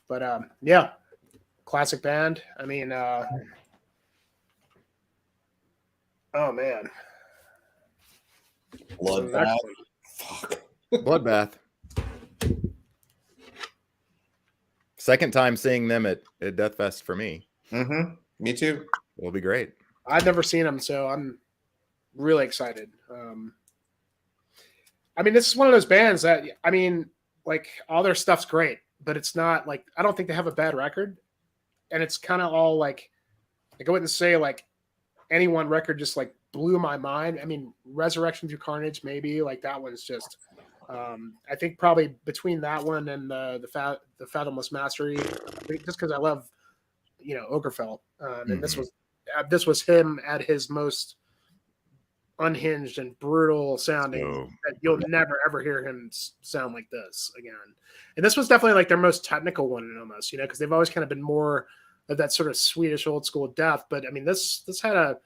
But classic band. I mean, oh man. Bloodbath. Fuck. Bloodbath. Second time seeing them at Deathfest for me. Mm-hmm. Me too. It'll be great. I've never seen them, so I'm really excited. I mean, this is one of those bands that, I mean, like, all their stuff's great, but it's not like, I don't think they have a bad record. And it's kind of all like I wouldn't say like any one record just like blew my mind. I mean, Resurrection Through Carnage, maybe, like that one's just, I think probably between that one and the Fathomless Mastery, just because I love, Ogerfell. And this was him at his most unhinged and brutal sounding. That you'll never ever hear him sound like this again. And this was definitely like their most technical one, almost, because they've always kind of been more of that sort of Swedish old school death. But I mean, this had a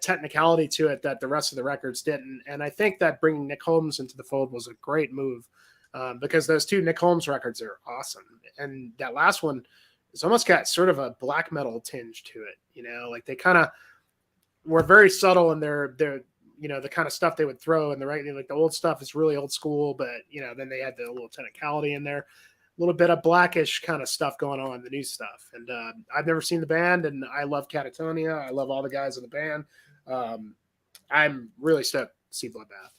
technicality to it that the rest of the records didn't. And I think that bringing Nick Holmes into the fold was a great move, because those two Nick Holmes records are awesome. And that last one has almost got sort of a black metal tinge to it. Like they kind of were very subtle in their the kind of stuff they would throw in the right, like the old stuff is really old school, but then they had the little technicality in there, a little bit of blackish kind of stuff going on in the new stuff. And I've never seen the band, and I love Catatonia. I love all the guys in the band. I'm really stoked to see Bloodbath.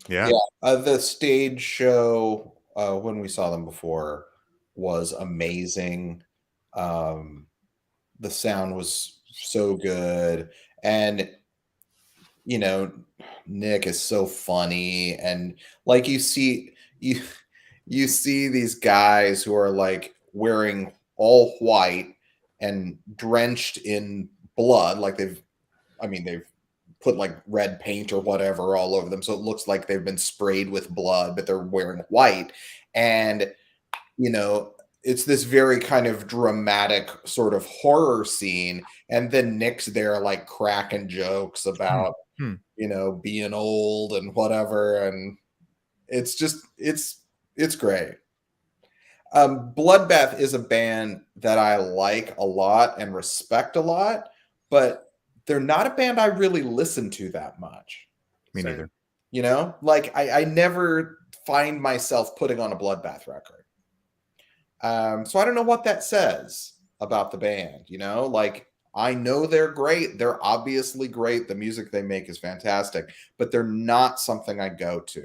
Yeah. The stage show when we saw them before was amazing. The sound was so good. And, Nick is so funny. And like you see these guys who are like wearing all white and drenched in blood. Like they've put like red paint or whatever all over them. So it looks like they've been sprayed with blood, but they're wearing white. And, it's this very kind of dramatic sort of horror scene. And then Nick's there like cracking jokes about, being old and whatever. And it's just, it's great. Bloodbath is a band that I like a lot and respect a lot, but they're not a band I really listen to that much. Me neither. Like I never find myself putting on a Bloodbath record. So I don't know what that says about the band, like I know they're great. They're obviously great. The music they make is fantastic, but they're not something I go to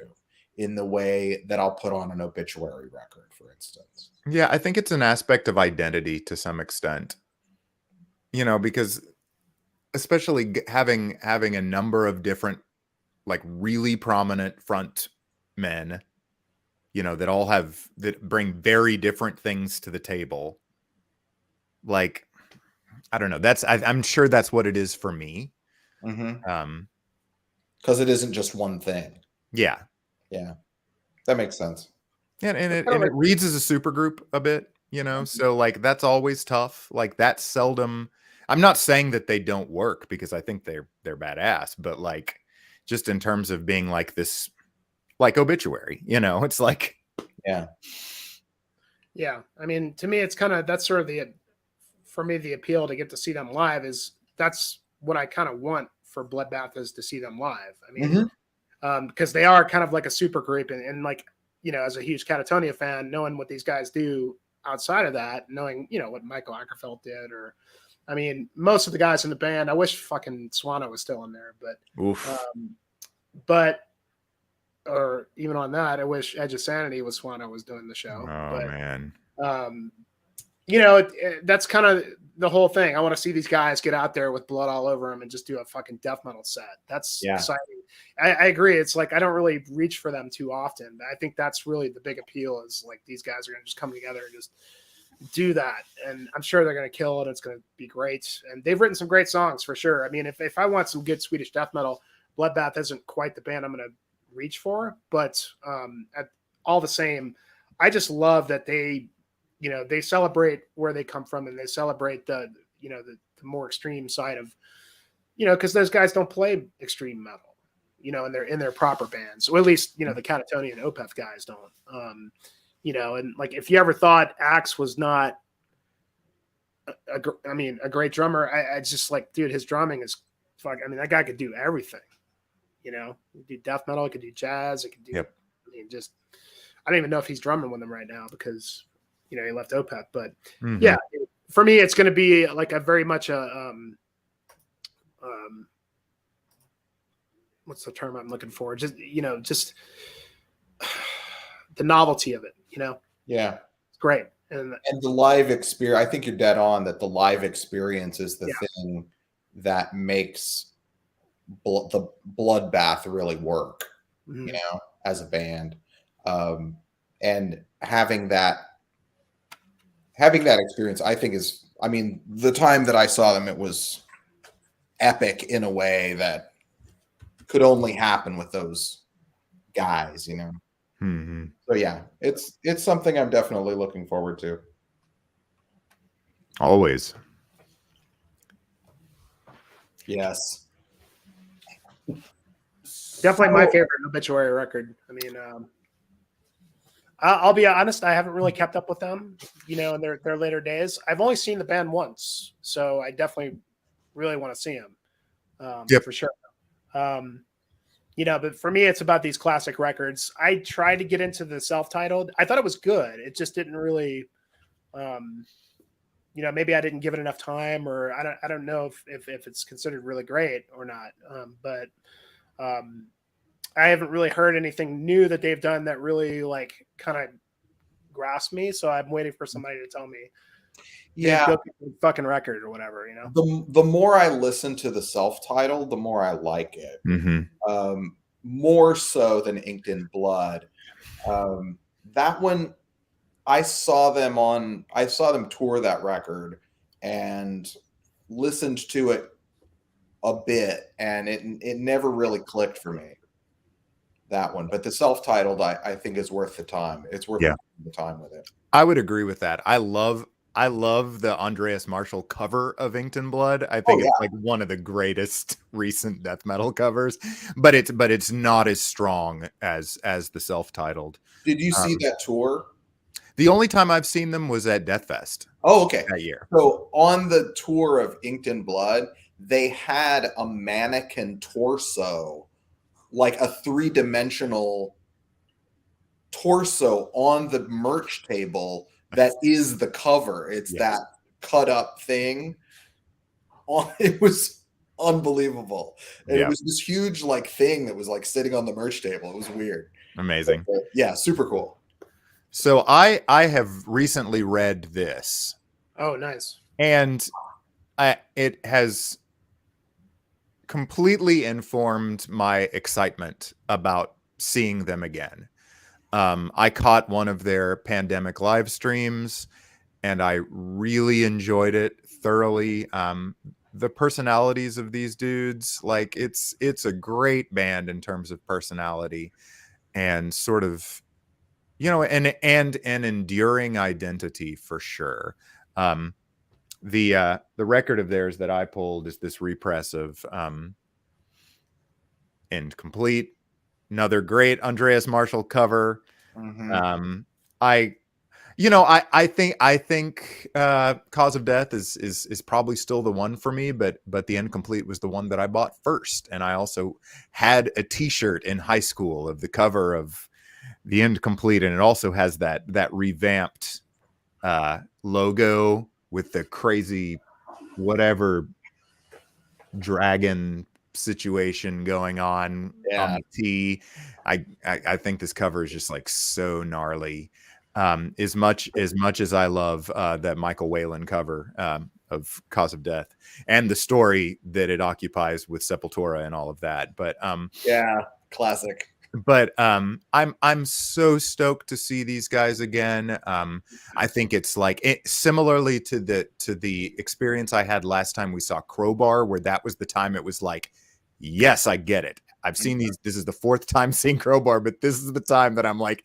in the way that I'll put on an obituary record, for instance. Yeah, I think it's an aspect of identity to some extent. You know, because especially having a number of different, like, really prominent front men, you know, that bring very different things to the table. Like, I don't know. I'm sure that's what it is for me. Because it isn't just one thing. Yeah. Yeah. That makes sense. And it reads as a super group a bit, you know, so like that's always tough. Like that's seldom. I'm not saying that they don't work, because I think they're badass, but like just in terms of being like this, like obituary, you know, it's like, yeah. I mean, to me, it's kind of, that's sort of for me, the appeal to get to see them live is that's what I kind of want for Bloodbath, is to see them live. I mean, because they are kind of like a super group, and like, you know, as a huge Catatonia fan, knowing what these guys do outside of that, knowing, you know, what Michael Ackerfeld did, or, I mean, most of the guys in the band, I wish fucking Swana was still in there, or even on that, I wish Edge of Sanity was Swana was doing the show. Man. You know, that's kind of the whole thing. I want to see these guys get out there with blood all over them and just do a fucking death metal set. That's exciting. I agree. It's like I don't really reach for them too often. I think that's really the big appeal, is like these guys are going to just come together and just do that. And I'm sure they're going to kill it. It's going to be great. And they've written some great songs for sure. I mean, if I want some good Swedish death metal, Bloodbath isn't quite the band I'm going to reach for. But at all the same, I just love that they celebrate where they come from, and they celebrate the more extreme side of, you know, because those guys don't play extreme metal, you know, in their proper bands, or at least, you know, the Catatonia and Opeth guys don't, you know, and like, if you ever thought Axe was not a great drummer, I just like, dude, his drumming is fuck. I mean, that guy could do everything, you know, he could do death metal, he could do jazz, it could do, I mean, just, I don't even know if he's drumming with them right now, because, you know, he left Opeth, but yeah, for me, it's going to be like a very much a, what's the term I'm looking for? Just, you know, just the novelty of it, you know? Yeah. It's great. And the live experience, I think you're dead on that the live experience is the thing that makes the Bloodbath really work, you know, as a band. And having that experience, I think is, I mean, the time that I saw them, it was epic in a way that could only happen with those guys, you know? So yeah, it's something I'm definitely looking forward to. Always. Yes. Definitely my favorite obituary record. I mean, I'll be honest, I haven't really kept up with them, you know, in their later days. I've only seen the band once, so I definitely really want to see them, for sure. You know, but for me, it's about these classic records. I tried to get into the self-titled. I thought it was good. It just didn't really, you know, maybe I didn't give it enough time, or I don't know if it's considered really great or not. But I haven't really heard anything new that they've done that really like kind of grasped me. So I'm waiting for somebody to tell me, yeah, go get the fucking record or whatever, you know. The more I listen to the self-titled, the more I like it. More so than Inked in Blood. That one, I saw them tour that record and listened to it a bit, and it never really clicked for me, that one. But the self-titled, I think, is worth the time. It's worth the time with it. I would agree with that. I love the Andreas Marshall cover of Inked in Blood. I think it's like one of the greatest recent death metal covers, but it's not as strong as the self-titled. Did you see that tour? The only time I've seen them was at Deathfest. Oh, okay. That year. So on the tour of Inked in Blood, they had a mannequin torso, like a 3-dimensional torso on the merch table that is the cover. It's that cut up thing. it was unbelievable. And it Yeah, was this huge like thing that was like sitting on the merch table. It was weird. amazing. But, yeah, super cool. So I have recently read this, Oh, nice. and it has completely informed my excitement about seeing them again. I caught one of their pandemic live streams, and I really enjoyed it thoroughly. The personalities of these dudes, like it's a great band in terms of personality and sort of, and an enduring identity for sure. Um, the record of theirs that I pulled is this repress of Incomplete, another great Andreas Marshall cover. Mhm. I I think Cause of Death is probably still the one for me, but the Incomplete was the one that I bought first, and I also had a T-shirt in high school of the cover of the Incomplete, and it also has that revamped logo with the crazy whatever dragon situation going on Yeah. the T. I think this cover is just like so gnarly. As much as I love that Michael Whalen cover of Cause of Death and the story that it occupies with Sepultura and all of that, Yeah. Classic. I'm so stoked to see these guys again. I think it's like similarly to the experience I had last time we saw Crowbar, where that was the time it was like, yes, I get it. I've seen these. This is the fourth time seeing Crowbar, but this is the time that I'm like,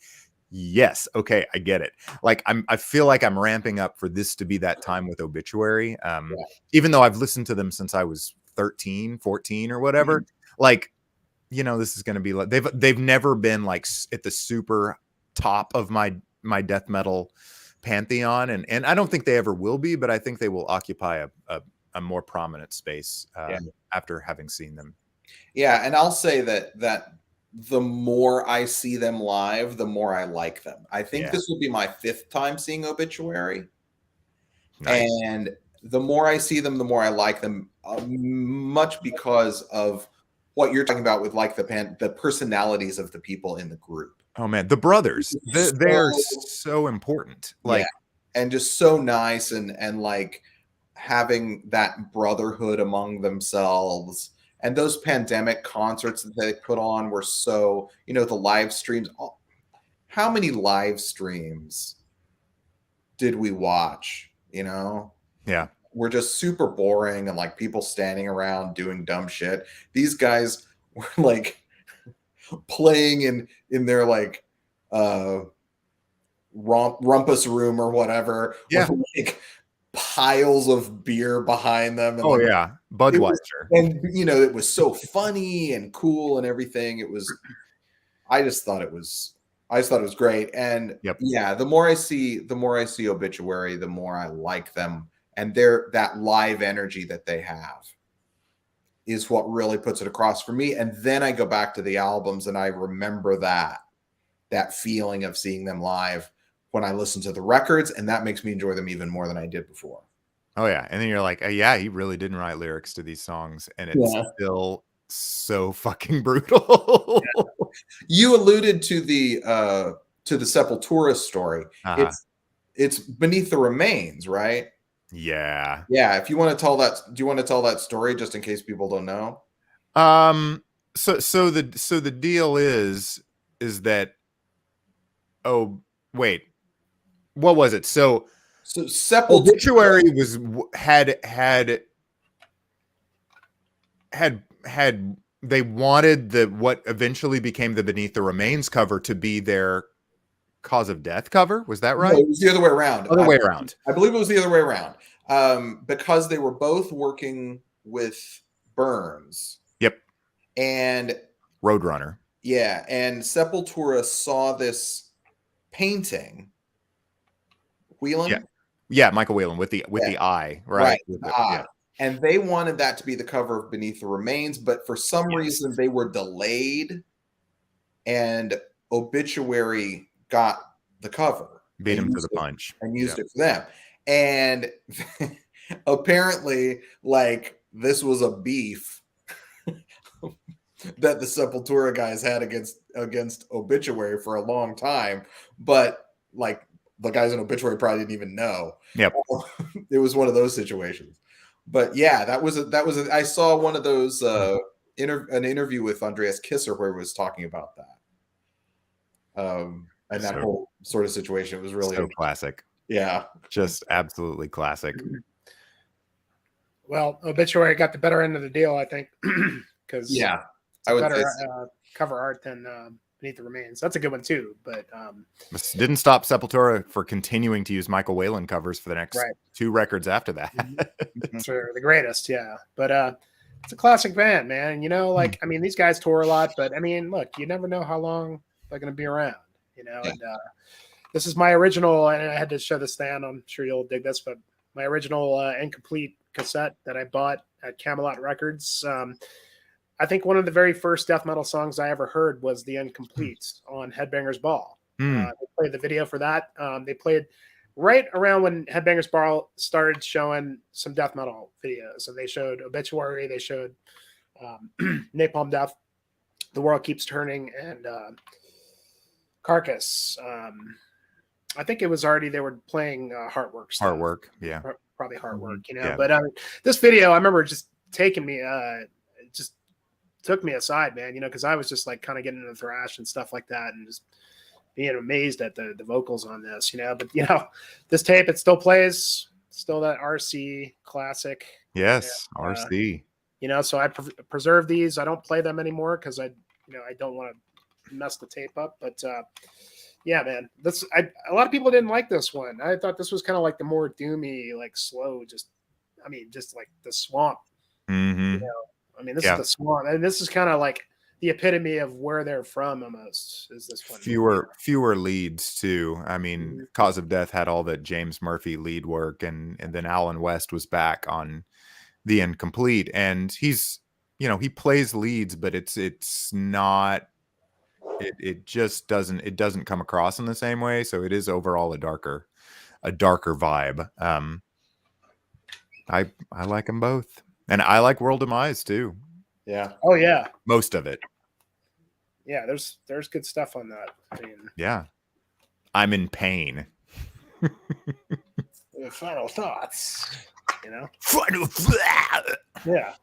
yes, okay, I get it. Like I feel like I'm ramping up for this to be that time with Obituary. Even though I've listened to them since I was 13, 14 or whatever, like, this is going to be like they've never been like at the super top of my death metal pantheon, and I don't think they ever will be, but I think they will occupy a more prominent space after having seen them. Yeah, and I'll say that the more I see them live, the more I like them. I think this will be my 5th time seeing Obituary. Nice. And the more I see them, the more I like them, much because of what you're talking about with like the personalities of the people in the group. Oh man, the brothers, they're so important. Like, and just so nice, and like having that brotherhood among themselves. And those pandemic concerts that they put on were so, the live streams. How many live streams did we watch? Yeah. Were just super boring and like people standing around doing dumb shit. These guys were like playing in their like rumpus room or whatever, with like piles of beer behind them. And Budweiser. It was so funny and cool and everything. I just thought it was great. And the more I see Obituary, the more I like them. And that live energy that they have is what really puts it across for me. And then I go back to the albums and I remember that feeling of seeing them live when I listen to the records, and that makes me enjoy them even more than I did before. Oh yeah. And then you're like, yeah, he really didn't write lyrics to these songs, and it's still so fucking brutal. You alluded to the Sepultura story. It's Beneath the Remains, right? Yeah. If you want to tell that, do you want to tell that story just in case people don't know? So the deal is that, oh wait, what was it? So Obituary had they wanted what eventually became the Beneath the Remains cover to be their Cause of Death cover. Was that right? No, it was the other way around. I believe it was the other way around. Because they were both working with Burns. Yep. And Roadrunner. Yeah, and Sepultura saw this painting. Whelan? Yeah, Michael Whalen with the eye, right? With the eye. And they wanted that to be the cover of Beneath the Remains, but for some reason they were delayed, and Obituary got the cover. Beat him to the punch. And used it for them. And apparently, like, this was a beef that the Sepultura guys had against Obituary for a long time, but like the guys in Obituary probably didn't even know. Yep. It was one of those situations. But yeah, I saw one of those an interview with Andreas Kisser where he was talking about that. And that whole sort of situation. It was really so classic. Yeah. Just absolutely classic. Well, Obituary got the better end of the deal, I think, because I would better say cover art than Beneath the Remains. That's a good one too. But this didn't stop Sepultura for continuing to use Michael Whalen covers for the next 2 records after that. For the greatest, yeah. But it's a classic band, man. You know, like I mean, these guys tour a lot, but I mean, look, you never know how long they're going to be around. You know, and this is my original, and I had to show this Thann. I'm sure you'll dig this, but my original Incomplete cassette that I bought at Camelot Records. I think one of the very first death metal songs I ever heard was The Incomplete on Headbangers Ball. They played the video for that. They played right around when Headbangers Ball started showing some death metal videos. And they showed Obituary, they showed Napalm Death, The World Keeps Turning, and Carcass. I think it was already, they were playing Heartwork stuff. Heartwork, yeah. Probably Heartwork, you know. Yeah. But this video, I remember just taking me, just took me aside, man, you know, because I was just like kind of getting into thrash and stuff like that and just being amazed at the vocals on this, you know. But, you know, this tape, it still plays, still that RC classic. Yes, RC. You know, so I preserve these. I don't play them anymore because I don't want to mess the tape up. But, yeah, man, a lot of people didn't like this one. I thought this was kind of like the more doomy, like slow, just like the swamp. Mm-hmm. You know? I mean, this is the swamp, and this is kind of like the epitome of where they're from. Almost is this one. Fewer leads too. I mean, Cause of Death had all the James Murphy lead work, and then Alan West was back on The Incomplete, and he's, you know, he plays leads, but it's not. It just doesn't come across in the same way. So it is overall a darker vibe. I like them both. And I like World Demise too. Yeah. Oh yeah. Most of it. Yeah, there's good stuff on that. I mean, yeah. I'm in pain. Final thoughts. You know? Final Yeah.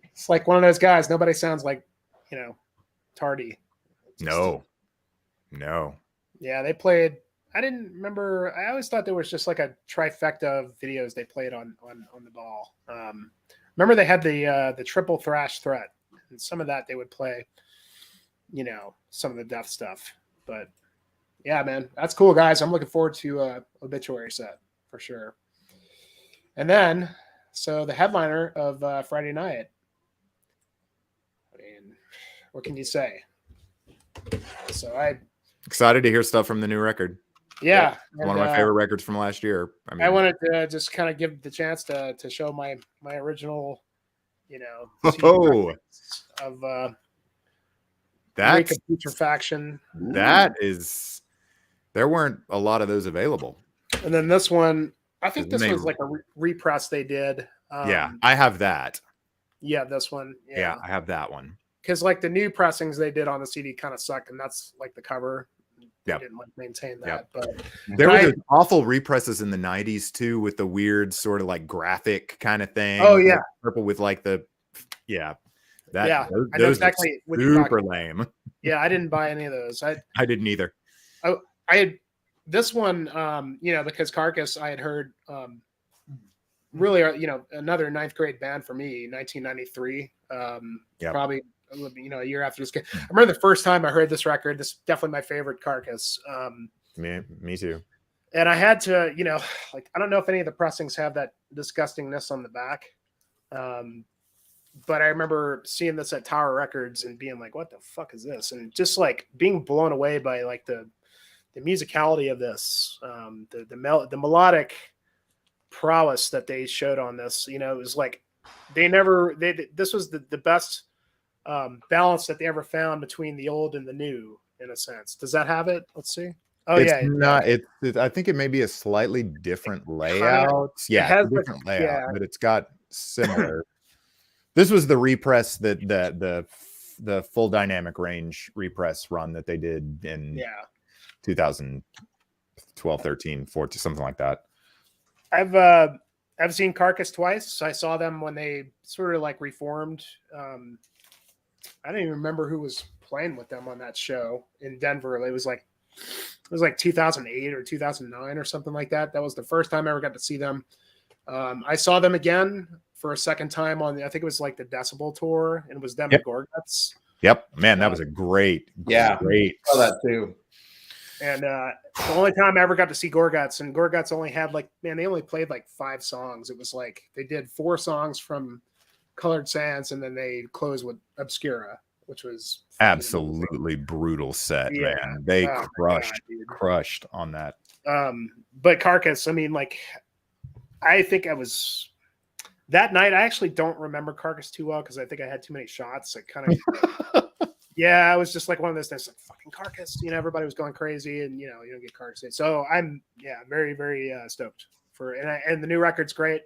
It's like one of those guys. Nobody sounds like, you know, Tardy. No. Yeah, they played. I didn't remember. I always thought there was just like a trifecta of videos they played on the ball. Remember they had the triple thrash threat, and some of that they would play, you know, some of the death stuff. But yeah, man, that's cool, guys. I'm looking forward to Obituary set for sure. And then, so the headliner of Friday night. I mean, what can you say? So excited to hear stuff from the new record. Yeah, one of my favorite records from last year. I mean, I wanted to just kind of give the chance to show my original, you know, of that's Putrefaction. That is, there weren't a lot of those available. And then this one, I think this was like a repress they did. Yeah, I have that. Yeah, this one. Yeah, I have that one. Because like the new pressings they did on the CD kind of sucked, and that's like the cover. Yeah, didn't like maintain that. But there were those awful represses in the 90s too, with the weird sort of like graphic kind of thing. Oh yeah, purple with like the those I know exactly what super lame. Yeah, I didn't buy any of those. I didn't either. I had this one, you know, because Carcass I had heard really, you know, another ninth grade band for me, 1993. Probably, you know, a year after this. I remember the first time I heard this record. This is definitely my favorite Carcass. Me too. And I had to, you know, like I don't know if any of the pressings have that disgustingness on the back, but I remember seeing this at Tower Records and being like, "What the fuck is this?" And just like being blown away by like the musicality of this, the melodic prowess that they showed on this. You know, it was like this was the best balance that they ever found between the old and the new, in a sense. Does that have it? Let's see. Oh It's yeah, not. I think it may be a slightly different layout. it Yeah, has it's a different layout, yeah. but it's got similar. This was the repress that the full dynamic range repress run that they did in 2012, 13, 14, something like that. I've seen Carcass twice. I saw them when they sort of like reformed. I don't even remember who was playing with them on that show in Denver. It was like 2008 or 2009 or something like that. That was the first time I ever got to see them. I saw them again for a second time on I think it was like the Decibel tour, and it was them and Gorguts. Yep, man, that was a great. I saw that too. And the only time I ever got to see Gorguts, and Gorguts only had they only played like 5 songs. It was like they did 4 songs from Colored Sands, and then they closed with Obscura, which was absolutely brutal set, man. They crushed on that. But Carcass, I mean, like, I think I was that night. I actually don't remember Carcass too well because I think I had too many shots. I kind of I was just like one of those things, like fucking Carcass. Everybody was going crazy, and you don't get Carcass. So I'm very very stoked for and the new record's great.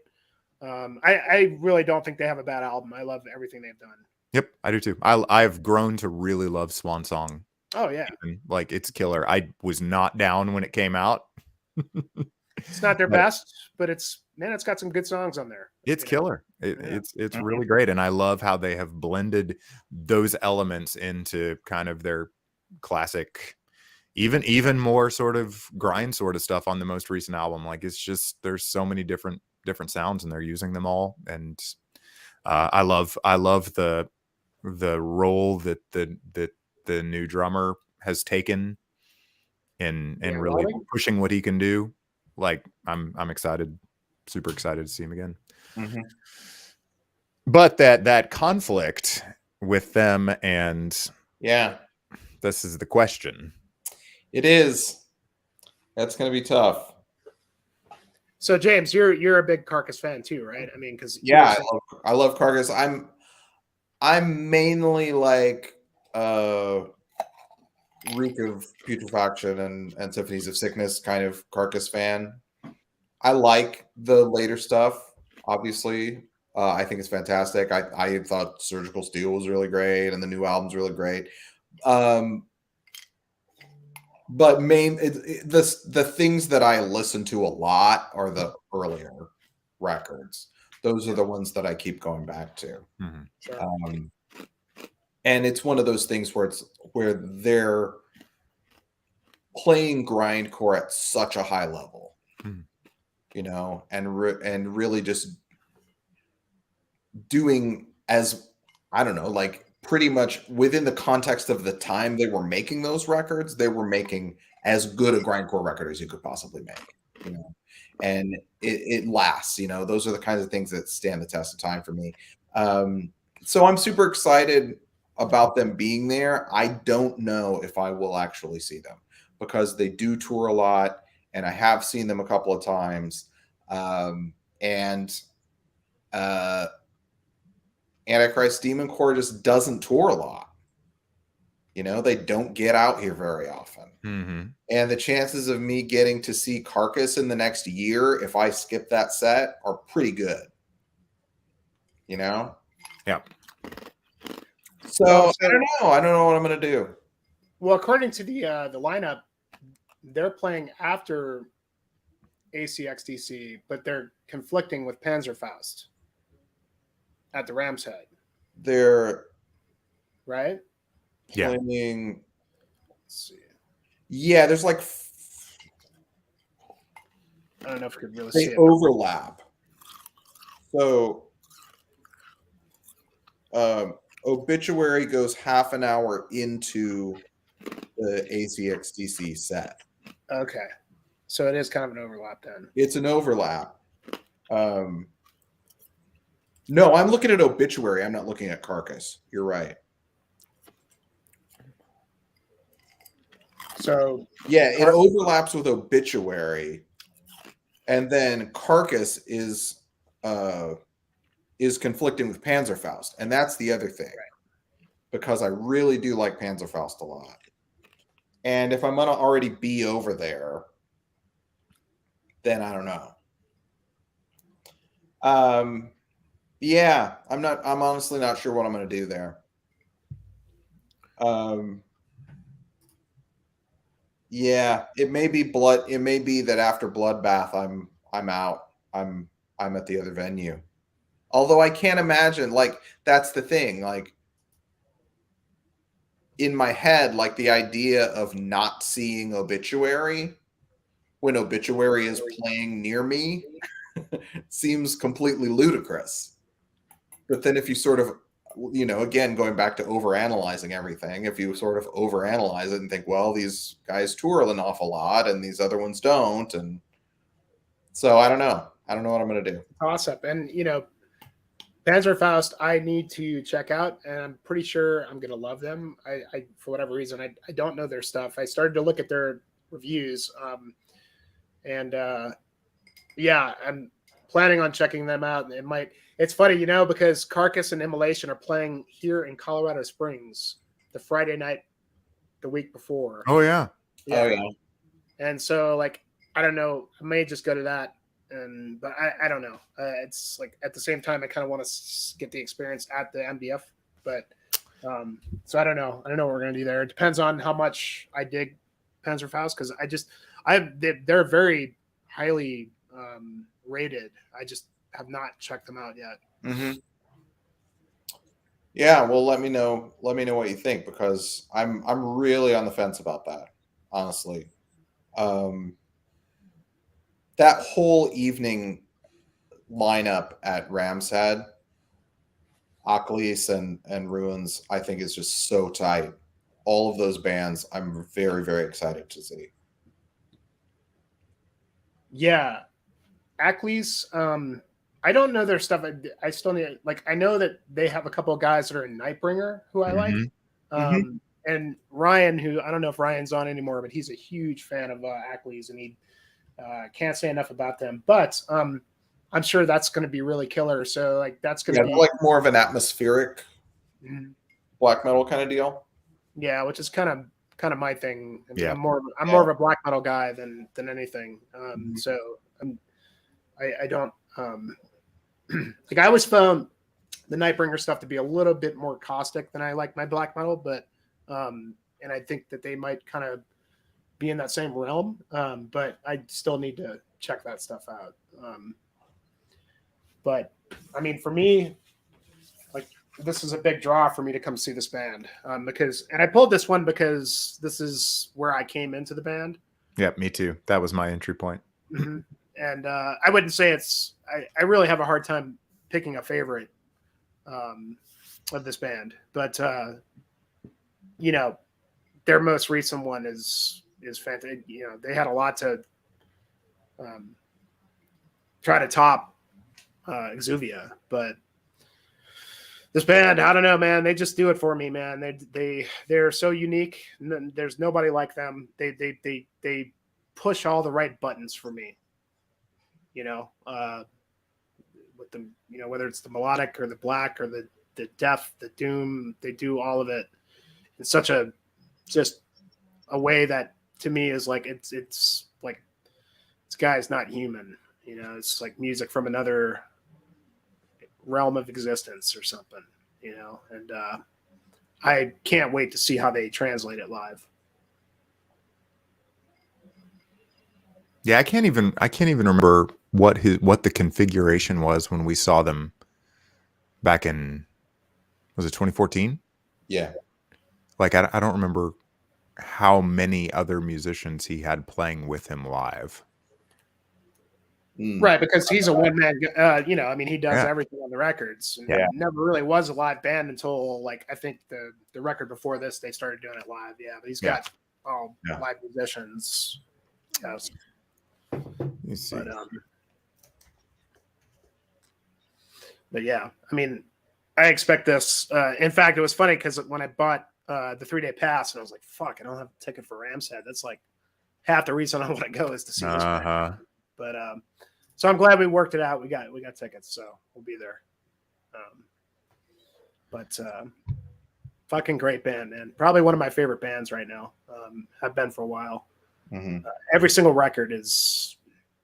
I really don't think they have a bad album. I love everything they've done. Yep, I do too. I've grown to really love Swan Song. Oh yeah, like it's killer. I was not down when it came out. It's not their best, but it's got some good songs on there. It's killer. It's really great, and I love how they have blended those elements into kind of their classic, even more sort of grind sort of stuff on the most recent album. Like it's just there's so many different sounds, and they're using them all. And I love the role that the new drummer has taken in really pushing what he can do. Like I'm excited, super excited to see him again. Mm-hmm. But that conflict with them, and this is the question. It is. That's going to be tough. So James, you're a big Carcass fan too, right? I mean, because I love Carcass. I'm mainly like Reek of Putrefaction and Symphonies of Sickness kind of Carcass fan. I like the later stuff, obviously. I think it's fantastic. I thought Surgical Steel was really great, and the new album's really great. But the things that I listen to a lot are the earlier records. Those are the ones that I keep going back to. Mm-hmm. Sure. And it's one of those things where they're playing grindcore at such a high level, and really just doing like pretty much within the context of the time they were making those records, they were making as good a grindcore record as you could possibly make, and it lasts, those are the kinds of things that stand the test of time for me. So I'm super excited about them being there. I don't know if I will actually see them because they do tour a lot, and I have seen them a couple of times. Antichrist Demon Corps just doesn't tour a lot. They don't get out here very often. Mm-hmm. And the chances of me getting to see Carcass in the next year, if I skip that set, are pretty good. Yeah. So I don't know. I don't know what I'm going to do. Well, according to the lineup, they're playing after ACXDC, but they're conflicting with Panzerfaust at the Ram's Head. They're right. Playing. Let's see. Yeah, there's like. I don't know if we could really see it. They overlap. So. Obituary goes half an hour into the ACXDC set. Okay. So it is kind of an overlap then. It's an overlap. No, I'm looking at Obituary. I'm not looking at Carcass. You're right. So yeah, it overlaps with Obituary, and then Carcass is conflicting with Panzerfaust, and that's the other thing, because I really do like Panzerfaust a lot. And if I'm gonna already be over there, then I don't know. Yeah, I'm honestly not sure what I'm gonna do there. Yeah, it may be that after Bloodbath I'm out. I'm at the other venue. Although I can't imagine, like, that's the thing, like, in my head, like, the idea of not seeing Obituary when Obituary is playing near me seems completely ludicrous. But then if you sort of, again, going back to overanalyzing everything, if you sort of overanalyze it and think, well, these guys tour an awful lot and these other ones don't, and so I don't know. I don't know what I'm going to do. Toss up. And, Panzerfaust, I need to check out, and I'm pretty sure I'm going to love them. I for whatever reason, I don't know their stuff. I started to look at their reviews, and yeah, I'm planning on checking them out. It's funny, because Carcass and Immolation are playing here in Colorado Springs the Friday night the week before. Oh, yeah. Oh, yeah. And so, like, I don't know. I may just go to that. But I don't know. It's like at the same time, I kind of want to get the experience at the MDF. But so I don't know. I don't know what we're gonna do there. It depends on how much I dig Panzerfaust, because they're very highly rated. I just have not checked them out yet. Mm-hmm. Yeah, well, let me know. Let me know what you think, because I'm really on the fence about that, honestly. That whole evening lineup at Ram's Head, Achilles and Ruins, I think is just so tight. All of those bands, I'm very, very excited to see. Yeah, Achilles. I don't know their stuff. I still need, like, I know that they have a couple of guys that are in Nightbringer who I like. And Ryan, who I don't know if Ryan's on anymore, but he's a huge fan of Achilles, and he can't say enough about them. But I'm sure that's going to be really killer. So, like, that's going to be like more of an atmospheric black metal kind of deal. Yeah, which is kind of my thing. I mean, Yeah, I'm more of a black metal guy than anything. So I don't like, I always found the Nightbringer stuff to be a little bit more caustic than I like my black metal, but and I think that they might kind of be in that same realm. But I still need to check that stuff out. But I mean, for me, like, this is a big draw for me to come see this band, because I pulled this one because this is where I came into the band. Yeah, me too. That was my entry point. Mm-hmm. And I wouldn't say I really have a hard time picking a favorite of this band, but their most recent one is fantastic. They had a lot to try to top Exuvia, but this band, I don't know, man. They just do it for me, man. They're so unique. There's nobody like them. They push all the right buttons for me. With them, whether it's the melodic or the black or the death, the doom, they do all of it in such a way that to me is like it's like, this guy's not human. It's like music from another realm of existence or something. And I can't wait to see how they translate it live. Yeah, I can't even remember what the configuration was when we saw them back in, was it 2014? Yeah. Like, I don't remember how many other musicians he had playing with him live. Right, because he's a one man. I mean, he does everything on the records. And never really was a live band until, like, I think the record before this they started doing it live. Yeah, but he's got all live musicians. Yes. You see. But yeah, I mean, I expect this. In fact, it was funny because when I bought the 3-day pass, and I was like, "Fuck, I don't have a ticket for Ram's Head." That's like half the reason I want to go is to see this band. But so I'm glad we worked it out. We got tickets, so we'll be there. But Fucking great band, man. Probably one of my favorite bands right now. Have been for a while. Mm-hmm. Every single record is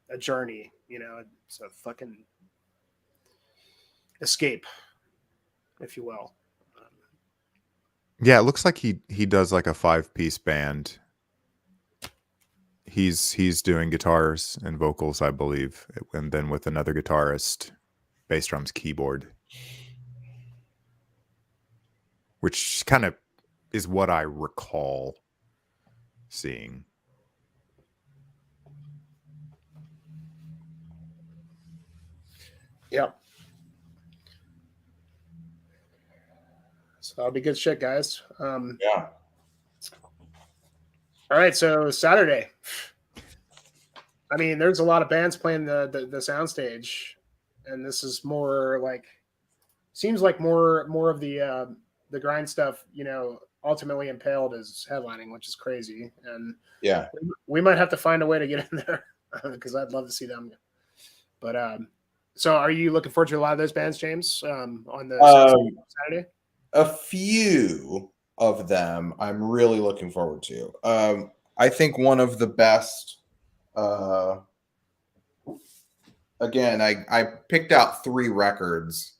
a journey, you know. It's a fucking escape, if you will. Yeah, it looks like he does like a 5-piece band. He's doing guitars and vocals, I believe, and then with another guitarist, bass drums, keyboard, which kind of is what I recall seeing. Yep. So that'll be good shit, guys. Yeah. All right, so Saturday. I mean, there's a lot of bands playing the soundstage, and this is more like seems like more of the grind stuff. You know, ultimately Impaled is headlining, which is crazy, and Yeah. we might have to find a way to get in there because I'd love to see them. But so are you looking forward to a lot of those bands, James? On the Saturday? A few of them I'm really looking forward to. I think one of the best. Again, I picked out 3 records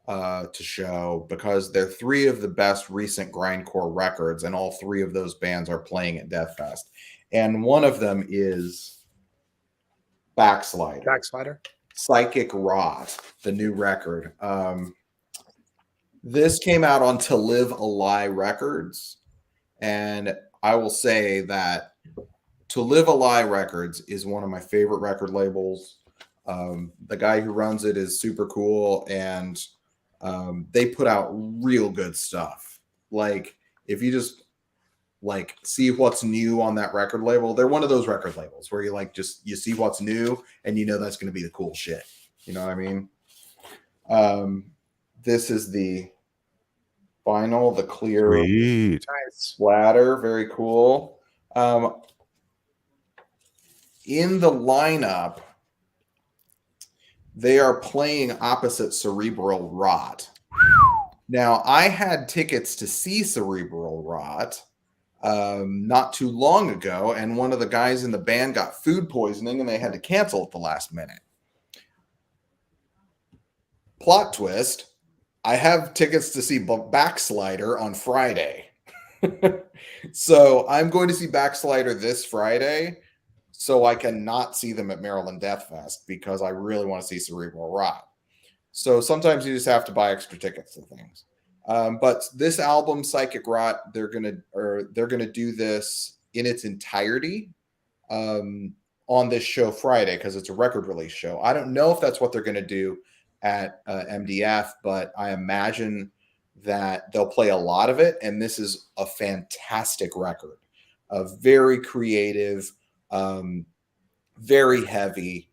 to show because they're 3 of the best recent grindcore records, and all 3 of those bands are playing at Deathfest. And one of them is Backslider. Psychic Rot, the new record. This came out on To Live a Lie Records, and I will say that To Live a Lie Records is one of my favorite record labels. The guy who runs it is super cool, and they put out real good stuff. Like, if you just like see what's new on that record label, they're one of those record labels where you like just you see what's new and you know that's going to be the cool shit. You know what I mean? This is the vinyl, the clear splatter, very cool. In the lineup, they are playing opposite Cerebral Rot. Now, I had tickets to see Cerebral Rot not too long ago, and one of the guys in the band got food poisoning and they had to cancel at the last minute. Plot twist, I have tickets to see Backslider on Friday. So I'm going to see Backslider this Friday so I can not see them at Maryland Deathfest because I really want to see Cerebral Rot. So sometimes you just have to buy extra tickets to things. But this album, Psychic Rot, they're gonna do this in its entirety on this show Friday because it's a record release show. I don't know if that's what they're gonna do at MDF, but I imagine that they'll play a lot of it. And this is a fantastic record, a very creative, very heavy,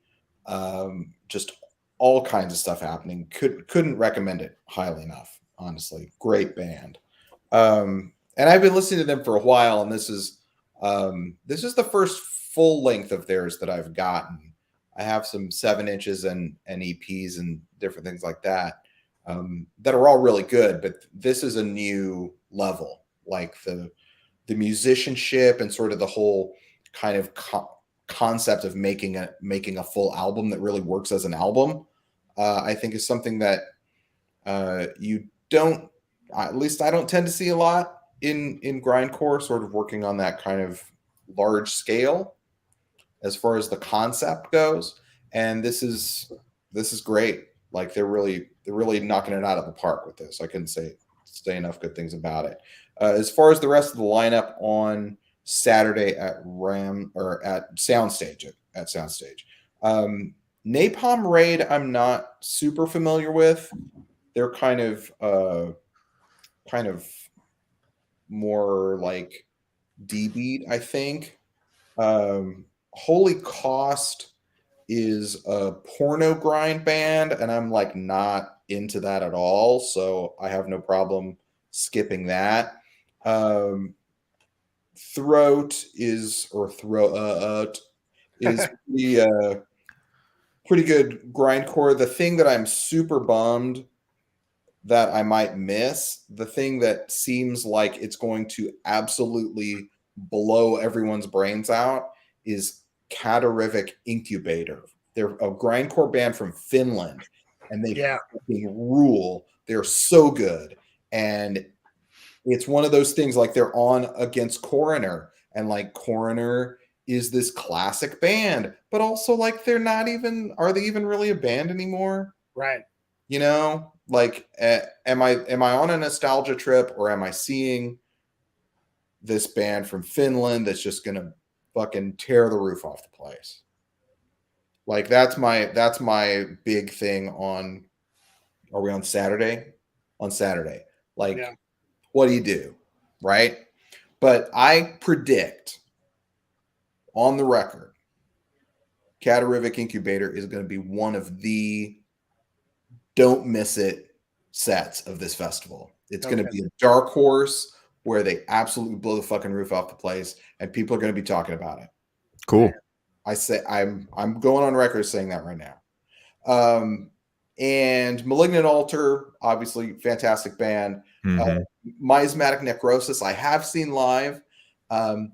just all kinds of stuff happening. Couldn't recommend it highly enough. Honestly, great band. And I've been listening to them for a while, and this is the first full length of theirs that I've gotten. I have some 7 inches and EPs and different things like that that are all really good, but this is a new level. Like the musicianship and sort of the whole kind of concept of making a full album that really works as an album, I think is something that you don't, at least I don't tend to see a lot in grindcore, sort of working on that kind of large scale as far as the concept goes. And this is great. Like they're really knocking it out of the park with this. I couldn't say enough good things about it. As far as the rest of the lineup on Saturday at Soundstage, Napalm Raid I'm not super familiar with. They're kind of more like D-beat, I think. Holy Cost is a porno grind band, and I'm like not into that at all, so I have no problem skipping that. Throat is pretty good grindcore. The thing that I'm super bummed that I might miss, the thing that seems like it's going to absolutely blow everyone's brains out is Katarivik Incubator. They're a grindcore band from Finland, and they fucking rule. They're so good. And it's one of those things, like, they're on against Coroner, and like Coroner is this classic band, but also like they're not even, are they even really a band anymore? Right. You know, like, am I on a nostalgia trip, or am I seeing this band from Finland that's just gonna fucking tear the roof off the place? Like, that's my big thing on. Are we on Saturday? On Saturday, like, Yeah. what do you do, right? But I predict on the record, Katarivik Incubator is going to be one of the don't miss it sets of this festival. It's going to be a dark horse where they absolutely blow the fucking roof off the place, and people are going to be talking about it. Cool. I say I'm going on record saying that right now. And Malignant Altar, obviously fantastic band. Miasmatic Necrosis, I have seen live.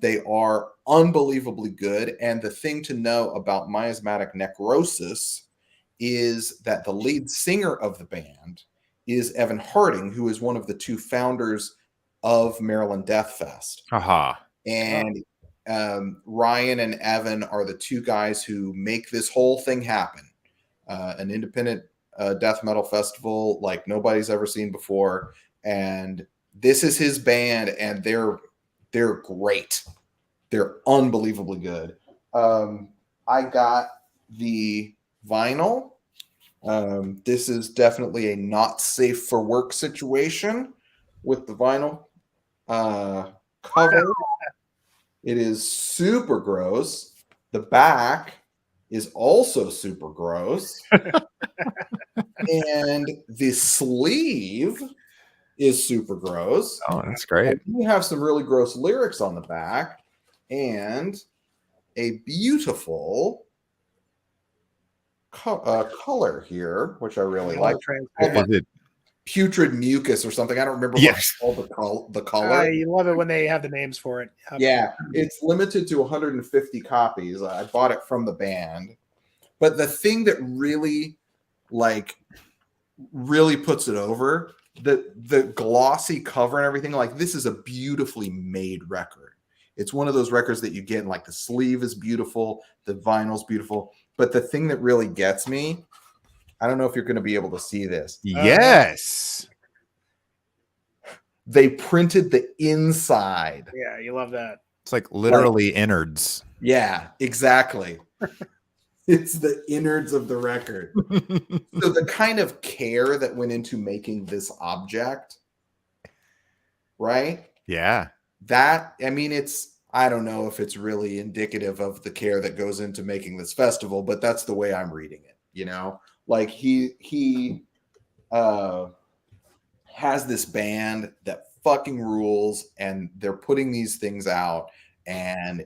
They are unbelievably good. And the thing to know about Miasmatic Necrosis is that the lead singer of the band is Evan Harding, who is one of the two founders of Maryland Deathfest. And Ryan and Evan are the two guys who make this whole thing happen. An independent death metal festival like nobody's ever seen before, and this is his band, and they're great. They're unbelievably good. I got the vinyl. This is definitely a not safe for work situation with the vinyl cover. It is super gross. The back is also super gross. And the sleeve is super gross. Oh, that's great. And you have some really gross lyrics on the back, and a beautiful color here, which I really like. Is it Putrid Mucus or something? I don't remember what it's called, the color. You love it when they have the names for it. Yeah, it's limited to 150 copies. I bought it from the band. But the thing that really puts it over, the glossy cover and everything, like, this is a beautifully made record. It's one of those records that you get, and like the sleeve is beautiful, the vinyl's beautiful. But the thing that really gets me, I don't know if you're going to be able to see this. Yes. They printed the inside. Yeah, you love that. It's like literally innards. Yeah, exactly. It's the innards of the record. So the kind of care that went into making this object, right? Yeah. That, I mean, I don't know if it's really indicative of the care that goes into making this festival, but that's the way I'm reading it, you know? Like, he has this band that fucking rules, and they're putting these things out, and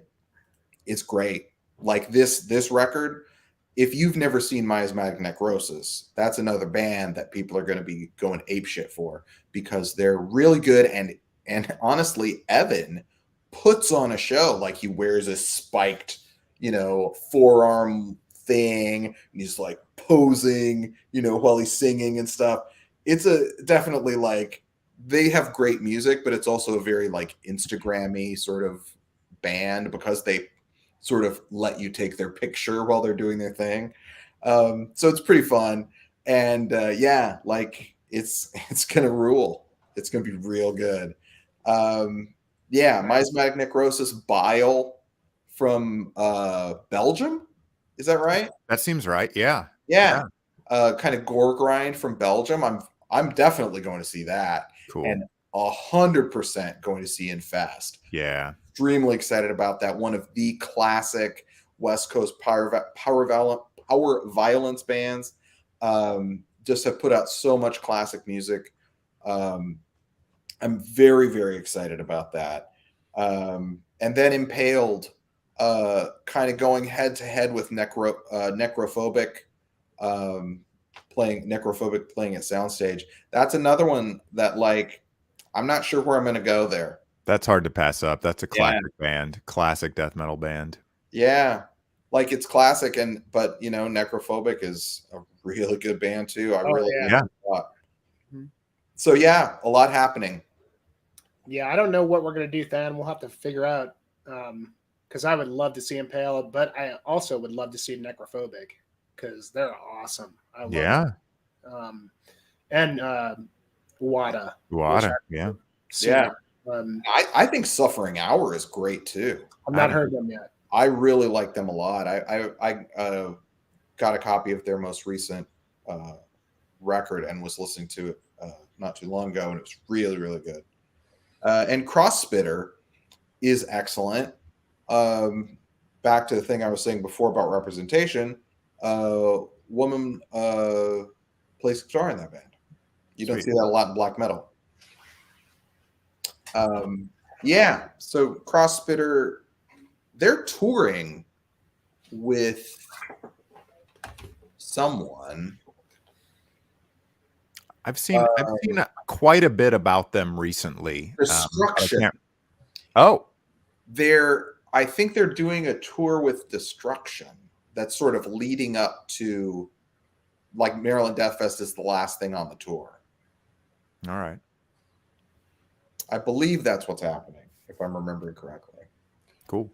it's great. Like, this record, if you've never seen Miasmatic Necrosis, that's another band that people are going to be going apeshit for, because they're really good. And honestly, Evan puts on a show. Like, he wears a spiked, forearm thing, and he's like posing, while he's singing and stuff. It's definitely like, they have great music, but it's also a very like Instagram-y sort of band, because they sort of let you take their picture while they're doing their thing. So it's pretty fun. And yeah, like, it's gonna rule. It's gonna be real good. Yeah, Miasmatic Necrosis, Bile from Belgium. Is that right? That seems right. Yeah. Yeah. Kind of gore grind from Belgium. I'm definitely going to see that. Cool. And 100% going to see Infest. Yeah. Extremely excited about that. One of the classic West Coast power violence bands. Just have put out so much classic music. I'm very, very excited about that. And then Impaled, kind of going head to head with Necrophobic. Necrophobic playing at Soundstage. That's another one that, like, I'm not sure where I'm going to go there. That's hard to pass up. That's a classic band, classic death metal band. Yeah, like it's classic, but you know, Necrophobic is a really good band too. I really like it a lot. So yeah, a lot happening. Yeah, I don't know what we're gonna do, Thann. We'll have to figure out. Because I would love to see Impale, but I also would love to see Necrophobic because they're awesome. I love them. And Wada. Yeah. Yeah. I think Suffering Hour is great too. I've not heard them yet. I really like them a lot. I got a copy of their most recent record and was listening to it not too long ago, and it was really, really good. And Crossspitter is excellent. Back to the thing I was saying before about representation, woman plays guitar in that band. You don't see that a lot in black metal. Yeah, so Crossspitter, they're touring with someone. I've seen quite a bit about them recently. Destruction. I think they're doing a tour with Destruction that's sort of leading up to, like, Maryland Deathfest is the last thing on the tour. All right. I believe that's what's happening, if I'm remembering correctly. Cool.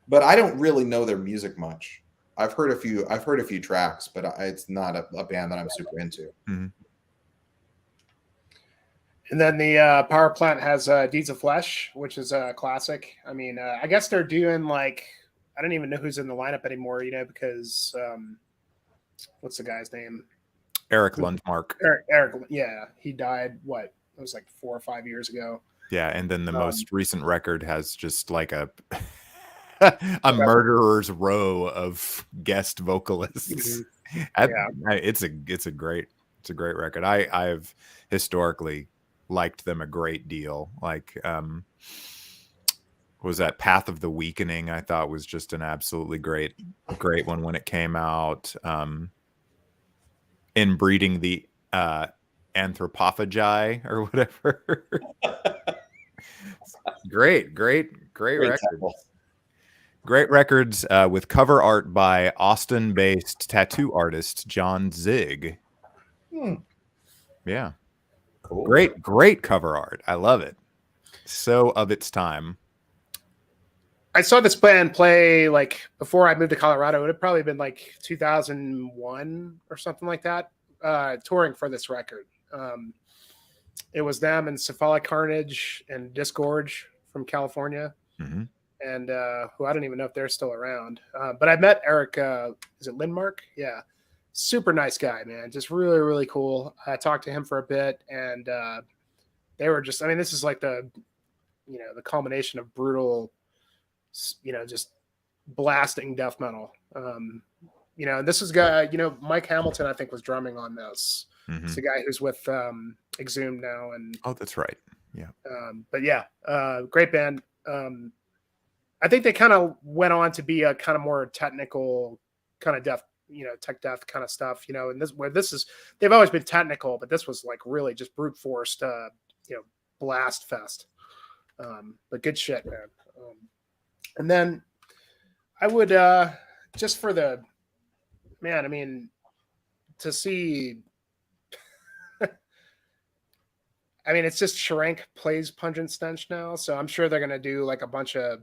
But I don't really know their music much. I've heard a few tracks, but it's not a band that I'm super into. Mm-hmm. And then the Power Plant has Deeds of Flesh, which is a classic. I mean, I guess they're doing, like, I don't even know who's in the lineup anymore, you know, because what's the guy's name? Eric Lundmark. Eric, yeah, he died, it was like 4 or 5 years ago. Yeah, and then the most recent record has just like a murderer's row of guest vocalists. Mm-hmm. It's a great record. I've historically liked them a great deal. Like, was that Path of the Weakening? I thought was just an absolutely great one when it came out. Inbreeding the Anthropophagi or whatever. Great records. Tackle. Great records with cover art by Austin-based tattoo artist John Zig. Yeah. Cool. Great cover art. I love it. So of its time. I saw this band play, like, before I moved to Colorado. It would have probably been like 2001 or something like that, touring for this record. It was them and Cephalic Carnage and Disgorge from California. Mm-hmm. And who I don't even know if they're still around. But I met Eric, is it Lindmark? Yeah. Super nice guy, man. Just really, really cool. I talked to him for a bit, and they were just, I mean, this is like the culmination of brutal, just blasting death metal. And this is guy, Mike Hamilton, I think, was drumming on this. Mm-hmm. It's the guy who's with Exhumed now. And that's right. Yeah. But yeah, great band. I think they kind of went on to be a kind of more technical kind of death, tech death kind of stuff, and they've always been technical, but this was like really just brute forced, blast fest. But good shit, man. And then I would, just for the, man, I mean, to see, I mean, it's just Sharank plays Pungent Stench now, so I'm sure they're going to do like a bunch of,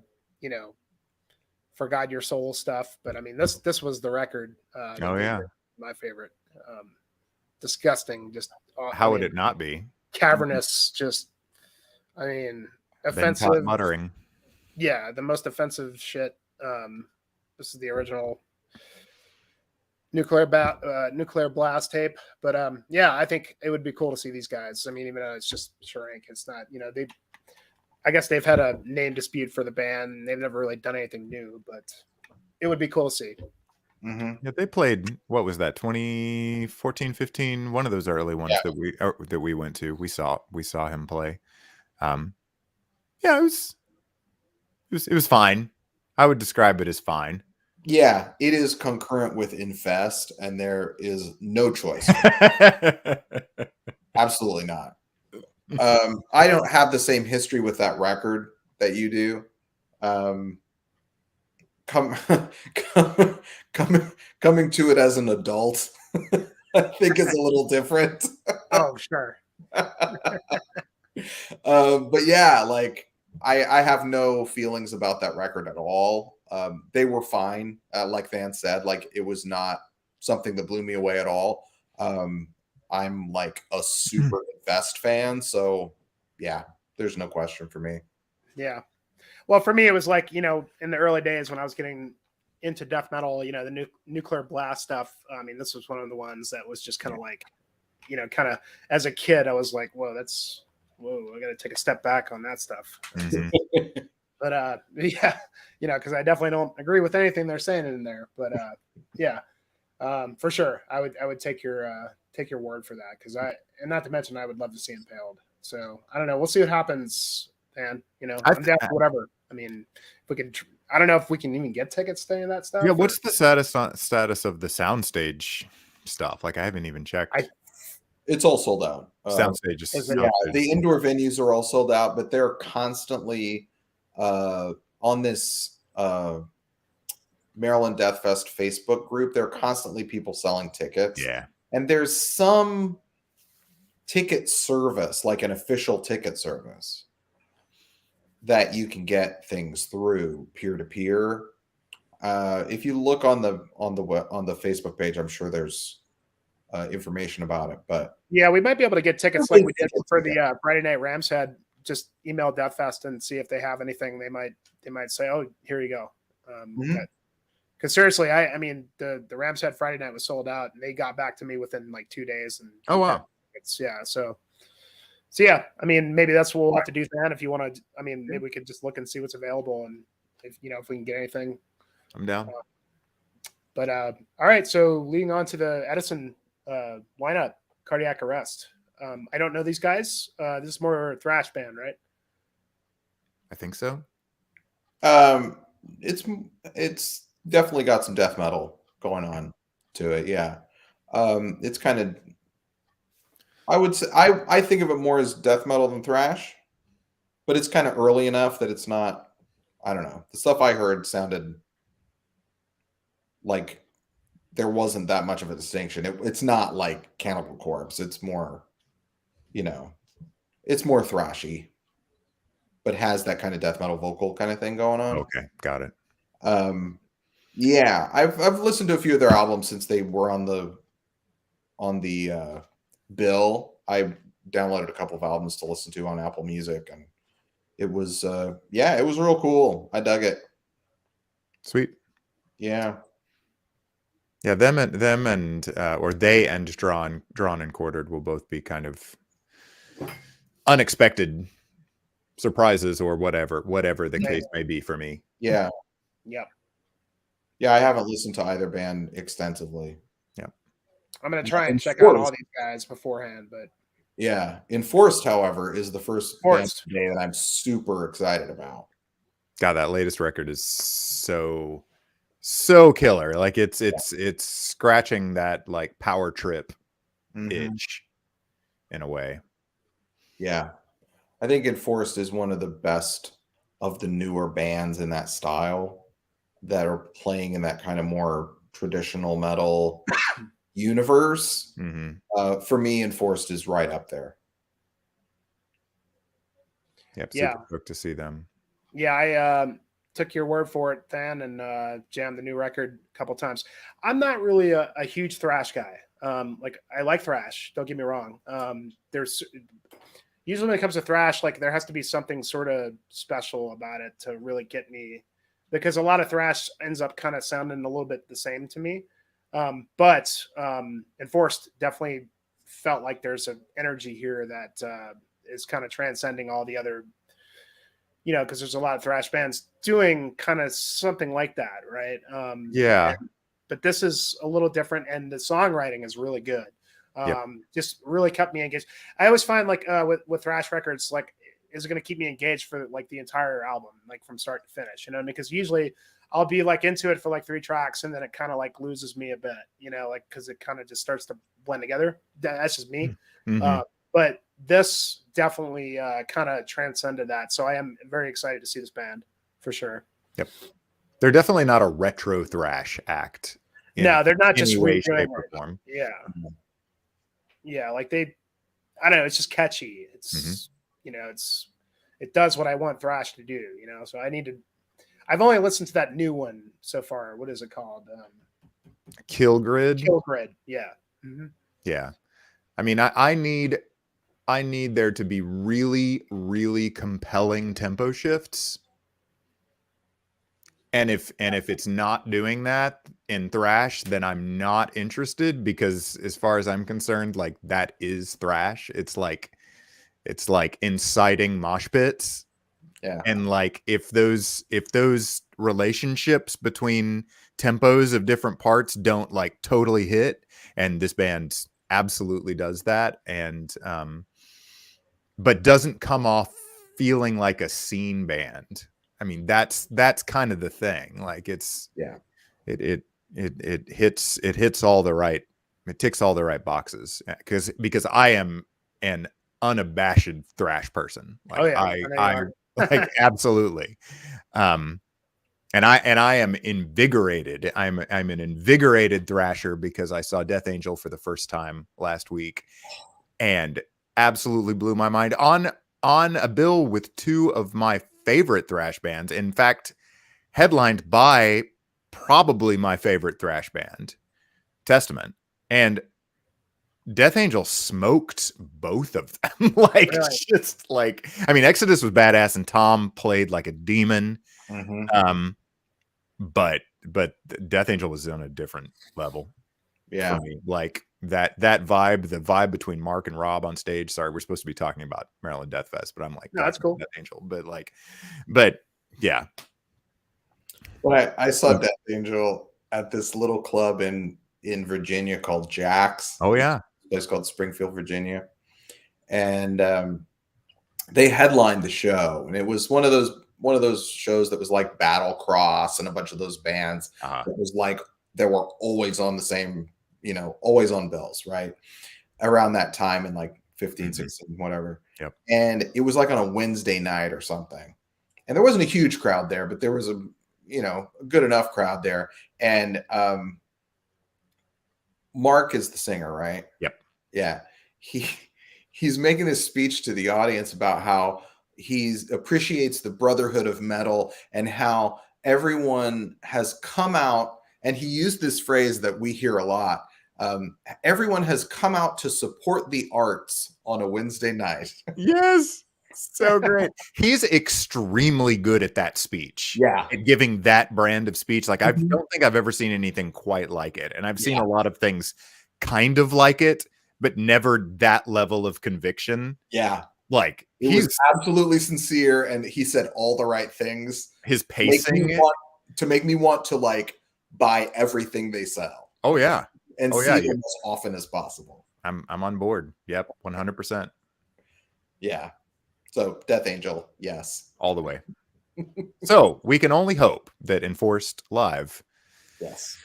For God Your Soul stuff. But I mean, this was the record. My favorite. Disgusting. Just how would it not be? Cavernous. Just, I mean, offensive. Muttering. Yeah, the most offensive shit. This is the original Nuclear Blast tape. But yeah, I think it would be cool to see these guys. I mean, even though it's just Sharank, it's not, I guess they've had a name dispute for the band. They've never really done anything new, but it would be cool to see. Mm-hmm. Yeah, they played, what was that, 2014, 15? One of those early ones that we went to. We saw him play. Yeah, it was fine. I would describe it as fine. Yeah, it is concurrent with Infest, and there is no choice. Absolutely not. I don't have the same history with that record that you do. Come, coming to it as an adult, I think is a little different. Oh, sure. But yeah, like I have no feelings about that record at all. They were fine, like Van said. Like it was not something that blew me away at all. I'm like a super Infest fan, so yeah, there's no question for me. Yeah. Well, for me, it was like, in the early days when I was getting into death metal, the nuclear blast stuff. I mean, this was one of the ones that was just kind of like, kind of as a kid, I was like, whoa, I got to take a step back on that stuff. But yeah, because I definitely don't agree with anything they're saying in there. But yeah, for sure, I would take your word for that, and not to mention I would love to see Impaled. So I don't know. We'll see what happens, man. I'm down for whatever. I mean, if we can, I don't know if we can even get tickets to any of that stuff. Yeah, what's the status of the soundstage stuff? Like I haven't even checked. It's all sold out. Soundstages. Yeah, the indoor venues are all sold out, but they're constantly on this Maryland Deathfest Facebook group. There are constantly people selling tickets. Yeah. And there's some ticket service, like an official ticket service, that you can get things through peer to peer. If you look on the Facebook page, I'm sure there's information about it. But yeah, we might be able to get tickets like we did for the Friday Night Rams Head. Just email Deathfest and see if they have anything. They might say, "Oh, here you go." Because seriously, I mean the Rams Head Friday night was sold out, and they got back to me within like 2 days. And oh wow, so yeah, I mean maybe that's what we'll have to do then. If you want to, I mean maybe we could just look and see what's available, and if we can get anything, I'm down. But all right, so leading on to the Edison lineup, Cardiac Arrest. I don't know these guys. This is more a thrash band, right? I think so. It's definitely got some death metal going on to it. Yeah. It's kind of, I would say, I think of it more as death metal than thrash, but it's kind of early enough that it's not, I don't know. The stuff I heard sounded like there wasn't that much of a distinction. It's not like Cannibal Corpse. It's more, it's more thrashy, but has that kind of death metal vocal kind of thing going on. Okay, got it. Yeah, I've listened to a few of their albums since they were on the bill. I downloaded a couple of albums to listen to on Apple Music, and it was it was real cool. I dug it. Sweet. Yeah. Yeah, them and they and drawn and quartered will both be kind of unexpected surprises or whatever the case may be for me. Yeah. Yeah. Yeah, I haven't listened to either band extensively. Yeah. I'm going to try and check out all these guys beforehand, but yeah. Enforced, however, is the first band today that I'm super excited about. God, that latest record is so killer. Like it's scratching that like power trip itch in a way. Yeah. I think Enforced is one of the best of the newer bands in that style that are playing in that kind of more traditional metal universe. For me, Enforced is right up there. Yep, super quick to see them. Yeah, I took your word for it, Thann, and jammed the new record a couple times. I'm not really a huge thrash guy. Like I like thrash, don't get me wrong. There's usually when it comes to thrash, like there has to be something sort of special about it to really get me, because a lot of thrash ends up kind of sounding a little bit the same to me. But Enforced definitely felt like there's an energy here that is kind of transcending all the other, because there's a lot of thrash bands doing kind of something like that, right? But this is a little different, and the songwriting is really good. Just really kept me engaged. I always find like with thrash records, like is it going to keep me engaged for like the entire album, like from start to finish? You know, because usually I'll be like into it for like 3 tracks and then it kind of like loses me a bit, you know, like because it kind of just starts to blend together. That's just me. But this definitely kind of transcended that. So I am very excited to see this band for sure. Yep. They're definitely not a retro thrash act. No, they're not just way, redoing shape, it. or form. Yeah. Yeah. Like I don't know. It's just catchy. It's, you know, it does what I want thrash to do, you know? So I've only listened to that new one so far. What is it called? Kill Grid. Yeah. Yeah. I mean, I need there to be really, really compelling tempo shifts. And if it's not doing that in thrash, then I'm not interested, because as far as I'm concerned, like that is thrash. It's like inciting mosh pits. Yeah. And like if those relationships between tempos of different parts don't like totally hit, and this band absolutely does that, and but doesn't come off feeling like a scene band. I mean, that's kind of the thing. Like it's it hits all the right, it ticks all the right boxes, because I am an unabashed thrash person. Like I like absolutely. And I am invigorated. I'm an invigorated thrasher because I saw Death Angel for the first time last week and absolutely blew my mind on a bill with 2 of my favorite thrash bands. In fact, headlined by probably my favorite thrash band, Testament. And Death Angel smoked both of them. Like, really? Just like, I mean, Exodus was badass and Tom played like a demon. But Death Angel was on a different level. Yeah. For me. Like that vibe, the vibe between Mark and Rob on stage. Sorry, we're supposed to be talking about Maryland Deathfest, but I'm like, no, that's cool. Death Angel. But yeah. Well, I saw Death Angel at this little club in Virginia called Jack's. Oh yeah. A place called Springfield, Virginia. And they headlined the show, and it was one of those shows that was like Battle Cross and a bunch of those bands. It was like they were always on the same, you know, always on bills, right? Around that time in like 15, 16, whatever. Yep. And it was like on a Wednesday night or something. And there wasn't a huge crowd there, but there was a good enough crowd there. And Mark is the singer, right? Yep. Yeah. He's making this speech to the audience about how he appreciates the brotherhood of metal and how everyone has come out. And he used this phrase that we hear a lot. Everyone has come out to support the arts on a Wednesday night. Yes. So great. He's extremely good at that speech. Yeah. At giving that brand of speech. Like, I don't think I've ever seen anything quite like it. And I've seen a lot of things kind of like it, but never that level of conviction. Yeah. Like, he's absolutely sincere, and he said all the right things. His pacing make me want to like buy everything they sell. Oh yeah. And see them as often as possible. I'm on board. Yep, 100%. Yeah. So Death Angel, yes. All the way. So we can only hope that Enforced Live. Yes.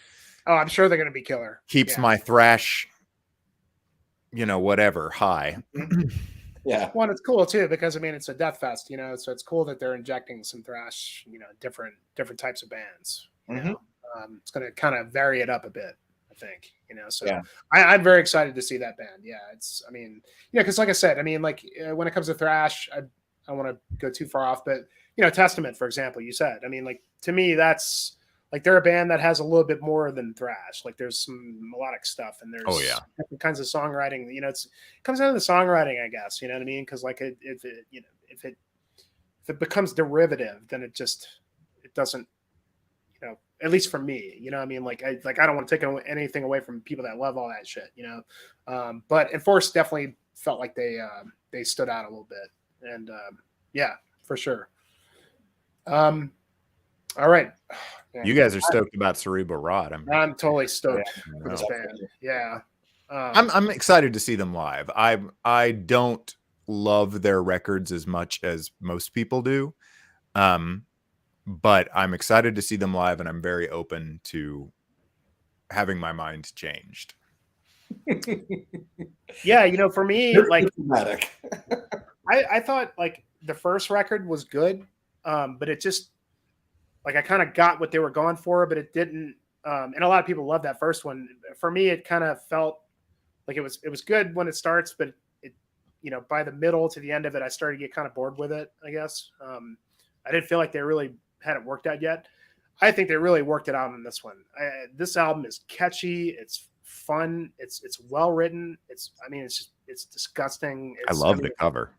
Oh, I'm sure they're going to be killer. Keeps my thrash, whatever, high. Yeah. Well, it's cool too, because I mean, it's a death fest, so it's cool that they're injecting some thrash, different types of bands. It's going to kind of vary it up a bit, I think, so yeah. I'm very excited to see that band. Yeah. Because like I said, like when it comes to thrash, I don't want to go too far off, but Testament, for example, you said, like to me, that's like, they're a band that has a little bit more than thrash. Like there's some melodic stuff and there's different kinds of songwriting, it comes down to the songwriting, I guess, you know what I mean? Cause like if it becomes derivative, then it doesn't, at least for me, I mean, like I don't want to take anything away from people that love all that shit, but Enforced definitely felt like they stood out a little bit, and yeah, for sure. All right. You guys are stoked about Cerebral Rot. I'm totally stoked for this band. Yeah. I'm excited to see them live. I don't love their records as much as most people do. But I'm excited to see them live, and I'm very open to having my mind changed. Yeah, you know, for me, Very like diplomatic. I thought like the first record was good, but it just like I kind of got what they were going for, but it didn't. And a lot of people love that first one. For me, it kind of felt like it was good when it starts, but it, you know, by the middle to the end of it, I started to get kind of bored with it. I guess I didn't feel like they really had it worked out yet. I think they really worked it out on this one. This album is catchy. It's fun. It's well written. It's disgusting. I love the cover.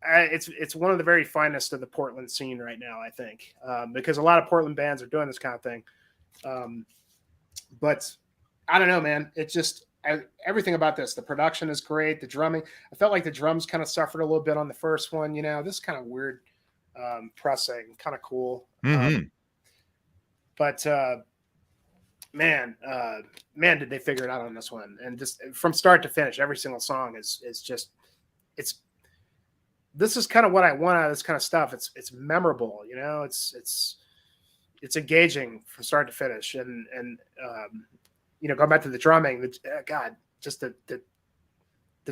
It's one of the very finest of the Portland scene right now, I think, because a lot of Portland bands are doing this kind of thing. But I don't know, man. It just everything about this. The production is great. The drumming. I felt like the drums kind of suffered a little bit on the first one. You know, this kind of weird pressing, kind of cool. But man, did they figure it out on this one? And just from start to finish, every single song is just it's. This is kind of what I want out of this kind of stuff. It's memorable, you know. It's engaging from start to finish, and you know, going back to the drumming, God, just the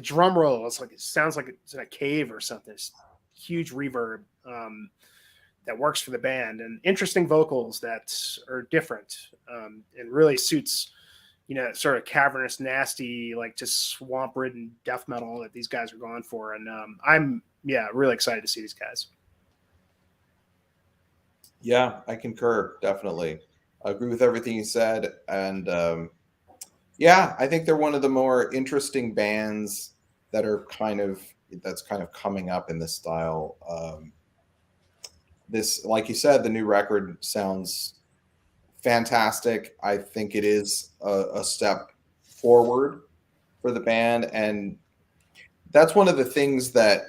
drum roll. It's like it sounds like it's in a cave or something. It's huge reverb that works for the band, and interesting vocals that are different and really suits, you know, sort of cavernous, nasty, like just swamp-ridden death metal that these guys are going for. And I'm really excited to see these guys. Yeah, I concur. Definitely. I agree with everything you said. And yeah, I think they're one of the more interesting bands that are kind of coming up in this style. This, like you said, the new record sounds fantastic. I think it is a step forward for the band. And that's one of the things that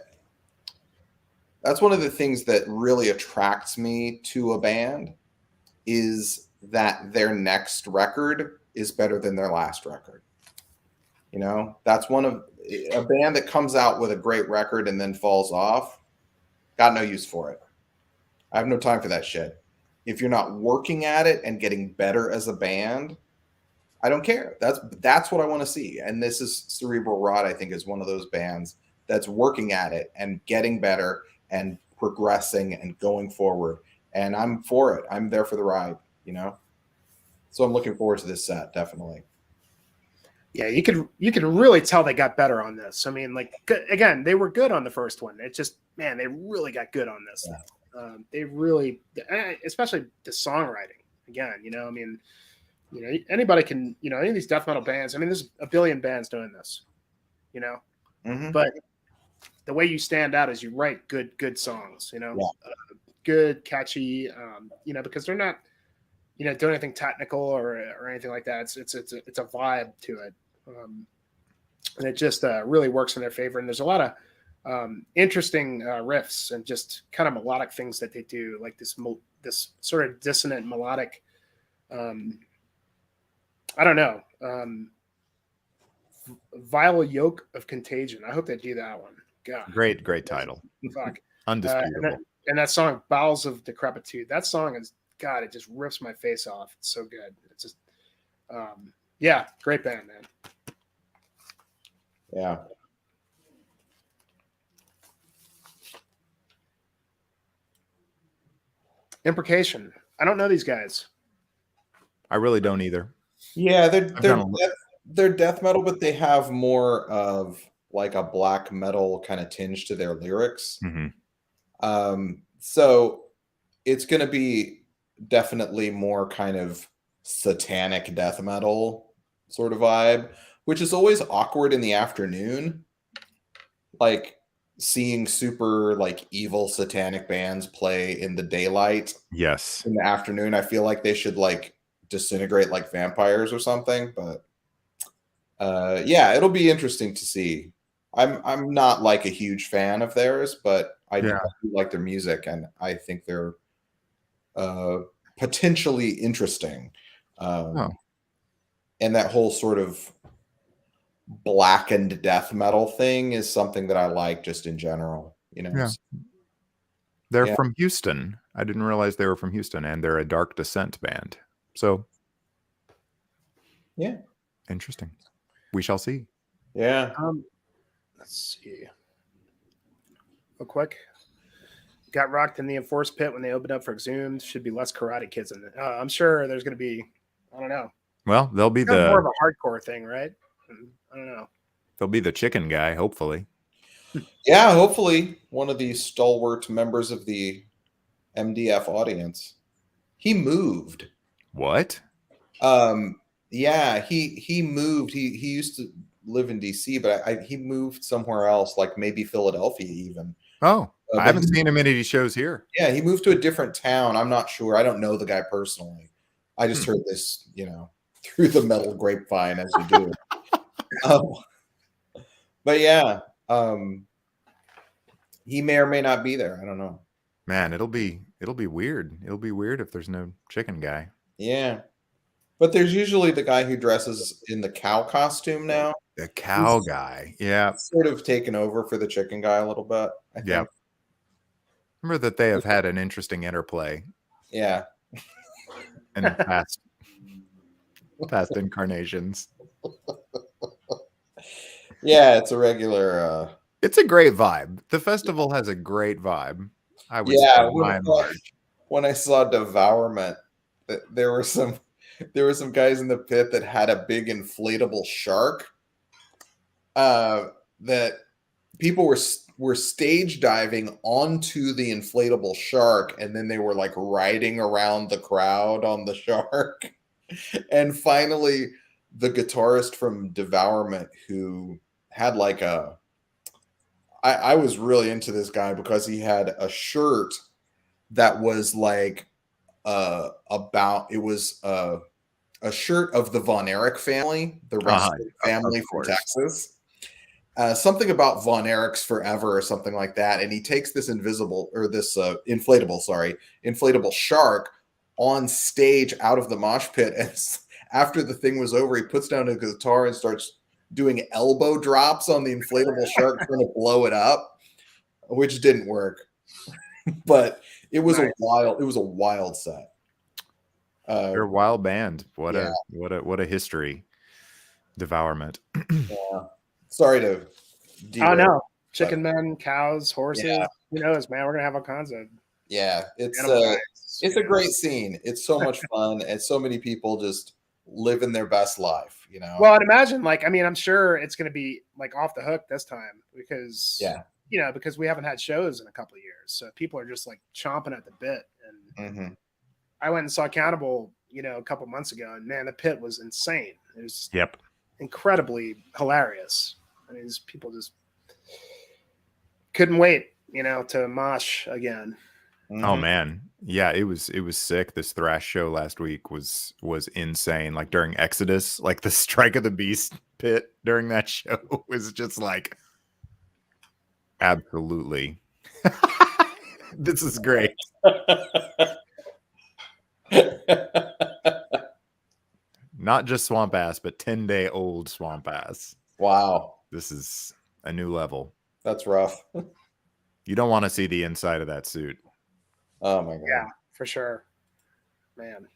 really attracts me to a band, is that their next record is better than their last record. You know, that's one of a band that comes out with a great record and then falls off. Got no use for it. I have no time for that shit. If you're not working at it and getting better as a band, I don't care. That's what I want to see. And this is Cerebral Rot, I think, is one of those bands that's working at it and getting better and progressing and going forward. And I'm for it. I'm there for the ride, you know? So I'm looking forward to this set, definitely. Yeah, you could really tell they got better on this. I mean, like, again, they were good on the first one. It just, man, they really got good on this. Yeah. They really, especially the songwriting. Again, you know, I mean, you know, anybody can, you know, any of these death metal bands. I mean, there's a billion bands doing this, you know, but the way you stand out is you write good songs, you know, good, catchy, you know, because they're not, you know, doing anything technical or anything like that. It's a vibe to it, and it just really works in their favor. And there's a lot of interesting riffs and just kind of melodic things that they do, like this sort of dissonant melodic. I don't know. Vile Yoke of Contagion. I hope they do that one. God. Great title. Fuck. Undisputable. And that song, Bowels of Decrepitude. That song is, God, it just rips my face off. It's so good. It's just, yeah, great band, man. Yeah. Imprecation. I don't know these guys. I really don't either. Yeah, they're death metal, but they have more of like a black metal kind of tinge to their lyrics. So it's going to be definitely more kind of satanic death metal sort of vibe, which is always awkward in the afternoon. Like seeing super like evil satanic bands play in the daylight. Yes. In the afternoon, I feel like they should like disintegrate like vampires or something. But yeah, it'll be interesting to see. I'm not like a huge fan of theirs, but I do like their music, and I think they're potentially interesting. And that whole sort of blackened death metal thing is something that I like just in general. Yeah. They're Yeah. from Houston. I didn't realize they were from Houston, and they're a Dark Descent band. So, yeah, interesting. We shall see. Yeah. Let's see. Real quick. Got rocked in the Enforced Pit when they opened up for Exhumed. Should be less Karate Kids in it. I'm sure there's going to be, I don't know. Well, they'll be Kind of the more of a hardcore thing, right? I don't know. They'll be the chicken guy, hopefully. Yeah, hopefully one of these stalwart members of the MDF audience. He moved. What? Yeah, he moved. He used to live in DC, but he moved somewhere else, like maybe Philadelphia even. Oh, I haven't seen him in any shows here. Yeah, he moved to a different town. I'm not sure. I don't know the guy personally. I just heard this, through the metal grapevine, as you do. But yeah, he may or may not be there. I don't know. Man, it'll be weird. It'll be weird if there's no chicken guy. Yeah, but there's usually the guy who dresses in the cow costume now. The cow guy, yeah, sort of taken over for the chicken guy a little bit. I think. Yeah. Remember that they have had an interesting interplay. Yeah. In past incarnations. Yeah, it's a regular. It's a great vibe. The festival has a great vibe. I would say, by and large. When I saw Devourment, there were some guys in the pit that had a big inflatable shark. That people were stage diving onto the inflatable shark, and then they were like riding around the crowd on the shark. And finally, the guitarist from Devourment, who had like I was really into this guy because he had a shirt that was like a shirt of the Von Erich family, the wrestling family from Texas. Something about Von Erich's Forever or something like that. And he takes this inflatable shark on stage out of the mosh pit. And after the thing was over, he puts down a guitar and starts doing elbow drops on the inflatable shark, trying to blow it up, which didn't work. But it was a wild set. They're a wild band. What a history. Devourment. Yeah. Sorry to derail. Oh no. Chicken men, cows, horses. Yeah. Who knows, man? We're gonna have all kinds of it's a great scene. It's so much fun, and so many people just living their best life, Well, I'd imagine, I'm sure it's gonna be like off the hook this time because because we haven't had shows in a couple of years. So people are just like chomping at the bit. And I went and saw Cannibal, a couple months ago, and man, the pit was insane. It was incredibly hilarious. I mean, these people just couldn't wait, to mosh again. Oh man. Yeah, it was sick. This thrash show last week was insane. Like during Exodus, like the Strike of the Beast pit during that show was just like absolutely. This is great. Not just swamp ass, but 10-day-old swamp ass. Wow. This is a new level. That's rough. You don't want to see the inside of that suit. Oh my god. Yeah, for sure. Man.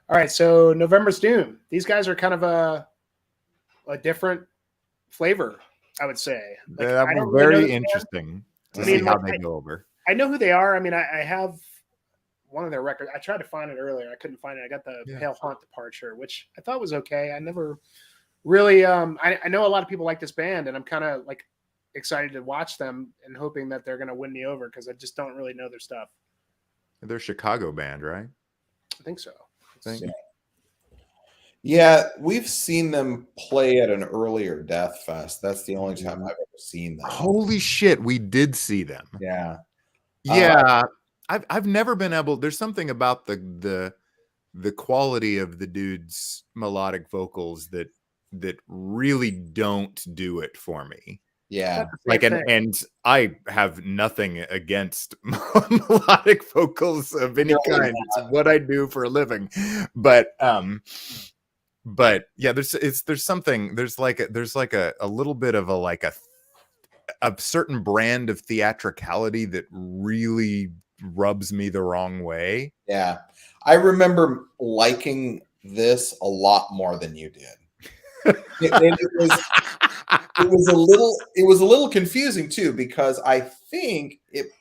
All right, so November's Doom. These guys are kind of a different flavor, I would say. That was very interesting to see how they go over. I know who they are. I mean, I have one of their records. I tried to find it earlier. I couldn't find it. I got the Pale Haunt Departure, which I thought was okay. I never really I know a lot of people like this band, and I'm kind of like excited to watch them and hoping that they're going to win me over because I just don't really know their stuff. They're a Chicago band, right? I think so. Yeah, we've seen them play at an earlier Deathfest. That's the only time I've ever seen them. Holy shit, we did see them. Yeah. Yeah. I've never been able. There's something about the quality of the dude's melodic vocals that really don't do it for me. Yeah. And I have nothing against melodic vocals of any kind. It's what I do for a living. But But yeah, there's something, there's like a little bit of a certain brand of theatricality that really rubs me the wrong way. Yeah. I remember liking this a lot more than you did. It was a little confusing too, because I think it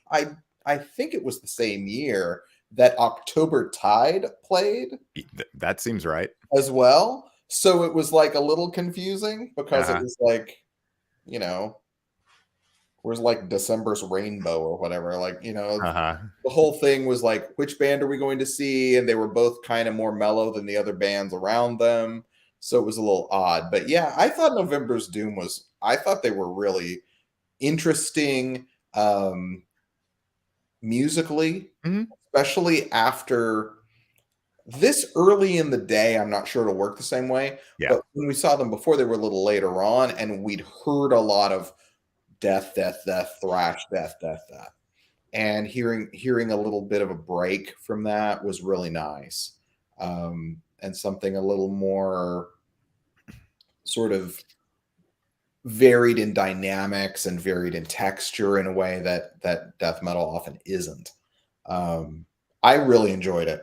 was the same year that October Tide played That seems right. as well. So it was like a little confusing because it was like, you know, where's like December's Rainbow or whatever. Like, you know, the whole thing was like, which band are we going to see? And they were both kind of more mellow than the other bands around them. So it was a little odd. But yeah, I thought November's Doom I thought they were really interesting musically, especially after this early in the day. I'm not sure it'll work the same way. Yeah. But when we saw them before, they were a little later on, and we'd heard a lot of death, thrash, death. And hearing a little bit of a break from that was really nice. And something a little more sort of varied in dynamics and varied in texture in a way that death metal often isn't. I really enjoyed it.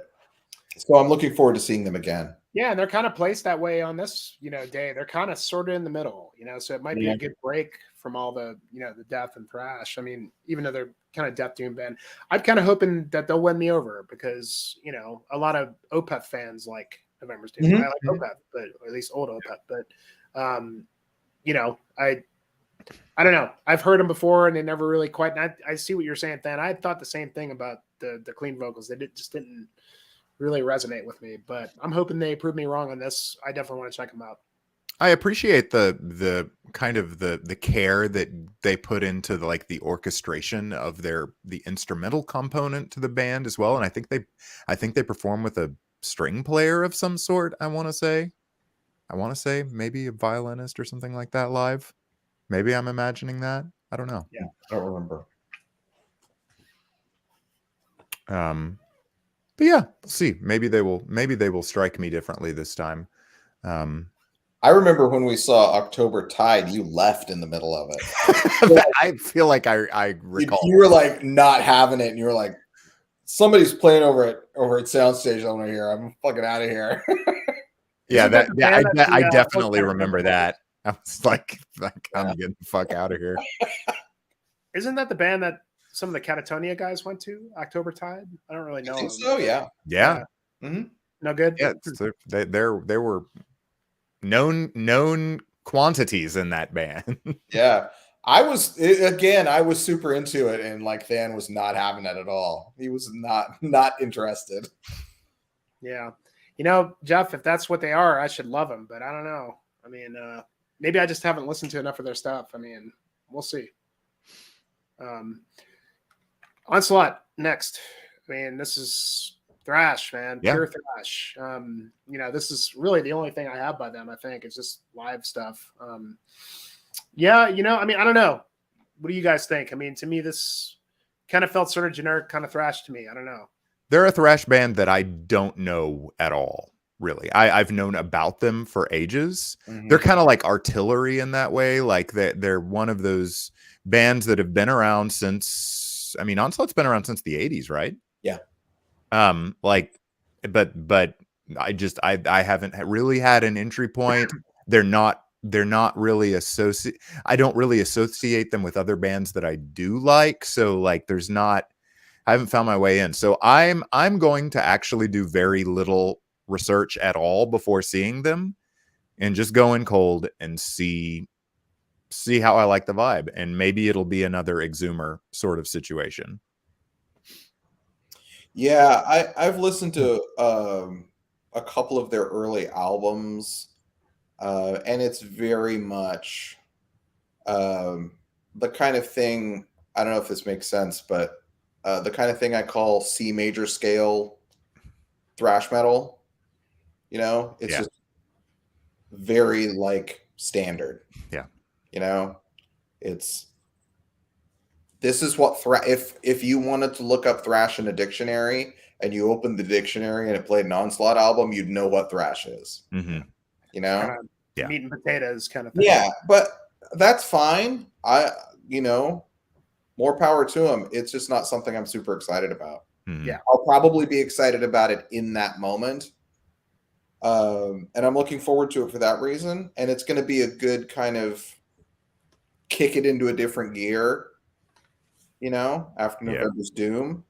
So I'm looking forward to seeing them again. Yeah, and they're kind of placed that way on this, day. They're kind of sort of in the middle, so it might be a good break from all the, the death and thrash. I mean, even though they're kind of death doom band, I'm kind of hoping that they'll win me over because, a lot of Opeth fans like November's Doom. I like Opeth, but or at least old Opeth. But, I don't know. I've heard them before, and they never really quite. I see what you're saying, Thann. I thought the same thing about the clean vocals. They just didn't really resonate with me, but I'm hoping they prove me wrong on this. I definitely want to check them out. I appreciate the kind of the care that they put into the orchestration of the instrumental component to the band as well. And I think they perform with a string player of some sort. I want to say maybe a violinist or something like that live. Maybe I'm imagining that. I don't know. Yeah, I don't remember. But yeah, we'll see. Maybe they will strike me differently this time. I remember when we saw October Tide, you left in the middle of it. I feel like I recall. You were like not having it, and you were like, "Somebody's playing over at Soundstage over here. I'm fucking out of here." Yeah, I definitely remember that. I was like I'm getting the fuck out of here. Isn't that the band that some of the Catatonia guys went to, October Tide? I don't really know. I think so, yeah. Mm-hmm. No good? Yeah, there were known quantities in that band. Yeah. I was super into it, and Thann was not having it at all. He was not interested. Yeah. Jeff, if that's what they are, I should love them, but I don't know. I mean, maybe I just haven't listened to enough of their stuff. I mean, we'll see. Onslaught next. I mean, this is thrash, man. Yeah. Pure thrash. This is really the only thing I have by them, I think. It's just live stuff. I mean, I don't know. What do you guys think? I mean, to me, this kind of felt sort of generic kind of thrash to me. I don't know. They're a thrash band that I don't know at all, really. I've known about them for ages. Mm-hmm. They're kind of like Artillery in that way. Like they're one of those bands that have been around since, Onslaught's been around since the 80s, right? Yeah. But I haven't really had an entry point. They're not really I don't really associate them with other bands that I do like. So I haven't found my way in. So I'm going to actually do very little research at all before seeing them and just go in cold and see how I like the vibe. And maybe it'll be another Exhumer sort of situation. Yeah, I've listened to a couple of their early albums, and it's very much the kind of thing, I don't know if this makes sense, but the kind of thing I call C major scale thrash metal. It's just very standard. Yeah. This is what if you wanted to look up thrash in a dictionary and you opened the dictionary and it played an Onslaught album, you'd know what thrash is. Mm-hmm. you know? Kind of Yeah. meat and potatoes kind of thing. Yeah, but that's fine. More power to them. It's just not something I'm super excited about. Mhm. Yeah. I'll probably be excited about it in that moment. And I'm looking forward to it for that reason. And it's going to be a good kind of kick it into a different gear, after Yeah. November's Doom.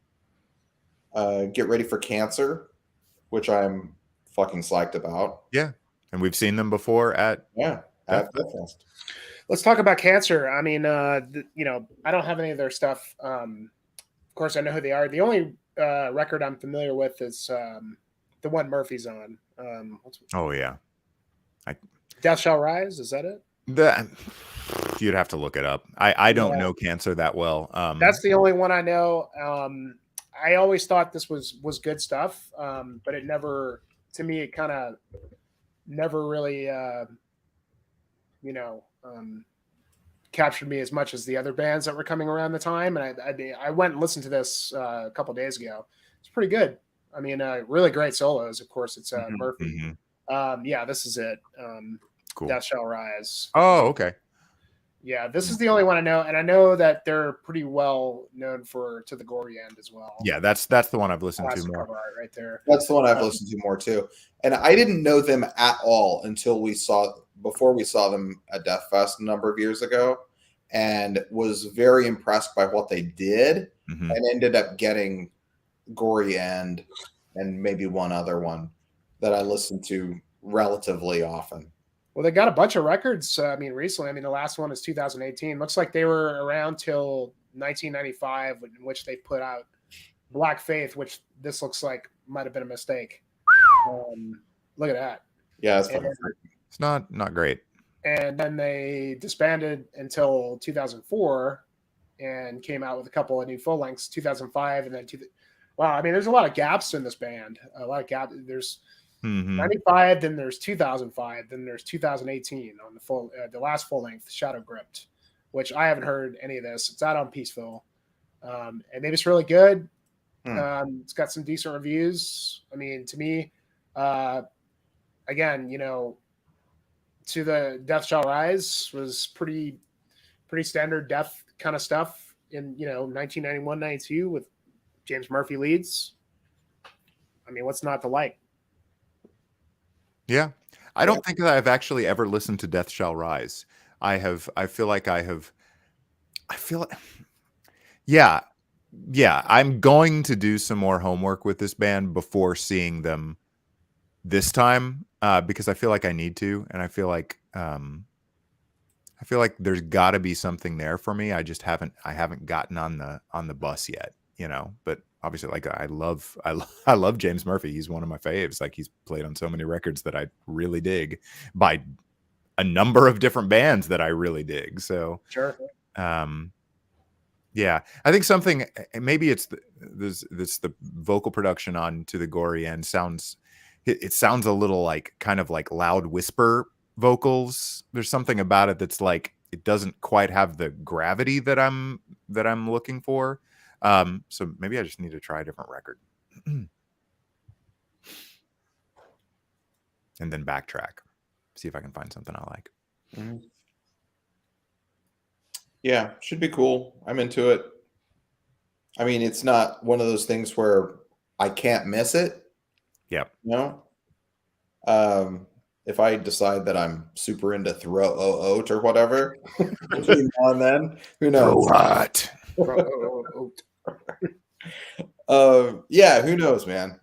Get ready for Cancer, which I'm fucking psyched about. Yeah. And we've seen them before at Deathfest. Let's talk about Cancer. I mean, I don't have any of their stuff. Of course, I know who they are. The only record I'm familiar with is the one Murphy's on. Oh yeah. Death Shall Rise. Is that it? You'd have to look it up. I don't know Cancer that well. That's the only one I know. I always thought this was good stuff, but it never, to me, it kind of never really, captured me as much as the other bands that were coming around the time. And I went and listened to this a couple days ago. It's pretty good. I mean, really great solos. Of course, it's Murphy. Mhm. This is it. Cool. Death Shall Rise. Oh, okay. Yeah, this is the only one I know, and I know that they're pretty well known to the gory end as well. Yeah, that's the one I've listened to more. Cover art right there. That's the one I've listened to more too. And I didn't know them at all until before we saw them at Deathfest a number of years ago, and was very impressed by what they did, Mhm. and ended up getting Gory End and maybe one other one that I listened to relatively often. Well, they got a bunch of records. Recently. The last one is 2018. Looks like they were around till 1995, in which they put out Black Faith, which this looks like might have been a mistake. Look at that. Yeah, it's not great. And then they disbanded until 2004 and came out with a couple of new full lengths, 2005, and then wow. There's a lot of gaps in this band. A lot of gaps. There's 95, then there's 2005, then there's 2018 on the last full length, Shadow Gripped, which I haven't heard any of this. It's out on Peaceful, and maybe it's really good. It's got some decent reviews. To me, again, To the Death Shall Rise was pretty standard death kind of stuff in 1991, 92 with James Murphy leads. What's not to like? Yeah. I don't think that I've actually ever listened to Death Shall Rise. Yeah. I'm going to do some more homework with this band before seeing them this time, because I feel like I need to, and I feel like there's got to be something there for me. I haven't gotten on the bus yet, But obviously, like I love James Murphy. He's one of my faves. Like he's played on so many records that I really dig by a number of different bands that I really dig. So sure. Yeah, I think something, maybe it's the vocal production on To the Gory End sounds a little like kind of like loud whisper vocals. There's something about it that's like it doesn't quite have the gravity that I'm looking for. So maybe I just need to try a different record. And then backtrack, see if I can find something I like. Mm-hmm. Yeah, should be cool. I'm into it. It's not one of those things where I can't miss it. Yeah. If I decide that I'm super into throw oat or whatever, between now and then, who knows? Yeah, who knows, man.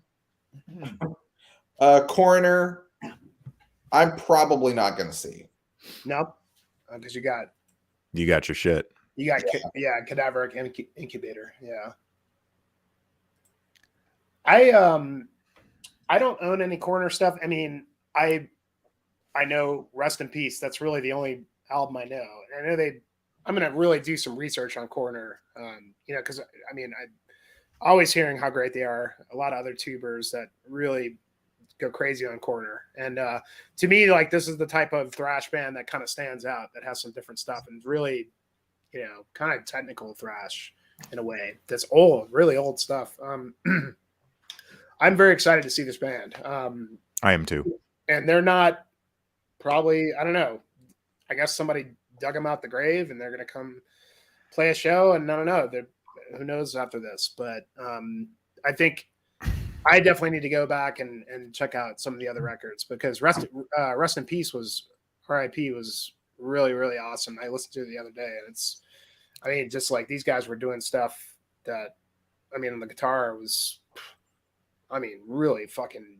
Coroner, I'm probably not going to see. Nope, because you got your shit. You got Cadaveric Incubator. Yeah. I don't own any Coroner stuff. I know Rest in Peace. That's really the only album I know. And I know I'm going to really do some research on Coroner. Because I'm always hearing how great they are. A lot of other tubers that really go crazy on Coroner. And to me, like this is the type of thrash band that kind of stands out, that has some different stuff and really, kind of technical thrash in a way. That's old, really old stuff. I'm very excited to see this band. I am too. And they're not probably, I don't know. I guess somebody dug them out the grave, and they're going to come play a show. And I don't know. Who knows after this? But I think I definitely need to go back and check out some of the other records, because Rest in Peace was R.I.P. was really, really awesome. I listened to it the other day, and it's, I mean, just like these guys were doing stuff that, I mean, on the guitar was, I mean, really fucking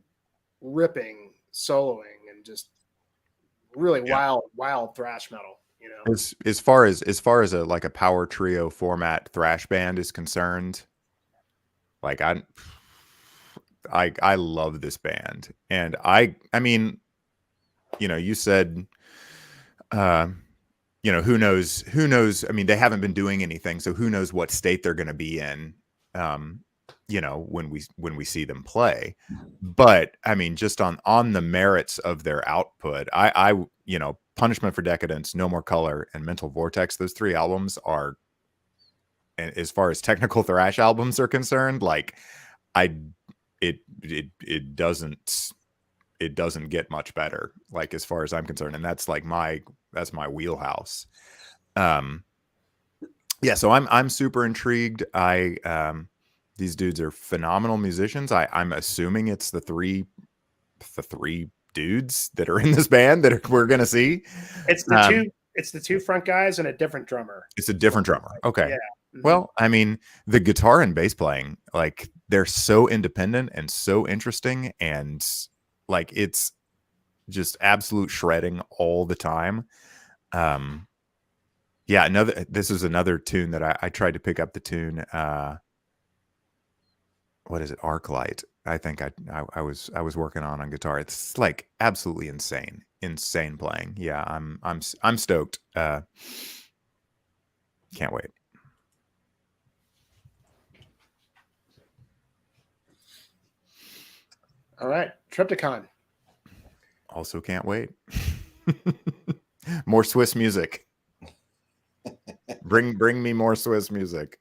ripping, soloing, and just really wild thrash metal, you know. As far as a like a power trio format thrash band is concerned, like I love this band. And I mean, you know, you said you know, who knows, I mean, they haven't been doing anything, so who knows what state they're going to be in, you know, when we see them play. But I mean, just on the merits of their output, I you know, Punishment for Decadence, No More Color, and Mental Vortex, those 3 albums are, as far as technical thrash albums are concerned, like it doesn't get much better, like, as far as I'm concerned. And that's like that's my wheelhouse. Yeah, so I'm super intrigued. These dudes are phenomenal musicians. I'm assuming it's the three dudes that are in this band that we're gonna see. It's the two front guys and a different drummer. It's a different drummer. Okay. Yeah. Mm-hmm. Well, I mean, the guitar and bass playing, like, they're so independent and so interesting, and like, it's just absolute shredding all the time. Yeah, this is another tune that I tried to pick up the tune. What is it? Arclight. I think I was working on guitar. It's like absolutely insane playing. Yeah, I'm stoked. Can't wait. All right, Triptychon. Also can't wait. More Swiss music. Bring me more Swiss music.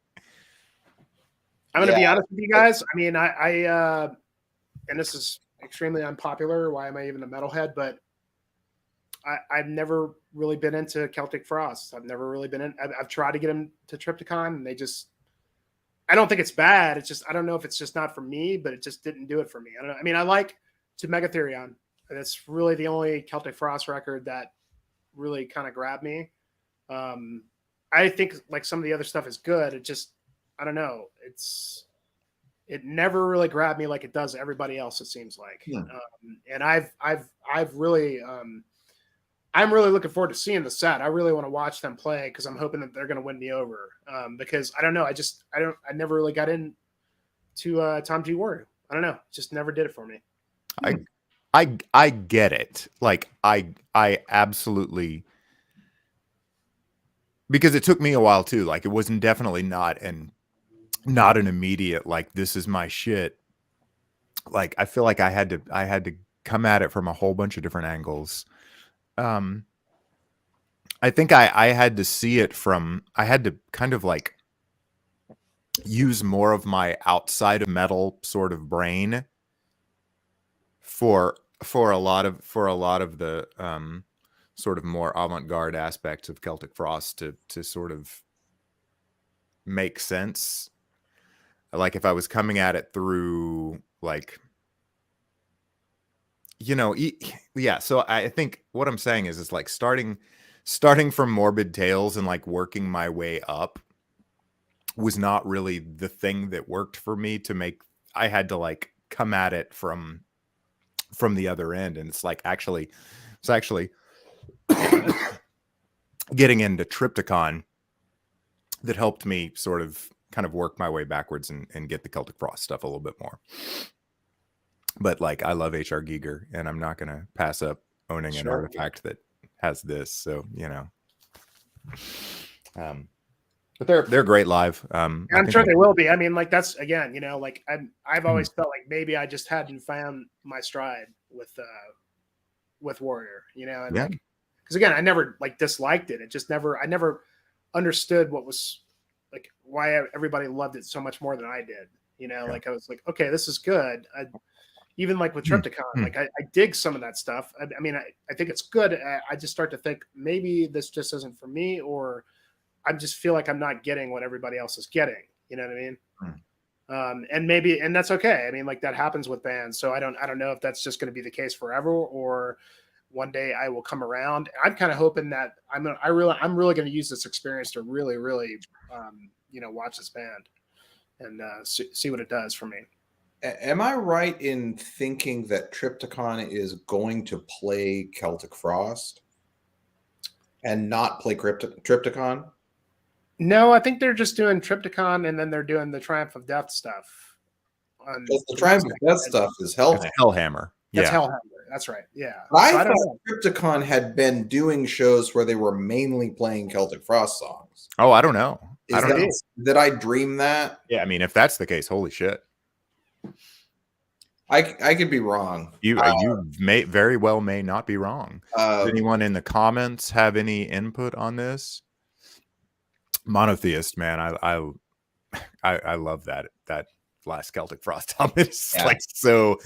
I'm going to be honest with you guys. I mean, I and this is extremely unpopular. Why am I even a metalhead? But I've never really been into Celtic Frost. I've never really been in. I've tried to get them to Triptychon, and they just, I don't think it's bad. It's just, I don't know if it's just not for me, but it just didn't do it for me. I don't know. I mean, I like To Megatherion. That's really the only Celtic Frost record that really kind of grabbed me. I think like some of the other stuff is good. It just, I don't know. It never really grabbed me like it does everybody else, it seems like. Yeah. And I've really, I'm really looking forward to seeing the set. I really want to watch them play, because I'm hoping that they're going to win me over. Because I don't know. I never really got into Tom G. Warrior. I don't know. Just never did it for me. I get it. Like, I absolutely, because it took me a while too. Like, it wasn't definitely not an immediate, like, this is my shit. Like, I feel like I had to come at it from a whole bunch of different angles. I think I had to see it from, I had to kind of like use more of my outside of metal sort of brain for a lot of the sort of more avant-garde aspects of Celtic Frost to sort of make sense. Like, if I was coming at it through, like, you know, yeah. So I think what I'm saying is, it's like starting from Morbid Tales and like working my way up was not really the thing that worked for me to make. I had to like come at it from the other end, and it's actually getting into Triptychon that helped me sort of kind of work my way backwards and get the Celtic Frost stuff a little bit more. But like, I love H.R. Giger, and I'm not going to pass up owning an artifact that has this. So, you know, but they're great live. I'm sure they will be. I mean, like, that's, again, you know, like I've always felt like maybe I just hadn't found my stride with Warrior, you know, and like, because again, I never like disliked it. It just I never understood what was like, why everybody loved it so much more than I did. You know, like, I was like, okay, this is good. even like with Triptychon, like I dig some of that stuff. I mean, I think it's good. I just start to think maybe this just isn't for me, or I just feel like I'm not getting what everybody else is getting. You know what I mean? And that's okay. I mean, like that happens with bands. So I don't know if that's just going to be the case forever, or one day I will come around. I'm kind of hoping that I'm really going to use this experience to really, watch this band and see what it does for me. Am I right in thinking that Triptychon is going to play Celtic Frost and not play Triptychon? No, I think they're just doing Triptychon, and then they're doing the Triumph of Death stuff. Because the Triumph of Death stuff is Hellhammer. Hellhammer. That's Hellhammer. That's right. Yeah. I thought Triptychon had been doing shows where they were mainly playing Celtic Frost songs. Oh, I don't know. Did I dream that? Yeah, I mean, if that's the case, holy shit. I could be wrong. You may very well may not be wrong. Does anyone in the comments have any input on this? Monotheist, man, I love that last Celtic Frost album. It's like so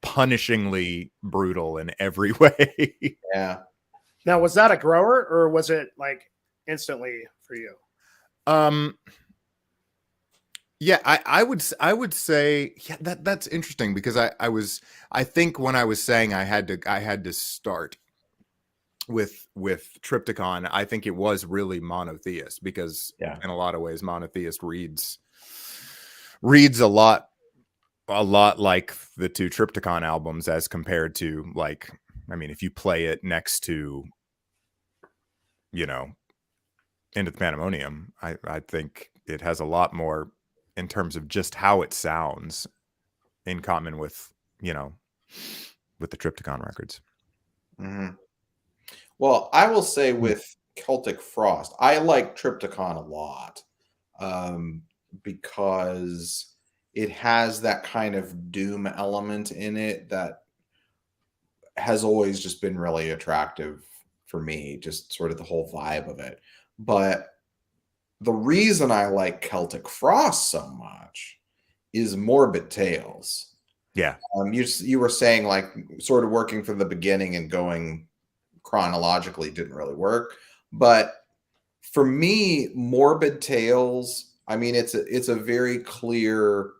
punishingly brutal in every way. Yeah. Now, was that a grower, or was it like instantly for you? Yeah, I would say, yeah, that's interesting, because I think when I was saying I had to start with Triptychon, I think it was really Monotheist, because in a lot of ways Monotheist reads a lot like the two Triptychon albums, as compared to, like, I mean, if you play it next to, Into the Pandemonium, I think it has a lot more in terms of just how it sounds in common with the Triptychon records. Mm-hmm. Well, I will say with Celtic Frost, I like Triptychon a lot, because it has that kind of doom element in it that has always just been really attractive for me, just sort of the whole vibe of it. But the reason I like Celtic Frost so much is Morbid Tales. Yeah. You were saying, like, sort of working from the beginning and going chronologically didn't really work. But for me, Morbid Tales, I mean, it's a very clear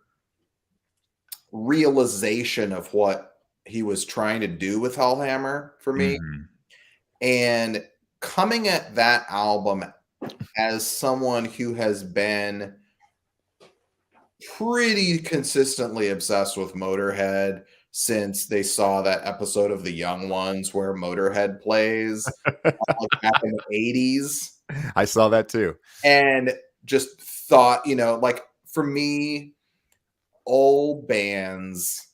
realization of what he was trying to do with Hellhammer for me. Mm-hmm. And coming at that album as someone who has been pretty consistently obsessed with Motorhead since they saw that episode of The Young Ones where Motorhead plays like back in the 80s. I saw that too. And just thought, like, for me, all bands,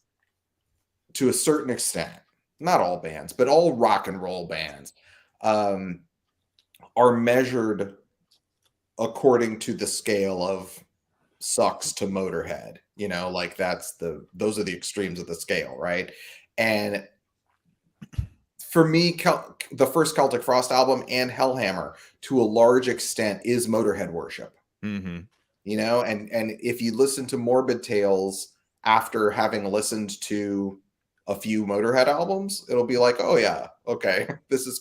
to a certain extent, not all bands, but all rock and roll bands, are measured according to the scale of sucks to Motorhead. Like those are the extremes of the scale, right? And for me, the first Celtic Frost album and Hellhammer, to a large extent, is Motorhead worship. Mm-hmm. And if you listen to Morbid Tales after having listened to a few Motorhead albums, it'll be like, oh yeah, okay, this is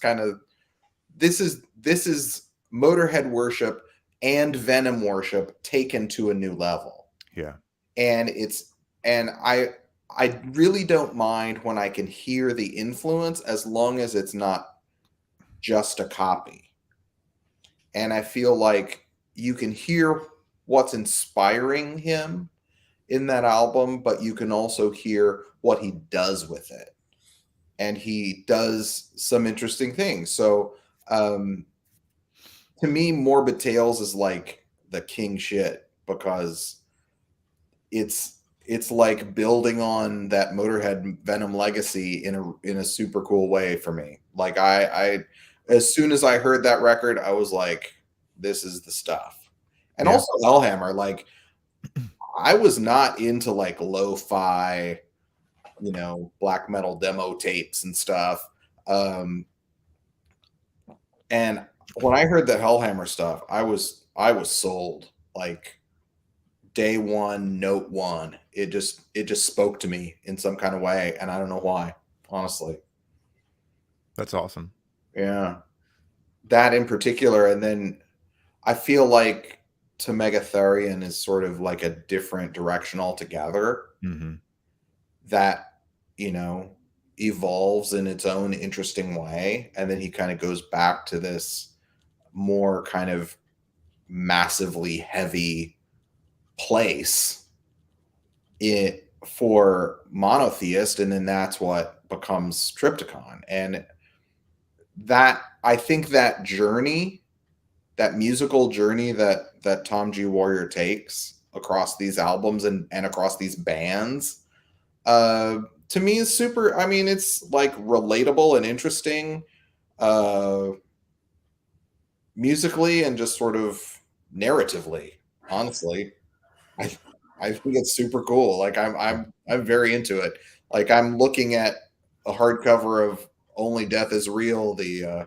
Motorhead worship and Venom worship taken to a new level. Yeah. And I really don't mind when I can hear the influence, as long as it's not just a copy. And I feel like you can hear what's inspiring him in that album, but you can also hear what he does with it. And he does some interesting things. So, to me, Morbid Tales is like the king shit, because it's like building on that Motorhead Venom legacy in a super cool way for me. Like I as soon as I heard that record, I was like, this is the stuff. And also Hellhammer, like, I was not into like lo-fi, black metal demo tapes and stuff. And when I heard that Hellhammer stuff, I was sold, like, day one, note one. It just spoke to me in some kind of way, and I don't know why, honestly. That's awesome. Yeah, that in particular, and then I feel like To Megatherion is sort of like a different direction altogether. Mm-hmm. That, evolves in its own interesting way, and then he kind of goes back to this more kind of massively heavy place for monotheist, and then that's what becomes Triptykon. And that, I think, that journey, that musical journey that Tom G. Warrior takes across these albums and across these bands, to me is super. I mean, it's like relatable and interesting, musically and just sort of narratively. Honestly, I think it's super cool. Like I'm very into it. Like I'm looking at a hardcover of Only Death Is Real, the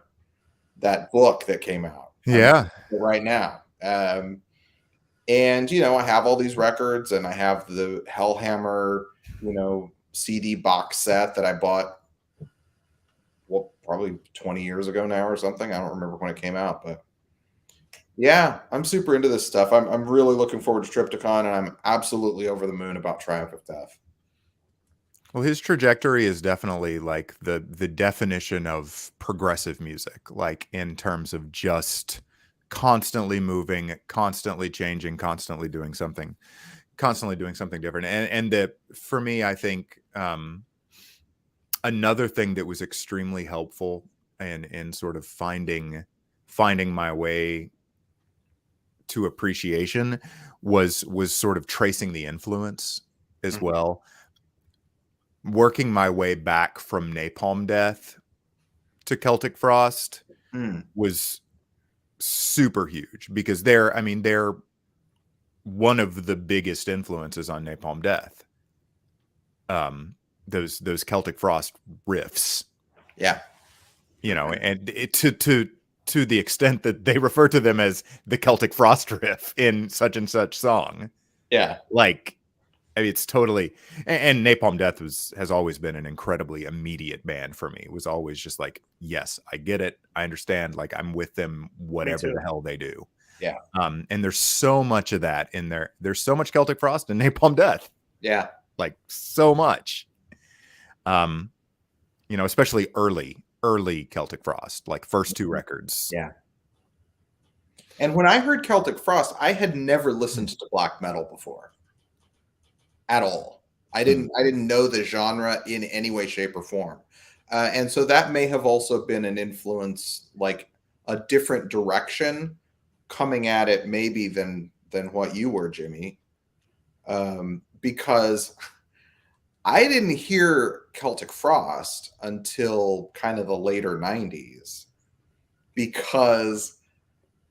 that book that came out. Yeah. Right now. And I have all these records, and I have the Hellhammer, CD box set that I bought, well, probably 20 years ago now or something. I don't remember when it came out, but yeah, I'm super into this stuff. I'm really looking forward to Triptykon, and I'm absolutely over the moon about Triumph of Death. Well, his trajectory is definitely like the definition of progressive music, like in terms of just constantly moving, constantly changing, constantly doing something different. And that, for me, I think another thing that was extremely helpful in sort of finding my way to appreciation was sort of tracing the influence as well. Working my way back from Napalm Death to Celtic Frost was super huge, because they're one of the biggest influences on Napalm Death. Those Celtic Frost riffs. Yeah. And to the extent that they refer to them as the Celtic Frost riff in such and such song. Yeah. Like, it's totally, and Napalm Death has always been an incredibly immediate band for me. It was always just like, yes, I get it. I understand. Like, I'm with them, whatever the hell they do. Yeah. And there's so much of that in there. There's so much Celtic Frost and Napalm Death. Yeah. Like, so much. Especially early Celtic Frost, like first two records. Yeah. And when I heard Celtic Frost, I had never listened to black metal before. At all. I didn't know the genre in any way, shape, or form. And so that may have also been an influence, like a different direction coming at it maybe than what you were, Jimmy. Because I didn't hear Celtic Frost until kind of the later 90s, because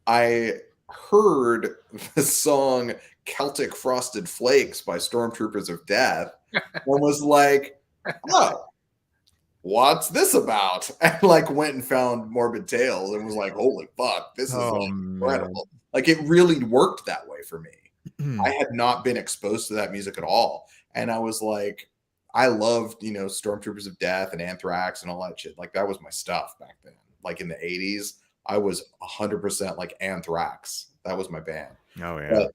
I heard the song Celtic Frosted Flakes by Stormtroopers of Death and was like, oh, what's this about? And like went and found Morbid Tales and was like, holy fuck, this is incredible. Like, it really worked that way for me. I had not been exposed to that music at all. And I was like, I loved, Stormtroopers of Death and Anthrax and all that shit. Like, that was my stuff back then. Like in the 80s, I was 100% like Anthrax. That was my band. Oh, yeah. But,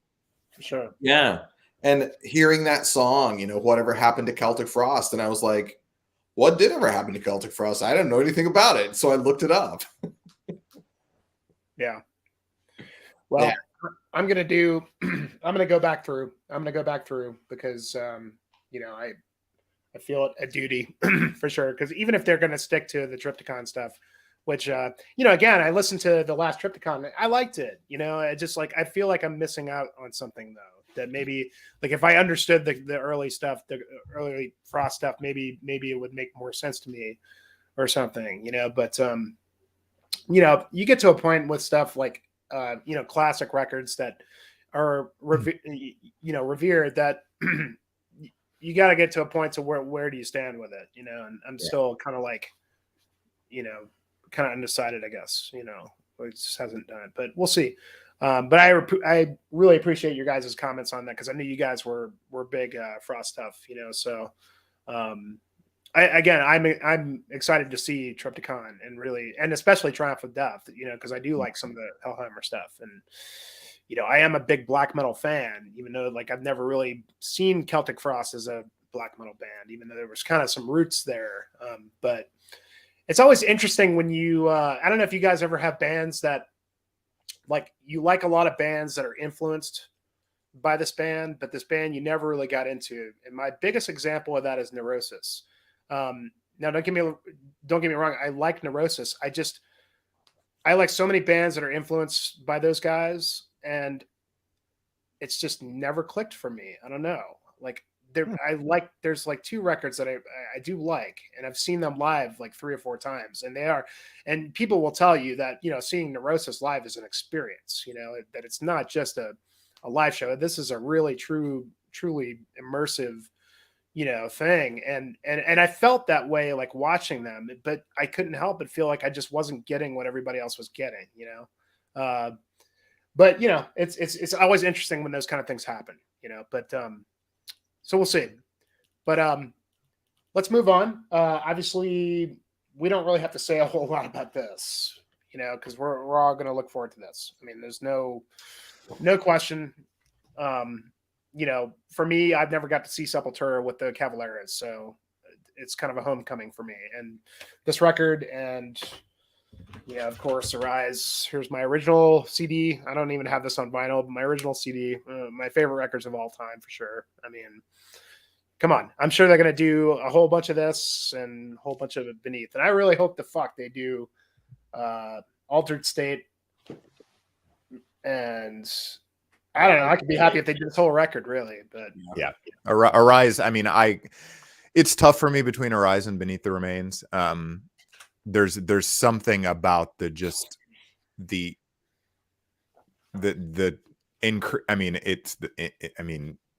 sure. Yeah. And hearing that song, whatever happened to Celtic Frost. And I was like, what did ever happen to Celtic Frost? I didn't know anything about it. So I looked it up. Yeah. Well, yeah. I'm going to go back through because, I feel it a duty for sure. Because even if they're going to stick to the Triptykon stuff, which, again, I listened to the last Triptykon. I liked it. I just I feel like I'm missing out on something, though, that maybe like if I understood the early stuff, the early Frost stuff, maybe it would make more sense to me or something, but, you get to a point with stuff like, classic records that are, revered, that you got to get to a point to where do you stand with it, and I'm still kind of like, kind of undecided, I guess, it just hasn't done it, but we'll see. But I really appreciate your guys' comments on that, because I knew you guys were big Frost stuff, So I'm excited to see Triptychon and especially Triumph of Death, because I do like some of the Hellhammer stuff, and I am a big black metal fan, even though like I've never really seen Celtic Frost as a black metal band, even though there was kind of some roots there. But it's always interesting when you I don't know if you guys ever have bands that like you like a lot of bands that are influenced by this band, but this band you never really got into. And my biggest example of that is Neurosis. Now don't get me wrong, I like Neurosis. I like so many bands that are influenced by those guys, and it's just never clicked for me. I don't know. Like there's like two records that I do like, and I've seen them live like 3 or 4 times, and people will tell you that, seeing Neurosis live is an experience, that it's not just a live show. This is a really truly immersive, thing. And I felt that way, like watching them, but I couldn't help but feel like I just wasn't getting what everybody else was getting, but it's always interesting when those kind of things happen, but, so we'll see, but, let's move on. Obviously we don't really have to say a whole lot about this, cause we're all going to look forward to this. I mean, there's no question. For me, I've never got to see Sepultura with the Cavaleras, so it's kind of a homecoming for me. And this record, and of course, Arise. Here's my original CD. I don't even have this on vinyl, but my original CD, my favorite records of all time for sure. I mean, come on. I'm sure they're going to do a whole bunch of this and a whole bunch of it Beneath. And I really hope they do Altered State. And I don't know. I could be happy if they did this whole record, really. But yeah, Arise. I mean, it's tough for me between Arise and Beneath the Remains. There's something about the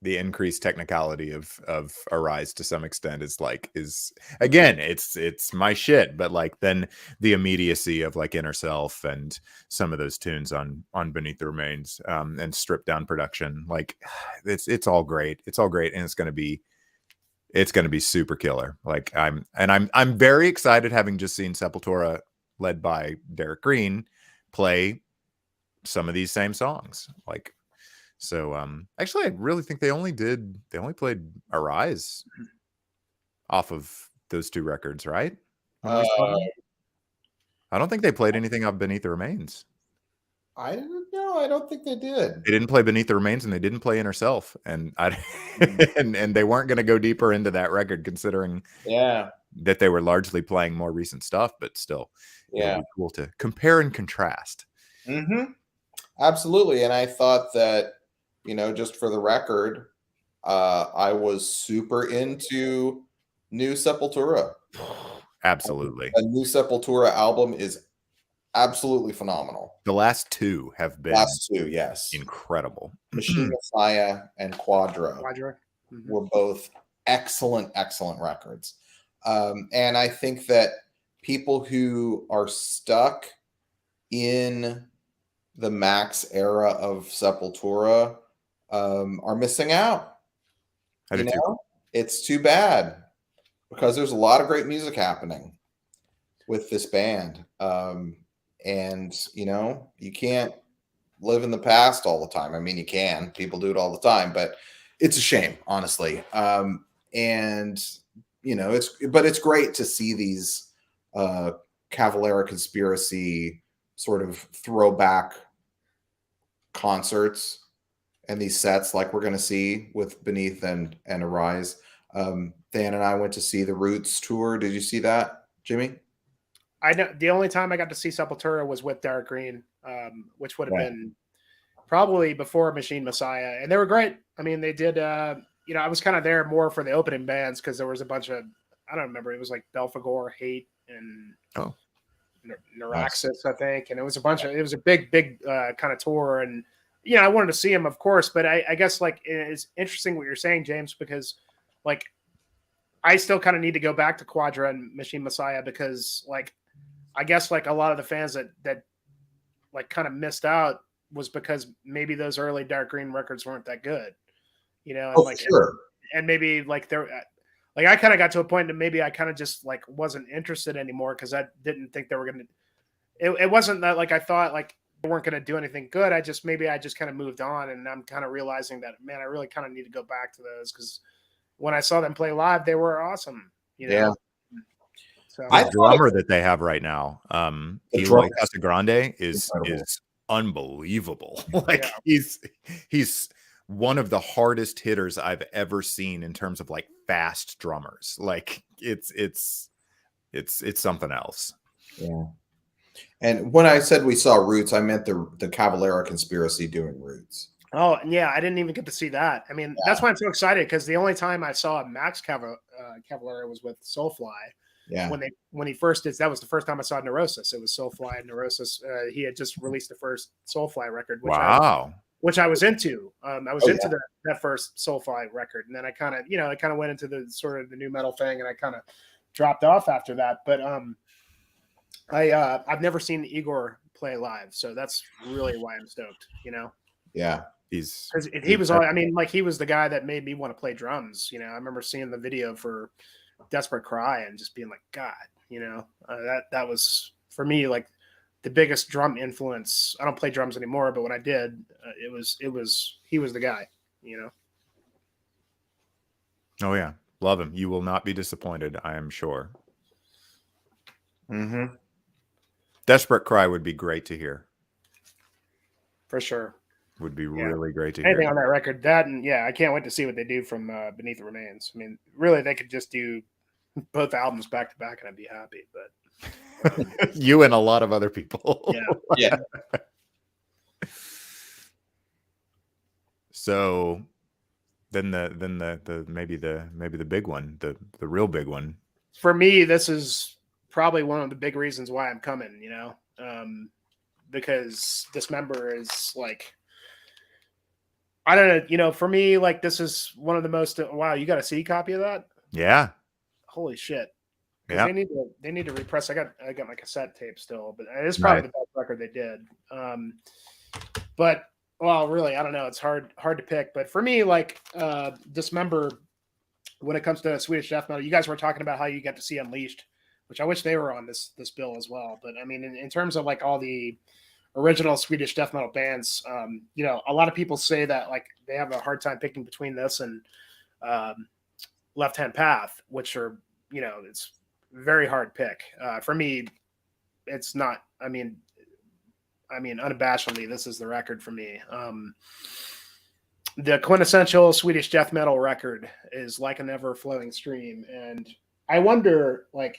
the increased technicality of Arise to some extent is again, it's my shit, but like then the immediacy of like Inner Self and some of those tunes on Beneath the Remains, and stripped down production, like it's all great, and it's going to be super killer. Like I'm very excited, having just seen Sepultura led by Derek Green play some of these same songs. Like, so actually I really think they only played Arise off of those 2 records, right? I don't think they played anything off Beneath the Remains. I don't think they did. They didn't play Beneath the Remains, and they didn't play Inner Self, and and they weren't going to go deeper into that record, considering that they were largely playing more recent stuff. But still, it would be cool to compare and contrast. Mm-hmm. Absolutely. And I thought that, just for the record, I was super into new Sepultura. Absolutely. A new Sepultura album is absolutely phenomenal. The last 2 have been yes, incredible. Machine Messiah and Quadra Mm-hmm. were both excellent records. And I think that people who are stuck in the Max era of Sepultura are missing out. It's too bad, because there's a lot of great music happening with this band. And you can't live in the past all the time. I mean, you can, people do it all the time, but it's a shame, honestly. And it's great to see these Cavalera Conspiracy sort of throwback concerts and these sets like we're going to see with Beneath and Arise. Thann and I went to see the Roots tour. Did you see that, Jimmy? I know the only time I got to see Sepultura was with Derek Green, which would have been probably before Machine Messiah, and they were great. I mean, they did. I was kind of there more for the opening bands, because there was a bunch of, I don't remember. It was like Belphegor, Hate, and Neuraxis, I think, and it was a big kind of tour, and I wanted to see him, of course, but I guess like it's interesting what you're saying, James, because like I still kind of need to go back to Quadra and Machine Messiah, because like I guess like a lot of the fans that like kind of missed out was because maybe those early Dark Green records weren't that good, you know, and Oh, like, sure. and maybe like like I kind of got to a point that maybe I kind of just like wasn't interested anymore because I didn't think they were going to. It wasn't that like I thought like they weren't going to do anything good. I just kind of moved on, and I'm kind of realizing that, man, I really kind of need to go back to those because when I saw them play live, they were awesome. You know? Yeah. So The drummer that they have right now, Eloy drummer. Casagrande is Incredible. unbelievable. Like he's one of the hardest hitters I've ever seen in terms of like fast drummers. Like it's something else. Yeah. And when I said we saw Roots, I meant the Cavalera Conspiracy doing Roots. Oh, yeah, I didn't even get to see that. I mean, that's why I'm so excited because the only time I saw Max Cavalera was with Soulfly. Yeah. When he first did, that was the first time I saw Neurosis. It was Soulfly and Neurosis. He had just released the first Soulfly record, which I was into. I was into that first Soulfly record, and then I kind of went into the sort of the new metal thing, and I kind of dropped off after that. But I've never seen Igor play live, so that's really why I'm stoked. You know. Yeah. He was all, I mean, like he was the guy that made me want to play drums. You know, I remember seeing the video for Desperate Cry and just being like, God, you know, that was for me like the biggest drum influence. I don't play drums anymore, but when I did, he was the guy, you know. Oh yeah, love him. You will not be disappointed, I am sure. Mm-hmm. Desperate Cry would be great to hear. For sure. Would be really great to Anything hear. on that record. That, and yeah, I can't wait to see what they do from Beneath the Remains. I mean, really, they could just do both albums back to back, and I'd be happy. But you and a lot of other people. Yeah. So then the maybe the big one, the real big one. For me, this is probably one of the big reasons why I'm coming. You know, because Dismember is like, I don't know, you know, for me, like this is one of the most. Wow, you got a CD copy of that? Yeah. Holy shit. Yeah. They need to repress. I got my cassette tape still, but it's probably the best record they did. But well, really, I don't know. It's hard to pick. But for me, like Dismember, when it comes to Swedish death metal, you guys were talking about how you get to see Unleashed, which I wish they were on this bill as well. But I mean, in terms of like all the original Swedish death metal bands, you know, a lot of people say that like they have a hard time picking between this and Left Hand Path, which are, you know, it's very hard pick. For me, it's not. I mean, unabashedly, this is the record for me. The quintessential Swedish death metal record is Like an Ever Flowing Stream, and I wonder, like,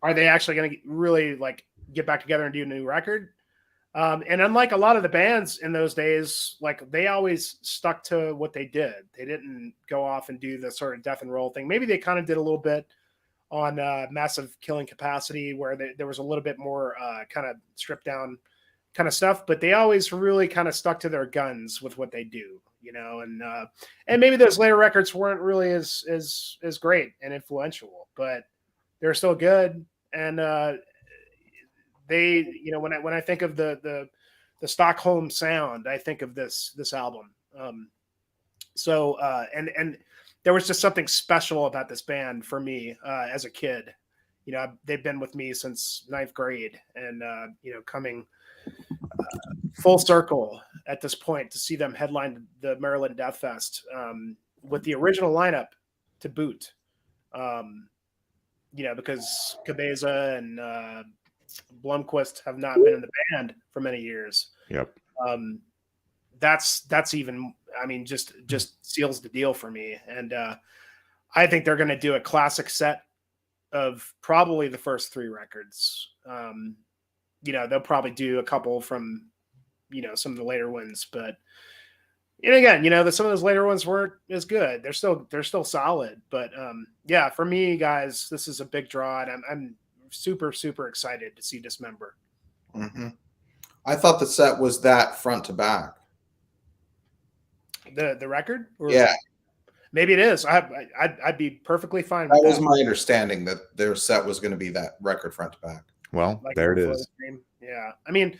are they actually going to really like get back together and do a new record? And unlike a lot of the bands in those days, like they always stuck to what they did. They didn't go off and do the sort of death and roll thing. Maybe they kind of did a little bit on Massive Killing Capacity, where there was a little bit more kind of stripped down kind of stuff, but they always really kind of stuck to their guns with what they do, you know. And maybe those later records weren't really as great and influential, but they're still good. And they, you know, when I think of the Stockholm sound, I think of this album. And there was just something special about this band for me as a kid. You know, they've been with me since 9th grade, and you know, coming full circle at this point to see them headline the Maryland Deathfest with the original lineup to boot. You know, because Cabeza and Blomqvist have not been in the band for many years. Yep. That's even, I mean, just seals the deal for me. And I think they're going to do a classic set of probably the first 3 records. You know, they'll probably do a couple from, you know, some of the later ones, but and again, you know, some of those later ones weren't as good. They're still solid, but yeah, for me, guys, this is a big draw, and I'm super, super excited to see Dismember. Mm-hmm. I thought the set was that front to back. The record? Or yeah. Maybe it is. I'd be perfectly fine with that. That Was my understanding that their set was going to be that record front to back. Well, like there it is. Yeah. I mean,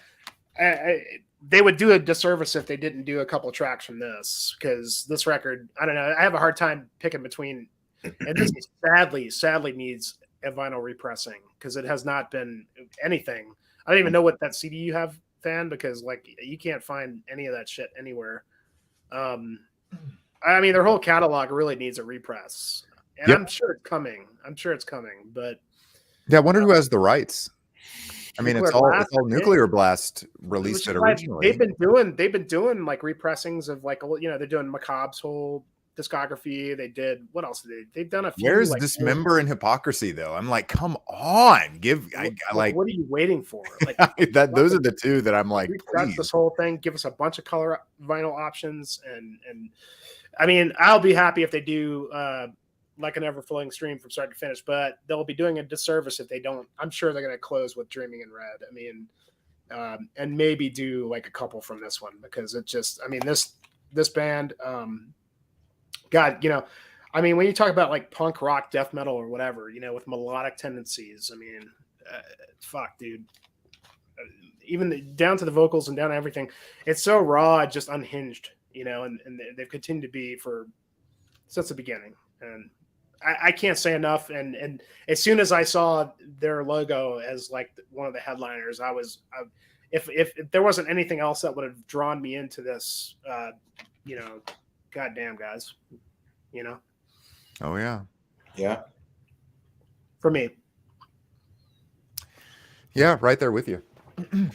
they would do a disservice if they didn't do a couple tracks from this, because this record, I don't know, I have a hard time picking between, and this sadly needs a vinyl repressing, because it has not been anything. I don't even know what that CD you have, Thann, because like you can't find any of that shit anywhere. I mean, their whole catalog really needs a repress, and Yep. I'm sure it's coming. But yeah, I wonder who has the rights. I mean, it's all Nuclear Blast released it originally. They've been doing like repressings of like, you know, they're doing Macabre's whole discography. They did, what else did they've done a few. Where's like, Dismember and Hypocrisy though? I'm like, come on, like what are you waiting for? Like those are the two that I'm like, that's this whole thing. Give us a bunch of color vinyl options, and I mean, I'll be happy if they do like an ever-flowing stream from start to finish, but they'll be doing a disservice if they don't. I'm sure they're going to close with Dreaming in Red. I mean, and maybe do like a couple from this one, because it just, I mean, this band, God, you know, I mean, when you talk about like punk rock, death metal, or whatever, you know, with melodic tendencies, I mean, fuck, dude. Even down to the vocals and down to everything, it's so raw, just unhinged, you know, and they've continued to be since the beginning. And I can't say enough. And as soon as I saw their logo as like one of the headliners, if there wasn't anything else that would have drawn me into this, you know, goddamn guys, you know. Oh yeah, yeah. For me, yeah, right there with you. I'm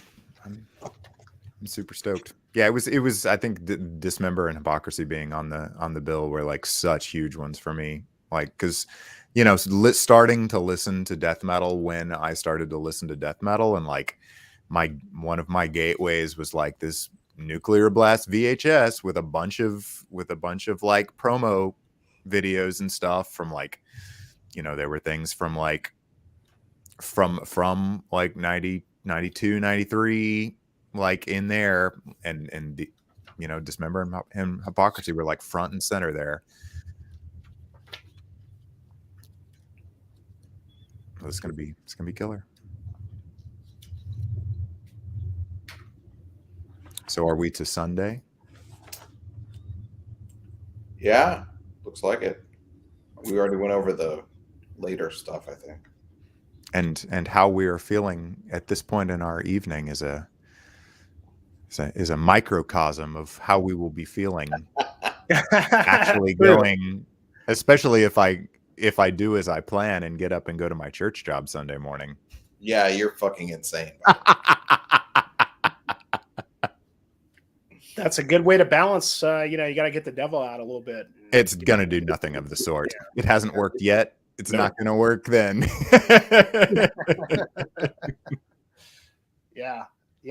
super stoked. Yeah, it was. I think Dismember and Hypocrisy being on the bill were like such huge ones for me. Like, because, you know, starting to listen to death metal when I started to listen to death metal, and like one of my gateways was like this Nuclear Blast VHS with a bunch of like promo videos and stuff from like, you know, there were things from like from like 90, 92, 93, like in there, and the, you know, Dismember and Hypocrisy were like front and center there. It's gonna be killer. So are we to Sunday? Yeah, looks like it. We already went over the later stuff, I think. And how we are feeling at this point in our evening is a microcosm of how we will be feeling actually going, especially if I do as I plan and get up and go to my church job Sunday morning. Yeah, you're fucking insane. that's a good way to balance. You know, you got to get the devil out a little bit. It's gonna do nothing of the sort. Yeah. It hasn't worked yet. It's not gonna work then. Yeah.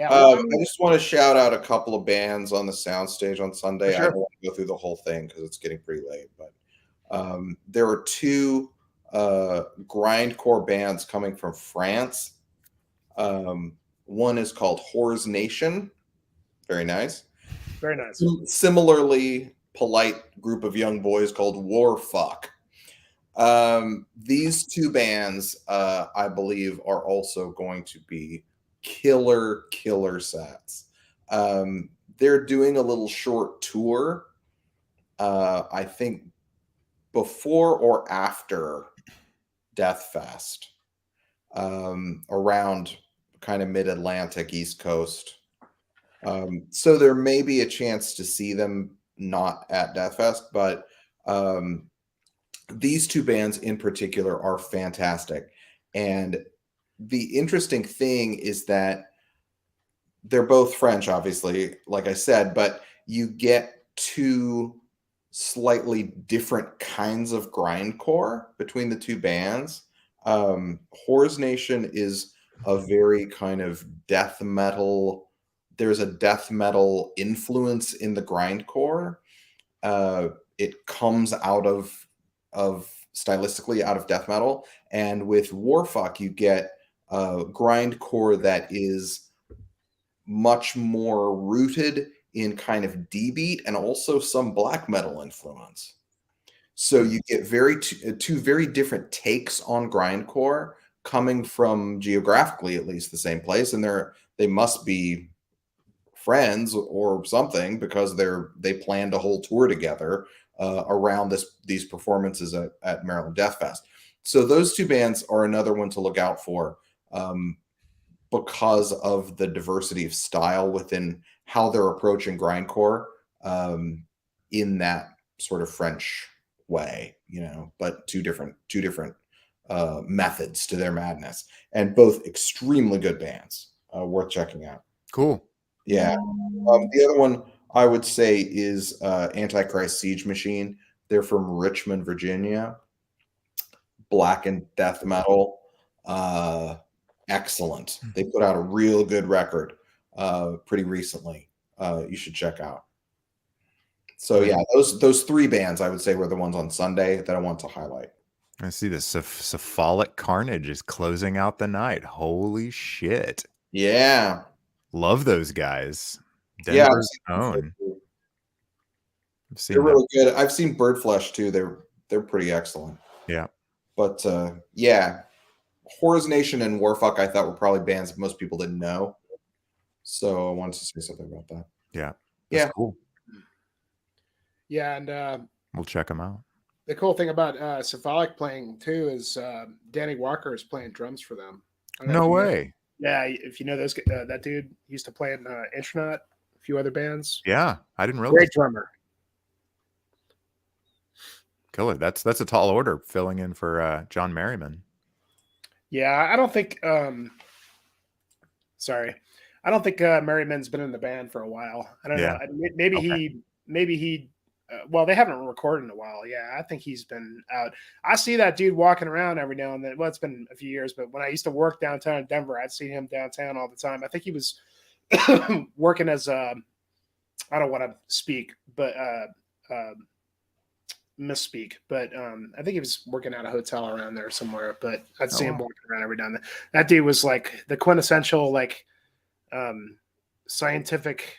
I just want to shout out a couple of bands on the soundstage on Sunday. Sure. I don't want to go through the whole thing because it's getting pretty late, but there were two grindcore bands coming from France. One is called Whores Nation. Very nice. Very nice. Similarly polite group of young boys called Warfuck. These two bands, I believe, are also going to be killer sets. They're doing a little short tour, I think before or after Deathfest, around kind of mid-Atlantic, East Coast. So there may be a chance to see them not at Deathfest, but these two bands in particular are fantastic. And the interesting thing is that they're both French, obviously, like I said, but you get two slightly different kinds of grindcore between the two bands. Whores Nation is a very kind of death metal. There's a death metal influence in the grindcore. It comes out of stylistically out of death metal. And with Warfuck, you get grindcore that is much more rooted in kind of D-beat and also some black metal influence. So you get two very different takes on grindcore coming from, geographically at least, the same place, and they must be friends or something because they planned a whole tour together around these performances at Maryland Deathfest. So those two bands are another one to look out for because of the diversity of style within how they're approaching grindcore in that sort of French way, but two different methods to their madness, and both extremely good bands worth checking out. Cool. Yeah. The other one I would say is Antichrist Siege Machine. They're from Richmond, Virginia. Black and death metal. Excellent. They put out a real good record pretty recently. You should check out. So yeah, those three bands I would say were the ones on Sunday that I want to highlight. I see the Cephalic Carnage is closing out the night. Holy shit. Yeah. Love those guys. Denver's own. They're really good. I've seen Birdflesh too. They're pretty excellent. Yeah. But yeah, Horrors Nation and Warfuck I thought were probably bands that most people didn't know. So I wanted to say something about that. Yeah. That's cool. Yeah, and we'll check them out. The cool thing about Cephalic playing too is Danny Walker is playing drums for them. No way. Yeah, if you know those, that dude used to play in Intronaut, a few other bands. Yeah, I didn't realize. Great drummer. Killer. That's a tall order, filling in for John Merriman. Yeah, I don't think. Sorry, I don't think Merriman's been in the band for a while. I don't know. Maybe he. Well, they haven't recorded in a while. Yeah, I think he's been out. I see that dude walking around every now and then. Well, it's been a few years, but when I used to work downtown in Denver, I'd see him downtown all the time. I think he was working as I don't want to speak, but misspeak. But I think he was working at a hotel around there somewhere. But I'd see him walking around every now and then. That dude was like the quintessential scientific,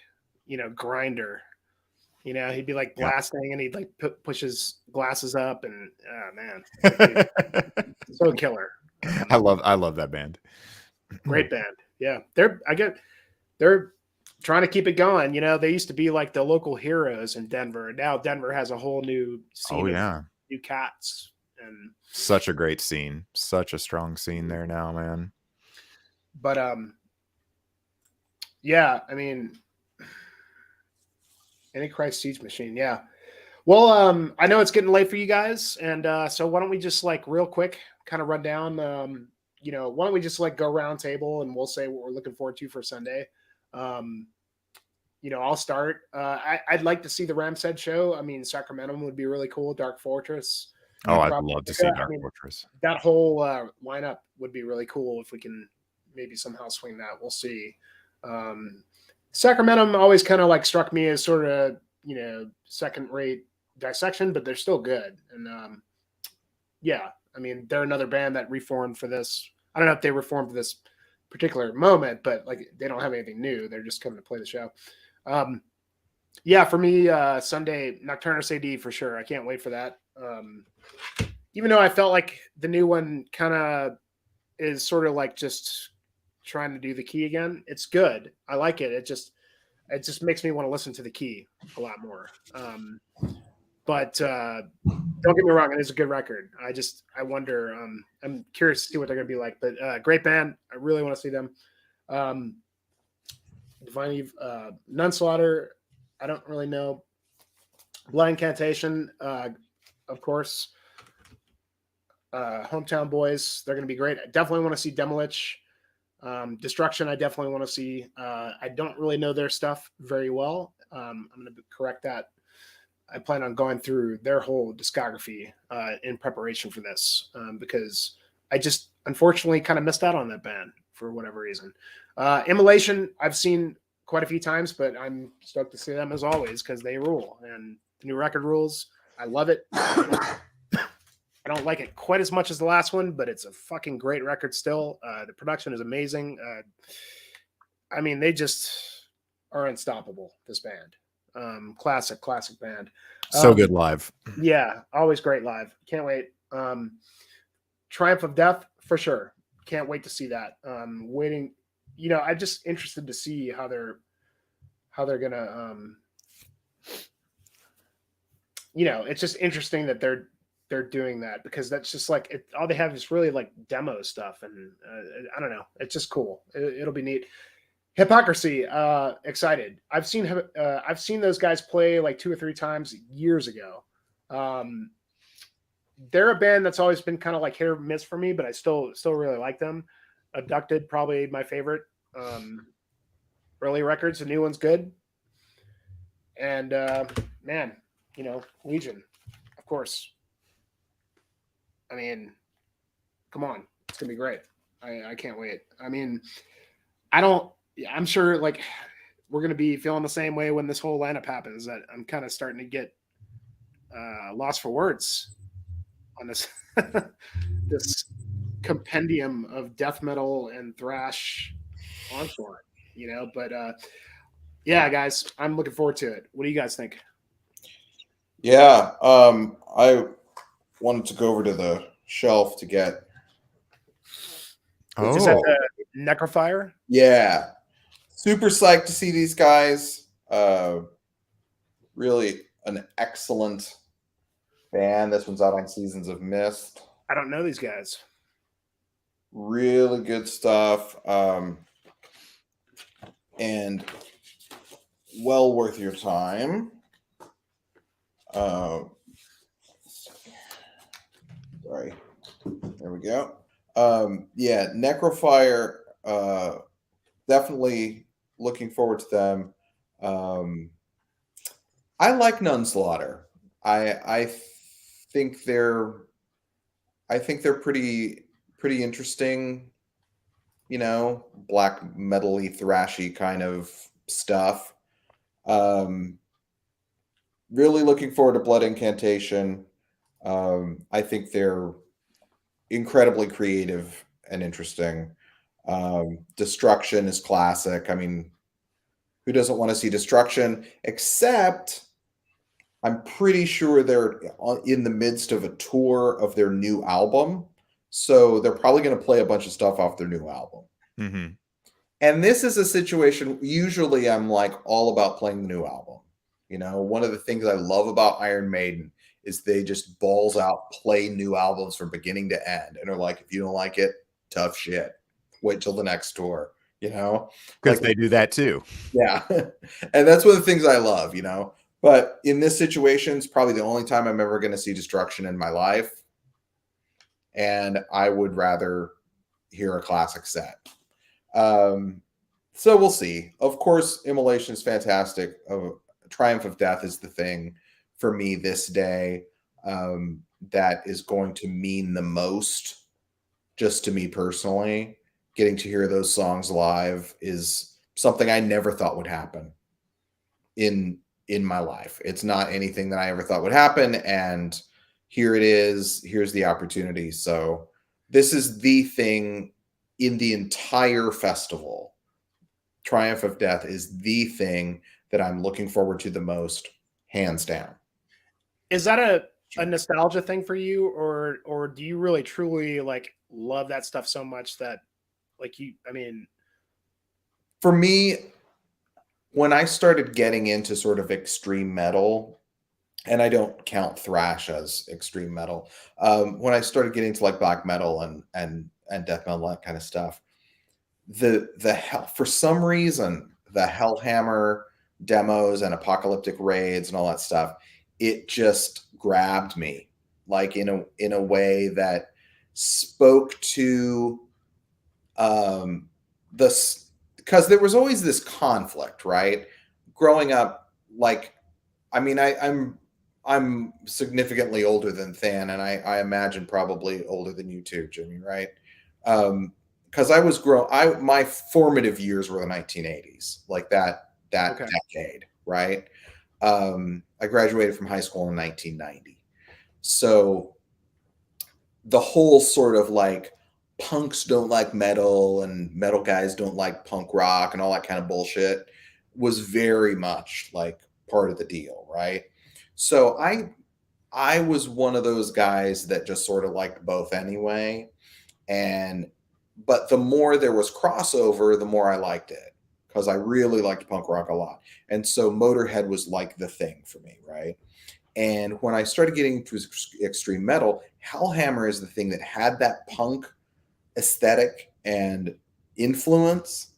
grinder. He'd be like blasting and he'd like push his glasses up and man, so killer. I love that band. Great band. Yeah. They're trying to keep it going. They used to be like the local heroes in Denver. And now Denver has a whole new scene of new cats. And such a great scene. Such a strong scene there now, man. But yeah, I mean, Antichrist Siege Machine, yeah. Well, I know it's getting late for you guys, and so why don't we just real quick kind of run down, why don't we just go round table and we'll say what we're looking forward to for Sunday. I'll start. I'd like to see the Ramshead show. I mean, Sacramento would be really cool. Dark Fortress. Oh, I'd love to see Dark Fortress. That whole lineup would be really cool if we can maybe somehow swing that. We'll see. Sacramento always kind of struck me as sort of, second-rate Dissection, but they're still good. And yeah, I mean, they're another band that reformed for this. I don't know if they reformed for this particular moment, but they don't have anything new. They're just coming to play the show. Yeah, for me, Sunday, Nocturnus AD for sure. I can't wait for that. Even though I felt like the new one kind of is sort of just trying to do the key again. It's good. I like it. It just makes me want to listen to the key a lot more. But don't get me wrong, it is a good record. I wonder. I'm curious to see what they're going to be like. But great band. I really want to see them. Divine Eve, Nunslaughter. I don't really know. Blood Incantation, of course. Hometown Boys. They're going to be great. I definitely want to see Demolich. Destruction, I definitely want to see. I don't really know their stuff very well. I'm going to correct that. I plan on going through their whole discography in preparation for this because I just unfortunately kind of missed out on that band for whatever reason. Immolation, I've seen quite a few times, but I'm stoked to see them as always because they rule. And the new record rules. I love it. I don't like it quite as much as the last one, but it's a fucking great record still. The production is amazing. I mean, they just are unstoppable, this band. Classic band. So good live. Yeah, always great live. Can't wait. Triumph of Death, for sure. Can't wait to see that. Waiting. I'm just interested to see how they're how they're gonna it's just interesting that they're doing that, because that's just like all they have is really like demo stuff, and I don't know, it's just cool. It'll be neat. Hypocrisy, excited. I've seen those guys play like 2 or 3 times years ago. They're a band that's always been kind of like hit or miss for me, but I still really like them. Abducted, probably my favorite. Early records, the new one's good. And man, Legion, of course. I mean, come on, it's gonna be great. I can't wait. I mean, I'm sure like we're going to be feeling the same way when this whole lineup happens, that I'm kind of starting to get lost for words on this this compendium of death metal and thrash onslaught, but yeah, guys, I'm looking forward to it. What do you guys think? Yeah, I wanted to go over to the shelf to get. Is that the Necrophire? Yeah. Super psyched to see these guys. Really an excellent band. This one's out on Seasons of Mist. I don't know these guys. Really good stuff. And well worth your time. Sorry. There we go. Yeah, Necrophire, definitely looking forward to them. I like Nunslaughter. I think they're pretty interesting, black metal-y, thrashy kind of stuff. Really looking forward to Blood Incantation. I think they're incredibly creative and interesting. Destruction is classic. I mean, who doesn't want to see Destruction? Except I'm pretty sure they're in the midst of a tour of their new album. So they're probably going to play a bunch of stuff off their new album. Mm-hmm. And this is a situation, usually I'm like all about playing the new album. One of the things I love about Iron Maiden is they just balls out play new albums from beginning to end. And they're like, if you don't like it, tough shit. Wait till the next tour, Because they do that too. Yeah. And that's one of the things I love, But in this situation, it's probably the only time I'm ever going to see Destruction in my life. And I would rather hear a classic set. So we'll see. Of course, Immolation is fantastic. Triumph of Death is the thing for me this day that is going to mean the most, just to me personally. Getting to hear those songs live is something I never thought would happen in my life. It's not anything that I ever thought would happen, and here it is. Here's the opportunity. So this is the thing in the entire festival. Triumph of Death is the thing that I'm looking forward to the most, hands down. Is that a nostalgia thing for you, or do you really truly like love that stuff so much that for me, when I started getting into sort of extreme metal, and I don't count thrash as extreme metal, when I started getting to like black metal and death metal, that kind of stuff, the hell, for some reason, the Hellhammer demos and apocalyptic raids and all that stuff, it just grabbed me like in a way that spoke to this, because there was always this conflict, right? Growing up, like, I mean, I'm significantly older than Thann, and I imagine probably older than you too, Jimmy, right? Because my formative years were the 1980s, like that Okay. decade, right? I graduated from high school in 1990. So the whole sort of like punks don't like metal and metal guys don't like punk rock and all that kind of bullshit was very much like part of the deal, right? So I was one of those guys that just sort of liked both anyway. But the more there was crossover, the more I liked it, because I really liked punk rock a lot. And so Motorhead was like the thing for me, right? And when I started getting into extreme metal, Hellhammer is the thing that had that punk aesthetic and influence,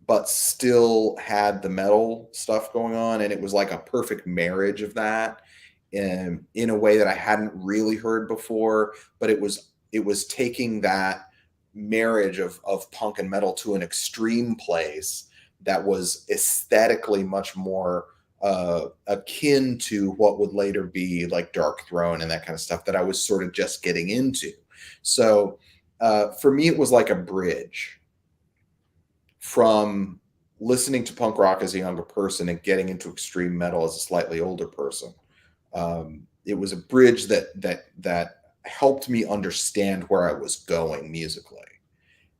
but still had the metal stuff going on. And it was like a perfect marriage of that in a way that I hadn't really heard before. But it was taking that marriage of punk and metal to an extreme place that was aesthetically much more akin to what would later be like Dark Throne and that kind of stuff that I was sort of just getting into. So for me, it was like a bridge from listening to punk rock as a younger person and getting into extreme metal as a slightly older person. It was a bridge that helped me understand where I was going musically,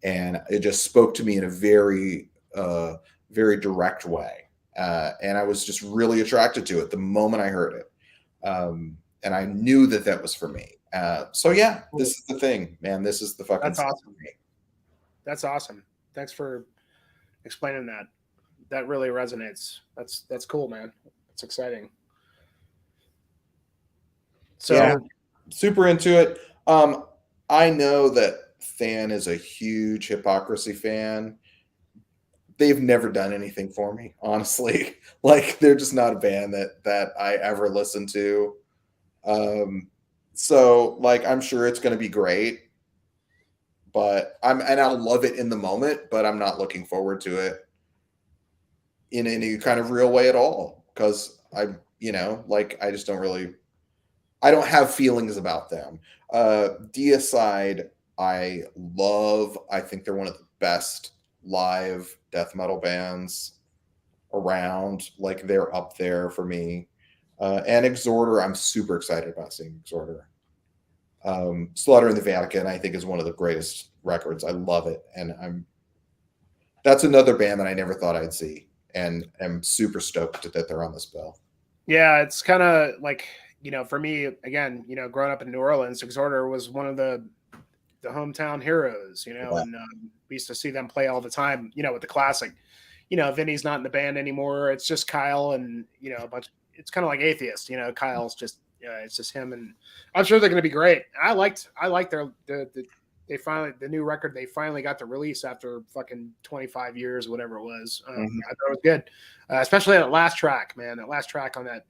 and it just spoke to me in a very very direct way, and I was just really attracted to it the moment I heard it, and I knew that was for me. So yeah, this is the thing, man. This is the fucking. That's awesome. That's awesome. Thanks for explaining that. That really resonates. That's cool, man. It's exciting. So yeah, super into it. I know that Thann is a huge Hypocrisy fan. They've never done anything for me, honestly. Like, they're just not a band that I ever listen to. So like, I'm sure it's going to be great, but I'll love it in the moment, but I'm not looking forward to it in any kind of real way at all. Cause I just I don't have feelings about them. Deicide, I love. I think they're one of the best live death metal bands around. Like, they're up there for me. And Exhorder, I'm super excited about seeing Exhorder. Slaughter in the Vatican, I think, is one of the greatest records. I love it, and that's another band that I never thought I'd see, and I'm super stoked that they're on this bill. Yeah, it's kind of like, for me, again, growing up in New Orleans, Exhorder was one of the hometown heroes, Yeah. and we used to see them play all the time, with the classic, Vinny's not in the band anymore. It's just Kyle and, a bunch. It's kind of like Atheist, Kyle's just, it's just him, and I'm sure they're going to be great. I liked the new record they finally got to release after fucking 25 years, whatever it was. I thought it was good, especially that last track, man. That last track on that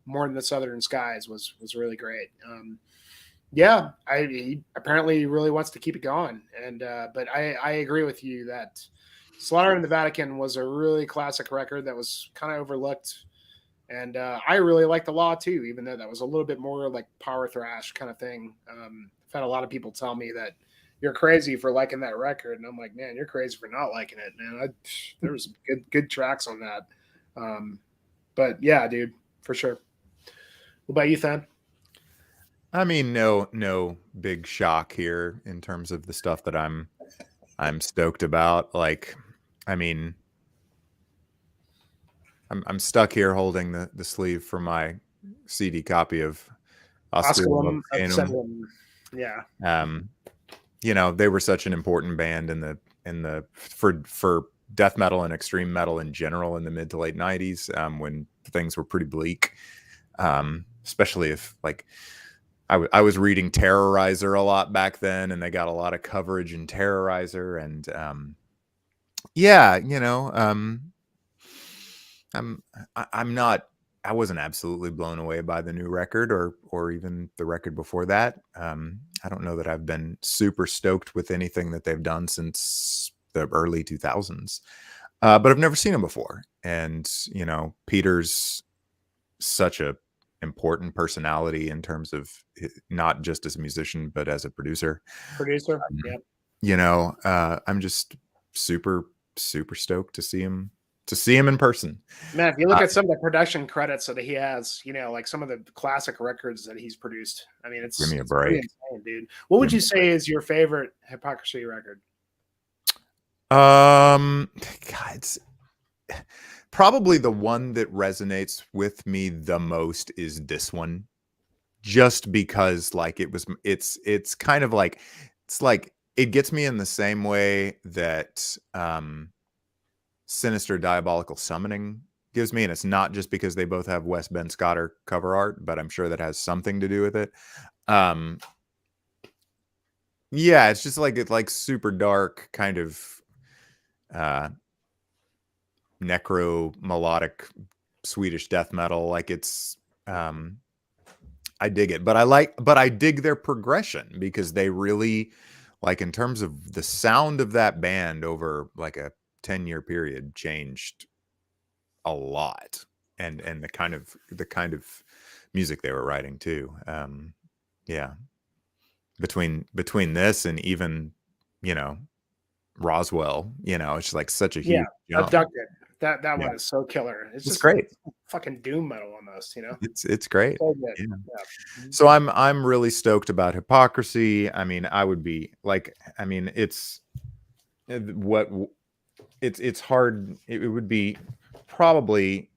More Than the Southern Skies was really great. Yeah, he apparently really wants to keep it going, and but I agree with you that Slaughter in the Vatican was a really classic record that was kind of overlooked. And I really like The Law too, even though that was a little bit more like power thrash kind of thing. I've had a lot of people tell me that you're crazy for liking that record, and I'm like, man, you're crazy for not liking it, man. There was good tracks on that. But yeah, dude, for sure. What about you, Thann? I mean, no big shock here in terms of the stuff that I'm stoked about. Like, I mean, I'm stuck here holding the sleeve for my CD copy of Osculum Obscenum. Yeah. They were such an important band for death metal and extreme metal in general in the mid to late 90s, when things were pretty bleak. Especially if, like, I was reading Terrorizer a lot back then, and they got a lot of coverage in Terrorizer, and I wasn't absolutely blown away by the new record or even the record before that. I don't know that I've been super stoked with anything that they've done since the early 2000s. But I've never seen them before. And, Peter's such a important personality in terms of not just as a musician, but as a producer. Yeah. I'm just super stoked to see him in person. Man, if you look at some of the production credits that he has, like some of the classic records that he's produced, I mean, it's give me a break, insane, dude. What would you say is your favorite Hypocrisy record? God, it's probably the one that resonates with me the most is this one, just because, like, it's kind of like, it's like it gets me in the same way that sinister diabolical summoning gives me, and it's not just because they both have Wes Ben Scotter cover art, but I'm sure that has something to do with it. Yeah, it's just like it's like super dark kind of necro melodic Swedish death metal. Like it's I dig it, but I dig their progression because they really, like, in terms of the sound of that band over like a 10-year period, changed a lot, and the kind of music they were writing too. Yeah, between this and even, you know, Roswell, you know, it's like such a huge jump. Abducted. That Yeah. one is so killer. It's just great. like fucking doom metal almost, you know. It's great. So good. Yeah. Yeah. So I'm really stoked about Hypocrisy. I mean, I would be like, I mean, it's hard. It would be probably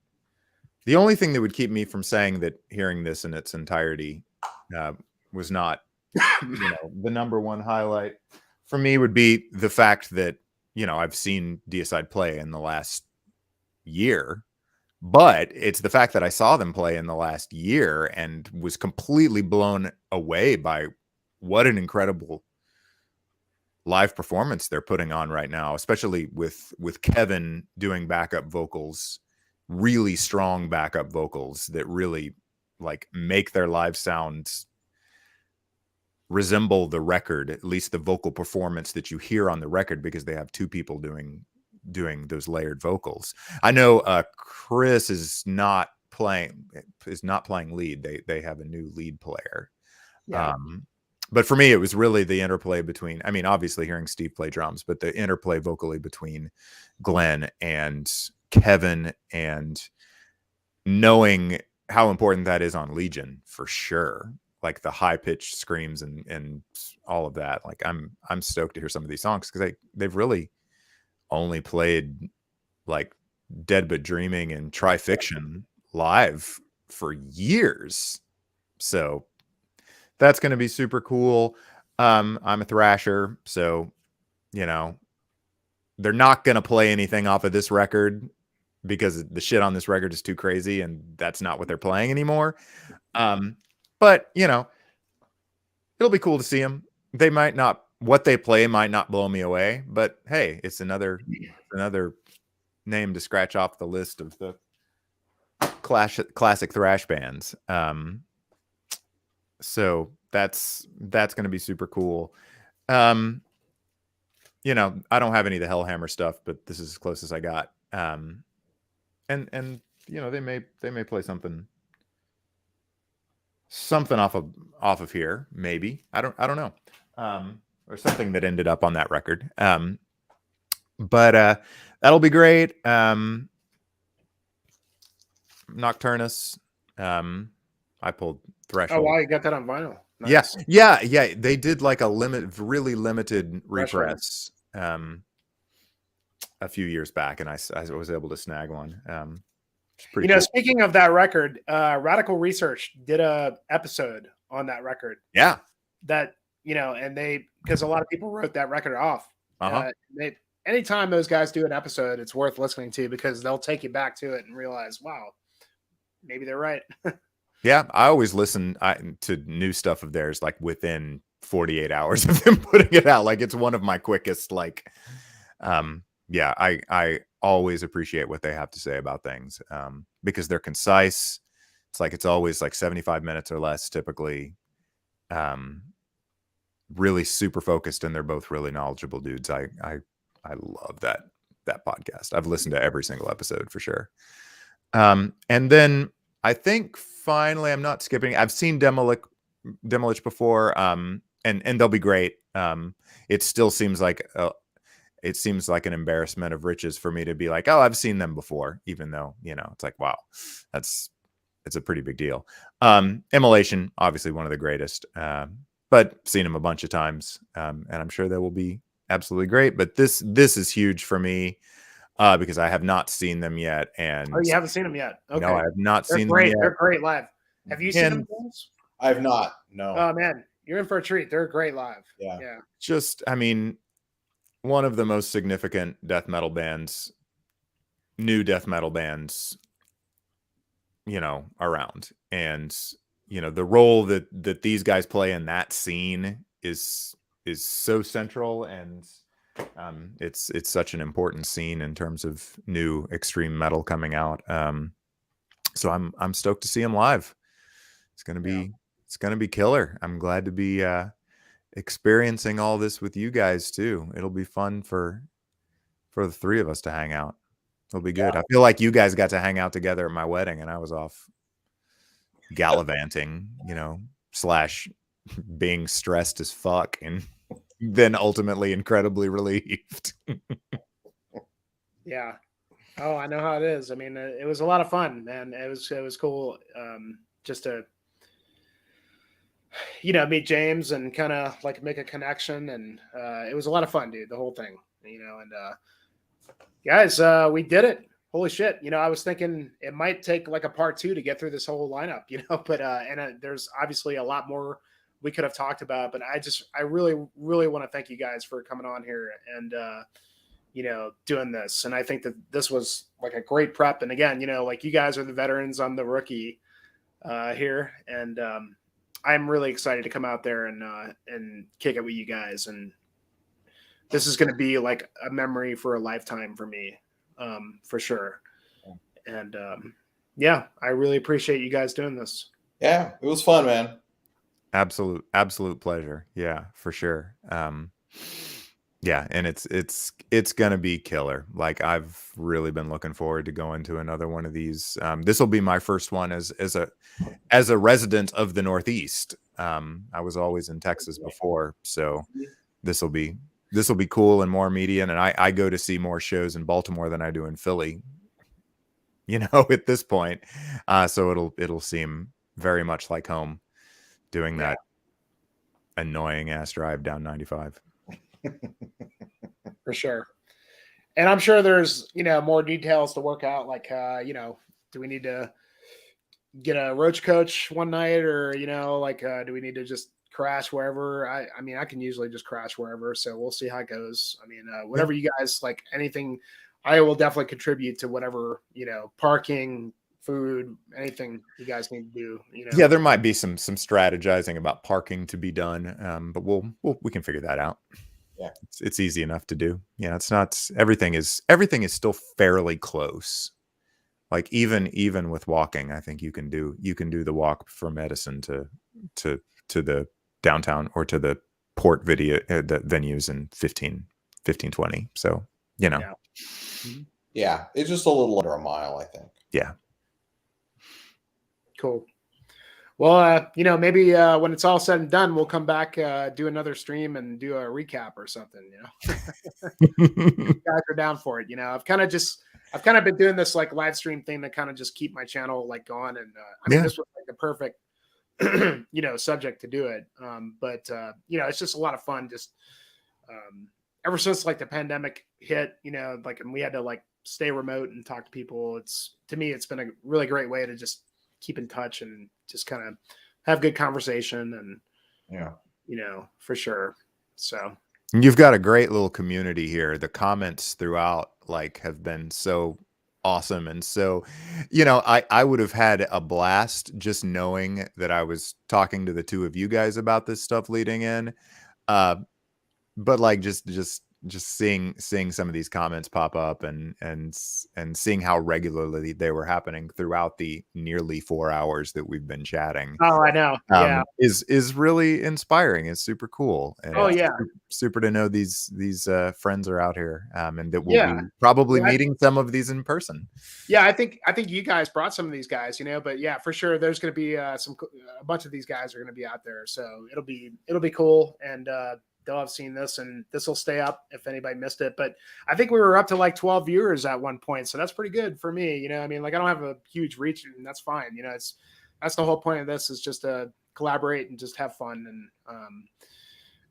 the only thing that would keep me from saying that hearing this in its entirety was not, you know, the number one highlight for me would be the fact that, you know, I've seen Deicide play in the last year, but it's the fact that I saw them play in the last year and was completely blown away by what an incredible live performance they're putting on right now, especially with Kevin doing backup vocals, really strong backup vocals that really like make their live sounds resemble the record, at least the vocal performance that you hear on the record, because they have two people doing those layered vocals. I know Chris is not playing lead. They have a new lead player. Yeah. But for me, it was really the interplay between, I mean, obviously hearing Steve play drums, but the interplay vocally between Glenn and Kevin, and knowing how important that is on Legion for sure. Like the high pitched screams and all of that. Like I'm stoked to hear some of these songs because they've really only played like Dead But Dreaming and Tri-Fiction live for years. So that's going to be super cool. I'm a thrasher, so, you know, they're not going to play anything off of this record because the shit on this record is too crazy, and that's not what they're playing anymore. But, you know, it'll be cool to see them. They might not, what they play might not blow me away, but hey, it's another name to scratch off the list of the classic thrash bands. So that's going to be super cool. You know, I don't have any of the Hellhammer stuff, but this is as close as I got. And you know, they may play something off of here, maybe. I don't know. Or something that ended up on that record. But that'll be great. Nocturnus. I pulled Threshold. Oh wow, you got that on vinyl. Nice. Yeah. They did like a really limited repress a few years back, and I was able to snag one. You know, cool. Speaking of that record, Radical Research did a episode on that record. Yeah. That, you know, and because a lot of people wrote that record off. Anytime those guys do an episode, it's worth listening to because they'll take you back to it and realize, wow, maybe they're right. Yeah, I always listen to new stuff of theirs like within 48 hours of them putting it out. Like it's one of my quickest, like, yeah, I always appreciate what they have to say about things because they're concise. It's like it's always like 75 minutes or less typically. Really super focused, and they're both really knowledgeable dudes. I love that podcast. I've listened to every single episode for sure. And then I think finally, I'm not skipping. I've seen Demolich before, and they'll be great. It still seems like an embarrassment of riches for me to be like, oh, I've seen them before, even though, you know, it's like, wow, it's a pretty big deal. Immolation, obviously one of the greatest, but seen them a bunch of times, and I'm sure they will be absolutely great. But this is huge for me. Because I have not seen them yet. And you haven't seen them yet? Okay. No, I have not seen them yet. They're great live. Have you seen them, James? I have not. No. Oh man, you're in for a treat. They're great live. Yeah. Just, I mean, one of the most significant death metal bands new death metal bands, you know, around. And, you know, the role that these guys play in that scene is so central, and it's such an important scene in terms of new extreme metal coming out. So I'm stoked to see them live. It's gonna be killer. I'm glad to be experiencing all this with you guys too. It'll be fun for the three of us to hang out. It'll be good. I feel like you guys got to hang out together at my wedding, and I was off gallivanting, you know, / being stressed as fuck, and then ultimately incredibly relieved. Yeah. Oh, I know how it is. I mean, it was a lot of fun, man. It was cool, just to, you know, meet James and kind of like make a connection, and it was a lot of fun, dude. The whole thing, you know. And guys, we did it. Holy shit! You know, I was thinking it might take like a part 2 to get through this whole lineup, you know. But there's obviously a lot more we could have talked about. But I really want to thank you guys for coming on here and you know, doing this. And I think that this was like a great prep. And again, you know, like you guys are the veterans, I'm the rookie here, and I'm really excited to come out there and kick it with you guys. And this is going to be like a memory for a lifetime for me, for sure. And yeah, I really appreciate you guys doing this. Yeah, it was fun, man. Absolute pleasure. Yeah, for sure. Yeah, and it's gonna be killer. Like, I've really been looking forward to going to another one of these. This will be my first one as a resident of the Northeast. I was always in Texas before, so this will be cool and more immediate. And I go to see more shows in Baltimore than I do in Philly, you know, at this point. So it'll seem very much like home, doing that annoying ass drive down 95. For sure. And I'm sure there's, you know, more details to work out. Like, you know, do we need to get a roach coach one night, or, you know, like, do we need to just crash wherever? I mean, I can usually just crash wherever. So we'll see how it goes. I mean, whatever you guys like, anything, I will definitely contribute to whatever, you know, parking, food, anything you guys need to do, you know. Yeah, there might be some strategizing about parking to be done, but we can figure that out. Yeah, it's easy enough to do. Yeah, it's not, everything is still fairly close. Like, even with walking, I think you can do the walk from Edison to the downtown or to the port the venues in 20. So, you know. Yeah, it's just a little under a mile, I think. Yeah. Cool. Well, you know, maybe when it's all said and done, we'll come back, do another stream and do a recap or something, you know. You guys are down for it, you know. I've kind of been doing this like live stream thing to kind of just keep my channel like going. And I mean, this was like the perfect, you know, subject to do it. But you know, it's just a lot of fun. Just ever since like the pandemic hit, you know, like, and we had to like stay remote and talk to people. To me, it's been a really great way to just keep in touch and just kind of have good conversation. And you know, for sure. So you've got a great little community here. The comments throughout like have been so awesome. And so, you know, I would have had a blast just knowing that I was talking to the two of you guys about this stuff leading in. But like just seeing some of these comments pop up and seeing how regularly they were happening throughout the nearly 4 hours that we've been chatting. Oh, I know. Yeah. Is really inspiring. It's super cool. And super to know these friends are out here, and that we'll be probably meeting some of these in person. Yeah, I think you guys brought some of these guys, you know, but yeah, for sure there's going to be a bunch of these guys are going to be out there. So it'll be cool. And they'll have seen this, and this will stay up if anybody missed it. But I think we were up to like 12 viewers at one point. So that's pretty good for me. You know, I mean, like, I don't have a huge reach, and that's fine. You know, that's the whole point of this, is just to collaborate and just have fun. And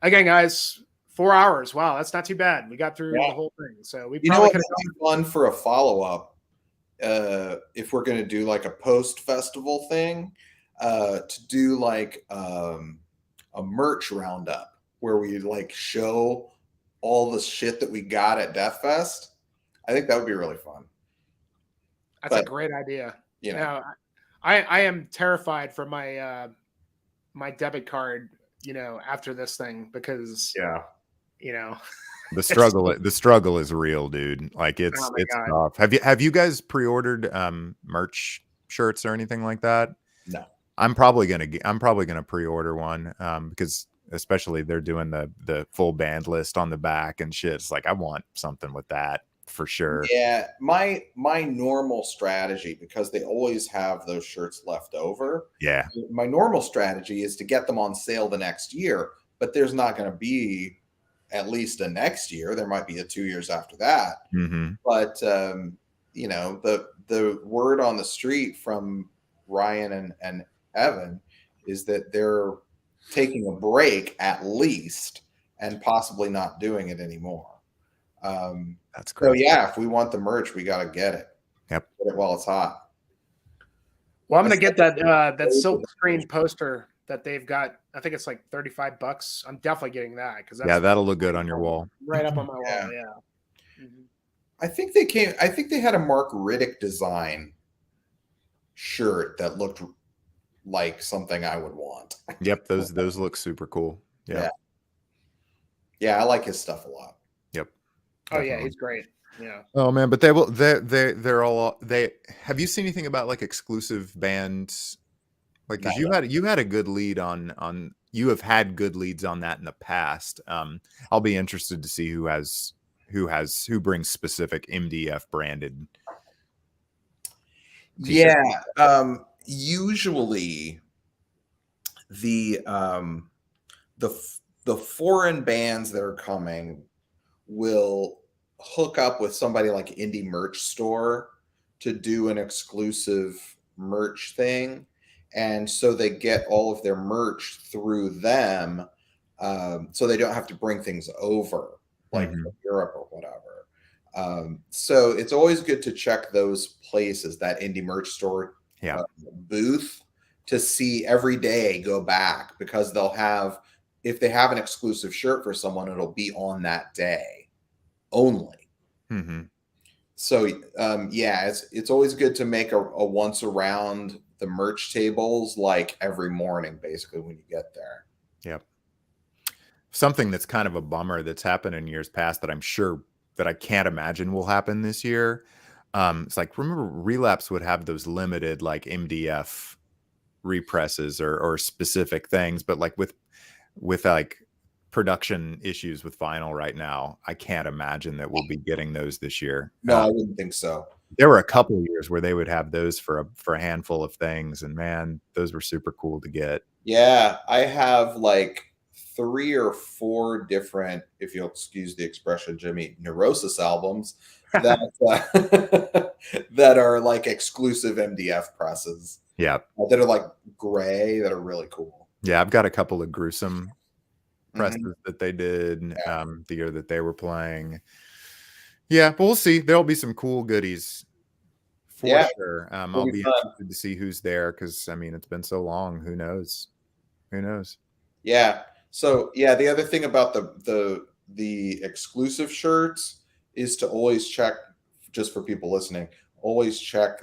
again, guys, 4 hours. Wow. That's not too bad. We got through the whole thing. So we probably could have be fun for a follow-up. If we're going to do like a post-festival thing, to do like a merch roundup, where we like show all the shit that we got at Deathfest. I think that would be really fun. That's a great idea. You know, Now, I am terrified for my my debit card, after this thing, because the struggle is real, dude. Like oh it's my God. tough. Have you guys pre-ordered merch shirts or anything like that? no. I'm probably gonna pre-order one because especially they're doing the full band list on the back and shit. It's like I want something with that for sure. Yeah, my normal strategy, because they always have those shirts left over. Yeah. My normal strategy is to get them on sale the next year, but there's not going to be at least a next year. There might be a 2 years after that. Mm-hmm. But the word on the street from Ryan and Evan is that they're taking a break at least, and possibly not doing it anymore. That's So great. yeah, if we want the merch, we got to get it. Yep. Get it while it's hot. Well, I'm gonna get that silk screen poster that they've got. I think it's like $35. I'm definitely getting that because Yeah, that'll look good on your wall. right up on my wall. Yeah. Yeah. Mhm. I think they had a Mark Riddick design shirt that looked like something I would want. Yep, those look super cool. Yeah. Yeah, I like his stuff a lot. Yep. Oh yeah, Definitely. he's great. Yeah. Oh man, but they're all have you seen anything about like exclusive bands? Like, cause you had a good lead on you have had good leads on that in the past. I'll be interested to see who brings specific MDF branded t-shirts. Yeah. Usually the foreign bands that are coming will hook up with somebody like Indie Merch Store to do an exclusive merch thing, and so they get all of their merch through them, so they don't have to bring things over like from Europe or whatever. So it's always good to check those places, that Indie Merch Store booth, to see every day, go back, because they'll have, if they have an exclusive shirt for someone, it'll be on that day only. Mm-hmm. So it's always good to make a once around the merch tables, like every morning, basically, when you get there. Yep. Something that's kind of a bummer that's happened in years past that I'm sure that I can't imagine will happen this year. It's like, remember Relapse would have those limited like MDF represses or specific things, but like with like production issues with vinyl right now, I can't imagine that we'll be getting those this year. No, I wouldn't think so. There were a couple of years where they would have those for a handful of things, and man, those were super cool to get. Yeah, I have like 3 or 4 different, if you'll excuse the expression, Jimmy, Neurosis albums that that are like exclusive MDF presses. Yeah, that are like gray, that are really cool. Yeah, I've got a couple of gruesome presses that they did the year that they were playing. Yeah, but we'll see. There'll be some cool goodies for sure. I'll be interested to see who's there, because I mean, it's been so long. Who knows? Yeah. So yeah, the other thing about the exclusive shirts is to always check, just for people listening, always check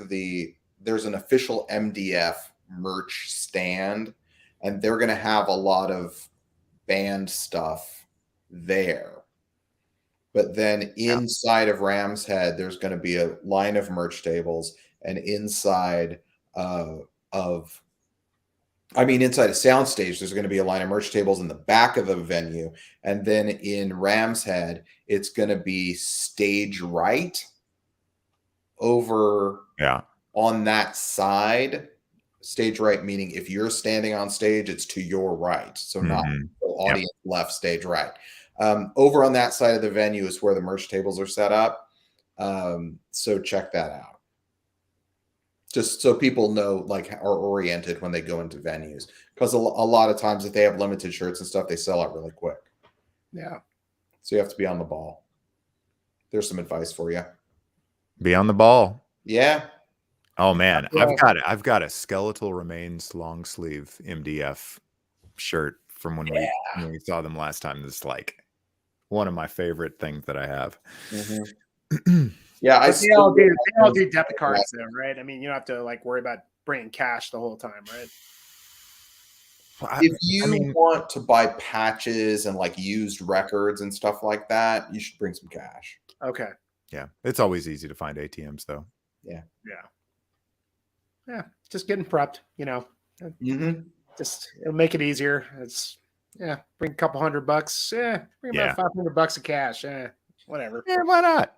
there's an official MDF merch stand, and they're going to have a lot of band stuff there. But then inside of Ram's Head, there's going to be a line of merch tables, and inside inside a soundstage, there's going to be a line of merch tables in the back of the venue. And then in Ram's Head, it's going to be stage right over on that side. Stage right, meaning if you're standing on stage, it's to your right. So not the audience left, stage right. Over on that side of the venue is where the merch tables are set up. So check that out. Just so people know, like, are oriented when they go into venues. Because a lot of times, if they have limited shirts and stuff, they sell out really quick. Yeah. So you have to be on the ball. There's some advice for you. Be on the ball. Yeah. Oh man, I've got a Skeletal Remains long sleeve MDF shirt from when we saw them last time. This is like one of my favorite things that I have. Yeah, But they all do debit cards though, right? I mean, you don't have to like worry about bringing cash the whole time, right? If you want to buy patches and like used records and stuff like that, you should bring some cash. Okay. Yeah, it's always easy to find ATMs though. Yeah. Just getting prepped, you know. Mm-hmm. Just it'll make it easier. It's bring a couple $100. Bring about $500 of cash. Whatever. Yeah, why not?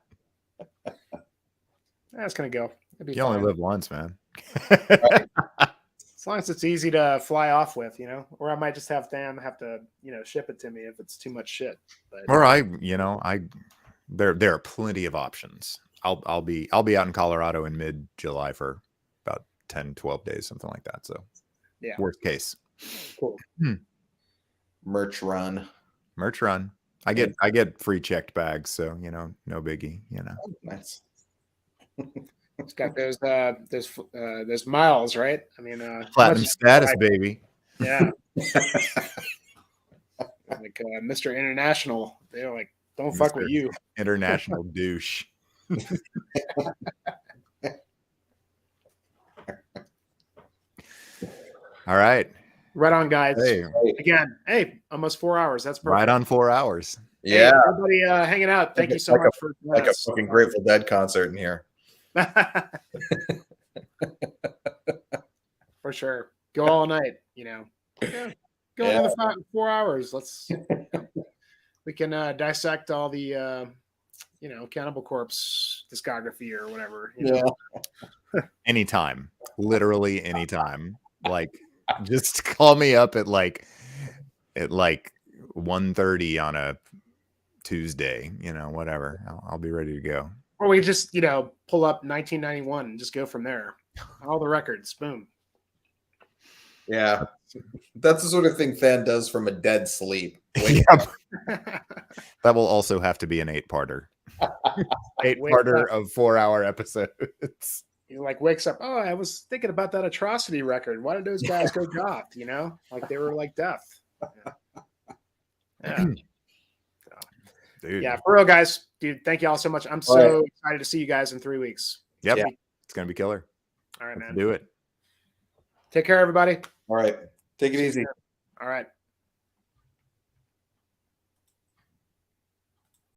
That's gonna go. It'll be You fine. only live once, man. Right. As long as it's easy to fly off with, you know, or I might just have Thann have to, ship it to me if it's too much shit. But Or there are plenty of options. I'll be out in Colorado in mid-July for about 10, 12 days, something like that. So yeah, worst case. cool. Merch run. I get free checked bags, so no biggie. Oh, nice. It's got those miles, right? I mean, platinum status, baby. Yeah. Like Mr. International, they're like, don't fuck with you. International douche. All right. Right on, guys. Hey, Again, almost 4 hours. That's perfect. right on 4 hours. Yeah. Hey, everybody hanging out. Thank you so much for like a fucking Grateful Dead concert in here. For sure. Go all night, Yeah. Go another 4 hours. We can dissect all the Cannibal Corpse discography or whatever. Anytime. Literally anytime. Like just call me up at 1:30 on a Tuesday, whatever. I'll be ready to go. Or we just, pull up 1991 and just go from there. All the records, boom. Yeah. That's the sort of thing Thann does from a dead sleep. That will also have to be an 8-parter. 8-parter of 4-hour episodes. He wakes up. Oh, I was thinking about that Atrocity record. Why did those guys go goth? Like they were like death. Yeah. Dude. Yeah, for real, guys. Dude, thank you all so much. I'm so excited to see you guys in 3 weeks. Yep. Yeah. It's gonna be killer. All right, man. Do it. Take care, everybody. All right. Take it easy. All right.